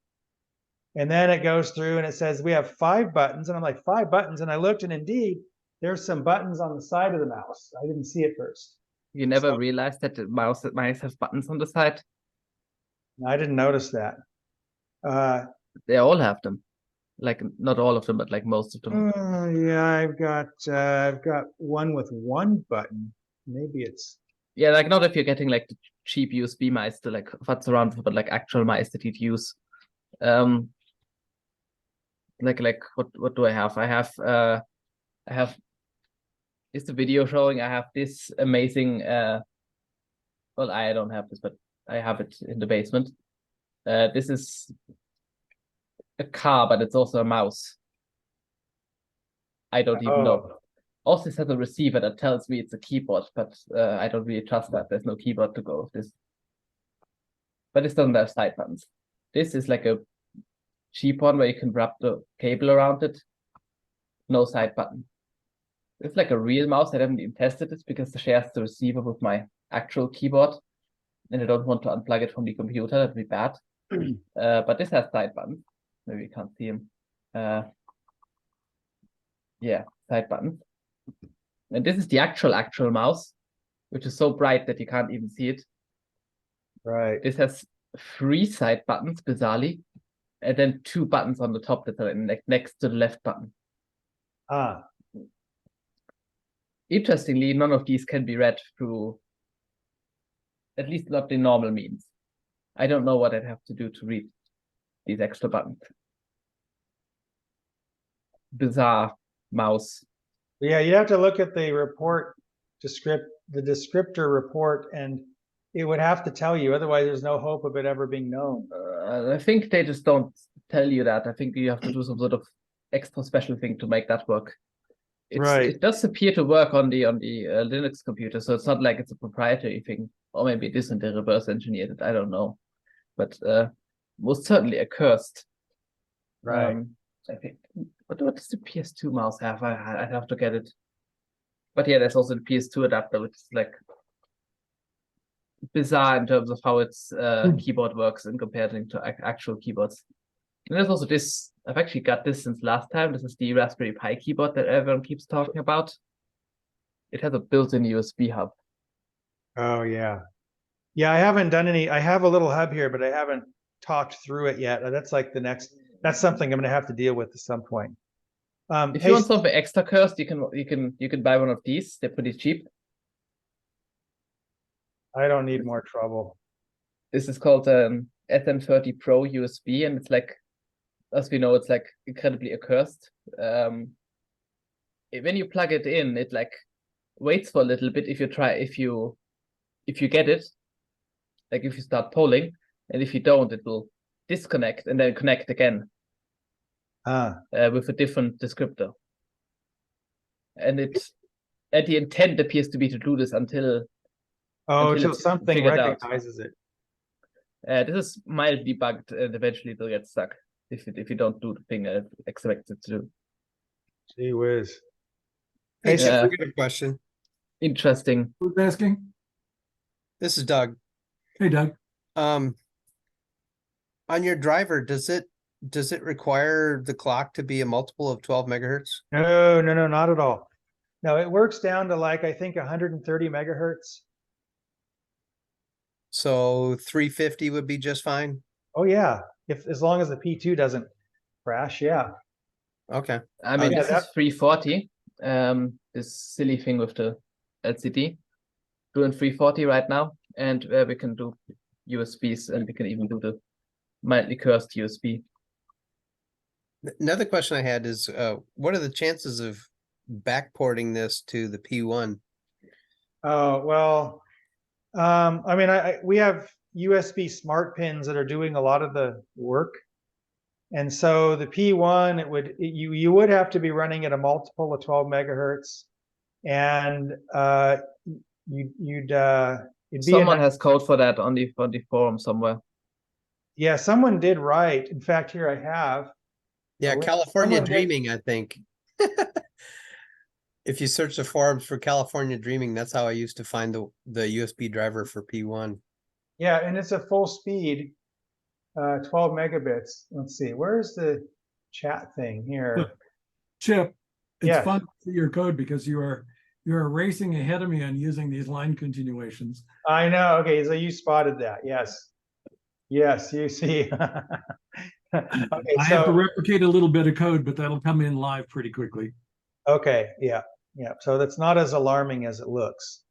And then it goes through and it says we have 5 buttons, and I'm like 5 buttons, and I looked, and indeed there's some buttons on the side of the mouse. I didn't see it first.
You never realized that the mice has buttons on the side?
I didn't notice that.
They all have them. Like not all of them, but like most of them.
Yeah, I've got one with 1 button. Maybe it's.
Yeah, like not if you're getting like the cheap USB mice to like futz around with, but like actual mice that you'd use. Like what do I have? I have is the video showing I have this amazing well, I don't have this, but I have it in the basement. This is a car, but it's also a mouse. I don't even know. Also, this has a receiver that tells me it's a keyboard, but I don't really trust that. There's no keyboard to go with this. But this doesn't have side buttons. This is like a cheap one where you can wrap the cable around it. No side button. It's like a real mouse. I haven't even tested it because it shares the receiver with my actual keyboard. And I don't want to unplug it from the computer. That'd be bad. But this has side buttons. Maybe you can't see them. Yeah, side buttons. And this is the actual mouse, which is so bright that you can't even see it.
Right.
This has 3 side buttons, bizarrely, and then 2 buttons on the top that are next to the left button. Interestingly, none of these can be read through, at least not the normal means. I don't know what I'd have to do to read these extra buttons. Bizarre mouse.
Yeah, you have to look at the report the descriptor report, and it would have to tell you, otherwise there's no hope of it ever being known.
I think they just don't tell you that. I think you have to do some sort of extra special thing to make that work. It does appear to work on the Linux computer, so it's not like it's a proprietary thing, or maybe it isn't. They reverse engineered it. I don't know, but most certainly accursed.
Right.
I think. What does the PS2 mouse have? I'd have to get it. But yeah, there's also the PS2 adapter, which is like bizarre in terms of how its keyboard works in comparing to actual keyboards. And there's also this. I've actually got this since last time. This is the Raspberry Pi keyboard that everyone keeps talking about. It has a built-in USB hub.
Oh, yeah. Yeah, I haven't done any, I have a little hub here, but I haven't talked through it yet. That's like the next, that's something I'm gonna have to deal with at some point.
If
Hey,
you want something extra cursed, you can buy one of these. They're pretty cheap.
I don't need more trouble.
This is called SM30 Pro USB, and it's like, as we know, it's like incredibly accursed. When you plug it in, it like waits for a little bit if you get it, like if you start polling, and if you don't, it will disconnect and then connect again with a different descriptor. And the intent appears to be to do this until it's
something
figured out.
recognizes it.
This is mildly bugged, and eventually it'll get stuck if you don't do the thing expected to do.
Gee whiz.
Hey,
Yeah.
Chip, I got a question.
Interesting.
Who's asking?
This is Doug.
Hey, Doug.
On your driver, does it require the clock to be a multiple of 12 megahertz?
No, not at all. No, it works down to like, I think 130 megahertz.
So 350 would be just fine?
Oh yeah, as long as the P2 doesn't crash, yeah.
Okay.
I mean,
Yeah,
this is 340. This silly thing with the LCD. Doing 340 right now, and we can do USBs, and we can even do the mildly cursed USB.
Another question I had is, what are the chances of backporting this to the P1?
Oh, well, I mean, we have USB smart pins that are doing a lot of the work. And so the P1, you would have to be running at a multiple of 12 megahertz. And it'd be
Someone has code for that on the forum somewhere.
Yeah, someone did write. In fact, here I have.
Yeah,
Oh,
California
someone did-
Dreaming, I think. If you search the forums for California Dreaming, that's how I used to find the USB driver for P1.
Yeah, and it's a full speed, 12 megabits. Let's see, where's the chat thing here?
Chip, it's
Yes.
fun to see your code because you're racing ahead of me on using these line continuations.
I know. Okay, so you spotted that. Yes. Yes, you see. Okay,
I have to replicate a little bit of code, but that'll come in live pretty quickly.
Okay, yeah. So that's not as alarming as it looks.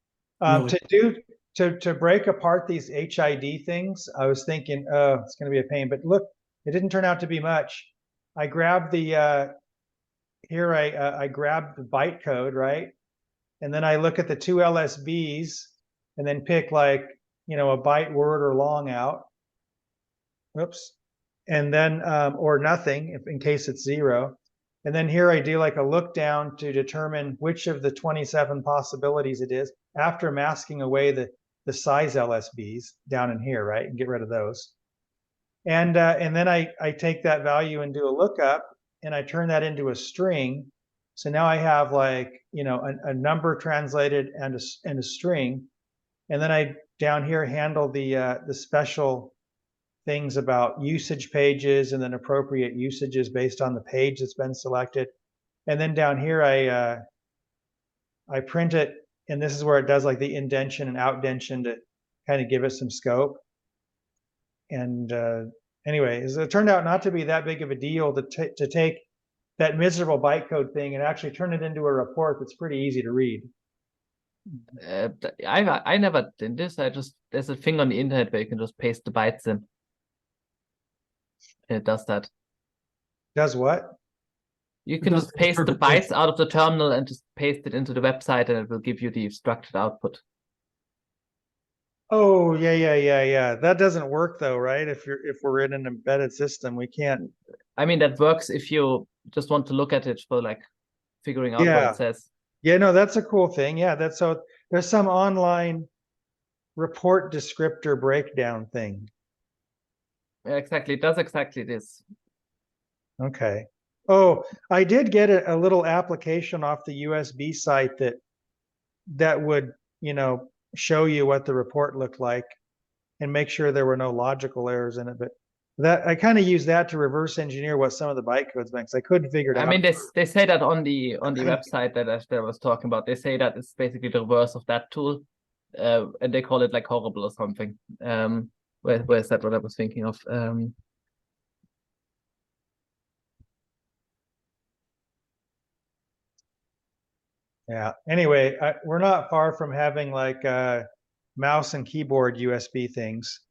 Really?
To break apart these HID things, I was thinking, oh, it's going to be a pain. But look, it didn't turn out to be much. I grabbed the I grabbed the bytecode, right? And then I look at the two LSBs, and then pick like a byte word or long out. Oops. And then or nothing in case it's 0. And then here I do like a look down to determine which of the 27 possibilities it is after masking away the size LSBs down in here, right? And get rid of those. And then I take that value and do a lookup, and I turn that into a string. So now I have like, a number translated and a string. And then I down here handle the special things about usage pages and then appropriate usages based on the page that's been selected. And then down here, I print it, and this is where it does like the indentation and outdentation to kind of give it some scope. And anyway, it turned out not to be that big of a deal to take that miserable bytecode thing and actually turn it into a report that's pretty easy to read.
I never did this. There's a thing on the internet where you can just paste the bytes in. It does that.
Does what?
You can just paste the bytes out of the terminal and just paste it into the website, and it will give you the structured output.
Oh, yeah. That doesn't work though, right? If we're in an embedded system, we can't.
I mean, that works if you just want to look at it for like figuring out what
Yeah.
it says.
Yeah, no, that's a cool thing. Yeah, so there's some online report descriptor breakdown thing.
Exactly, it does exactly this.
Okay. Oh, I did get a little application off the USB site that would, show you what the report looked like and make sure there were no logical errors in it. But That I kind of use that to reverse engineer what some of the bytecodes meant, because I couldn't figure it
I
out.
mean, they say that on the website that I was talking about. They say that it's basically the reverse of that tool, and they call it like horrible or something. Where's that? What I was thinking of.
Yeah. Anyway, we're not far from having like mouse and keyboard USB things.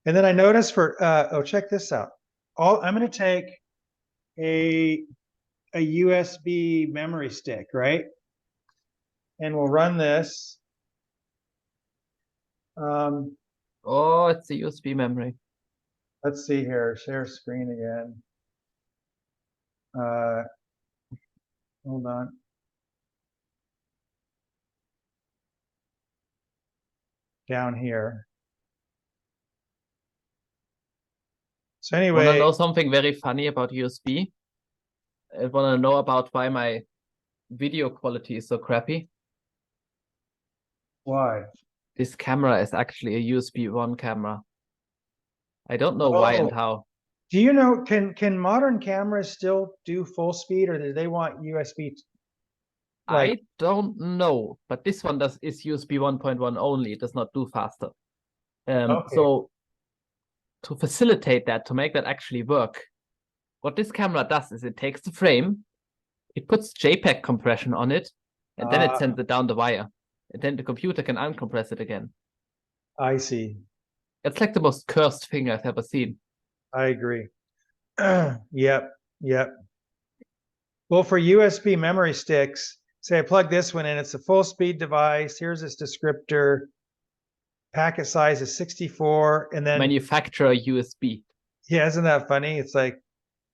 And then I noticed for oh, check this out. I'm going to take a USB memory stick, right? And we'll run this.
Oh, it's a USB memory.
Let's see here. Share screen again. Hold on. Down here. So
Wanna
anyway,
know something very funny about USB? I wanna know about why my video quality is so crappy.
why?
This camera is actually a USB 1 camera. I don't know why and
Oh.
how.
Do you know, can modern cameras still do full speed, or do they want USB?
I don't know, but this one is USB 1.1 only. It does not do faster.
Okay.
So to facilitate that, to make that actually work, what this camera does is it takes the frame, it puts JPEG compression on it, and then it sends it down the wire. And then the computer can uncompress it again.
I see.
It's like the most cursed thing I've ever seen.
I agree. Yep. Well, for USB memory sticks, say I plug this one in, it's a full speed device. Here's its descriptor. Packet size is 64, and then
Manufacturer USB.
yeah, isn't that funny? It's like,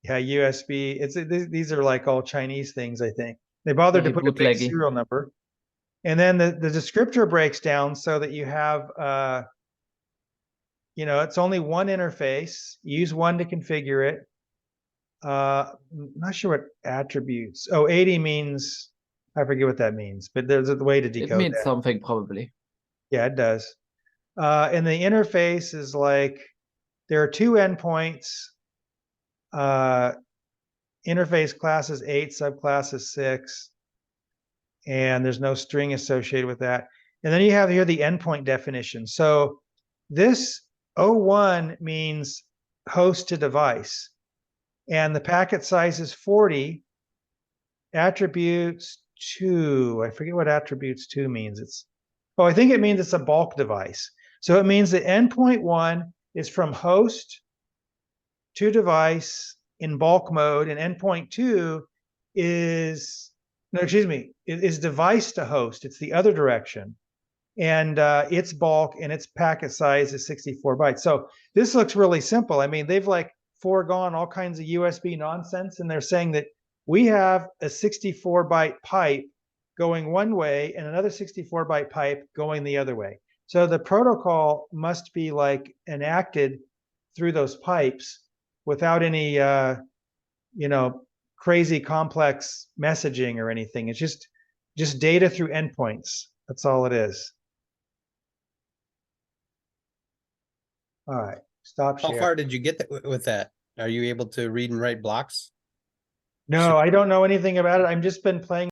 yeah, USB. These are like all Chinese things, I think. They bothered to
Very
put a big
bootleggy.
serial number. And then the descriptor breaks down so that you have it's only one interface. Use one to configure it. I'm not sure what attributes. Oh, 80 means, I forget what that means, but there's a way to decode
It means
that.
something probably.
Yeah, it does. And the interface is like, there are two endpoints. Interface class is 8, subclass is 6. And there's no string associated with that. And then you have here the endpoint definition. So this 01 means host to device. And the packet size is 40. Attributes 2. I forget what attributes 2 means. I think it means it's a bulk device. So it means that endpoint 1 is from host to device in bulk mode, and endpoint 2 is device to host. It's the other direction. And its bulk and its packet size is 64 bytes. So this looks really simple. I mean, they've like foregone all kinds of USB nonsense, and they're saying that we have a 64 byte pipe going one way and another 64 byte pipe going the other way. So the protocol must be like enacted through those pipes without any crazy complex messaging or anything. It's just data through endpoints. That's all it is. All right, stop
How
share.
far did you get with that? Are you able to read and write blocks?
No, I don't know anything about it. I've just been playing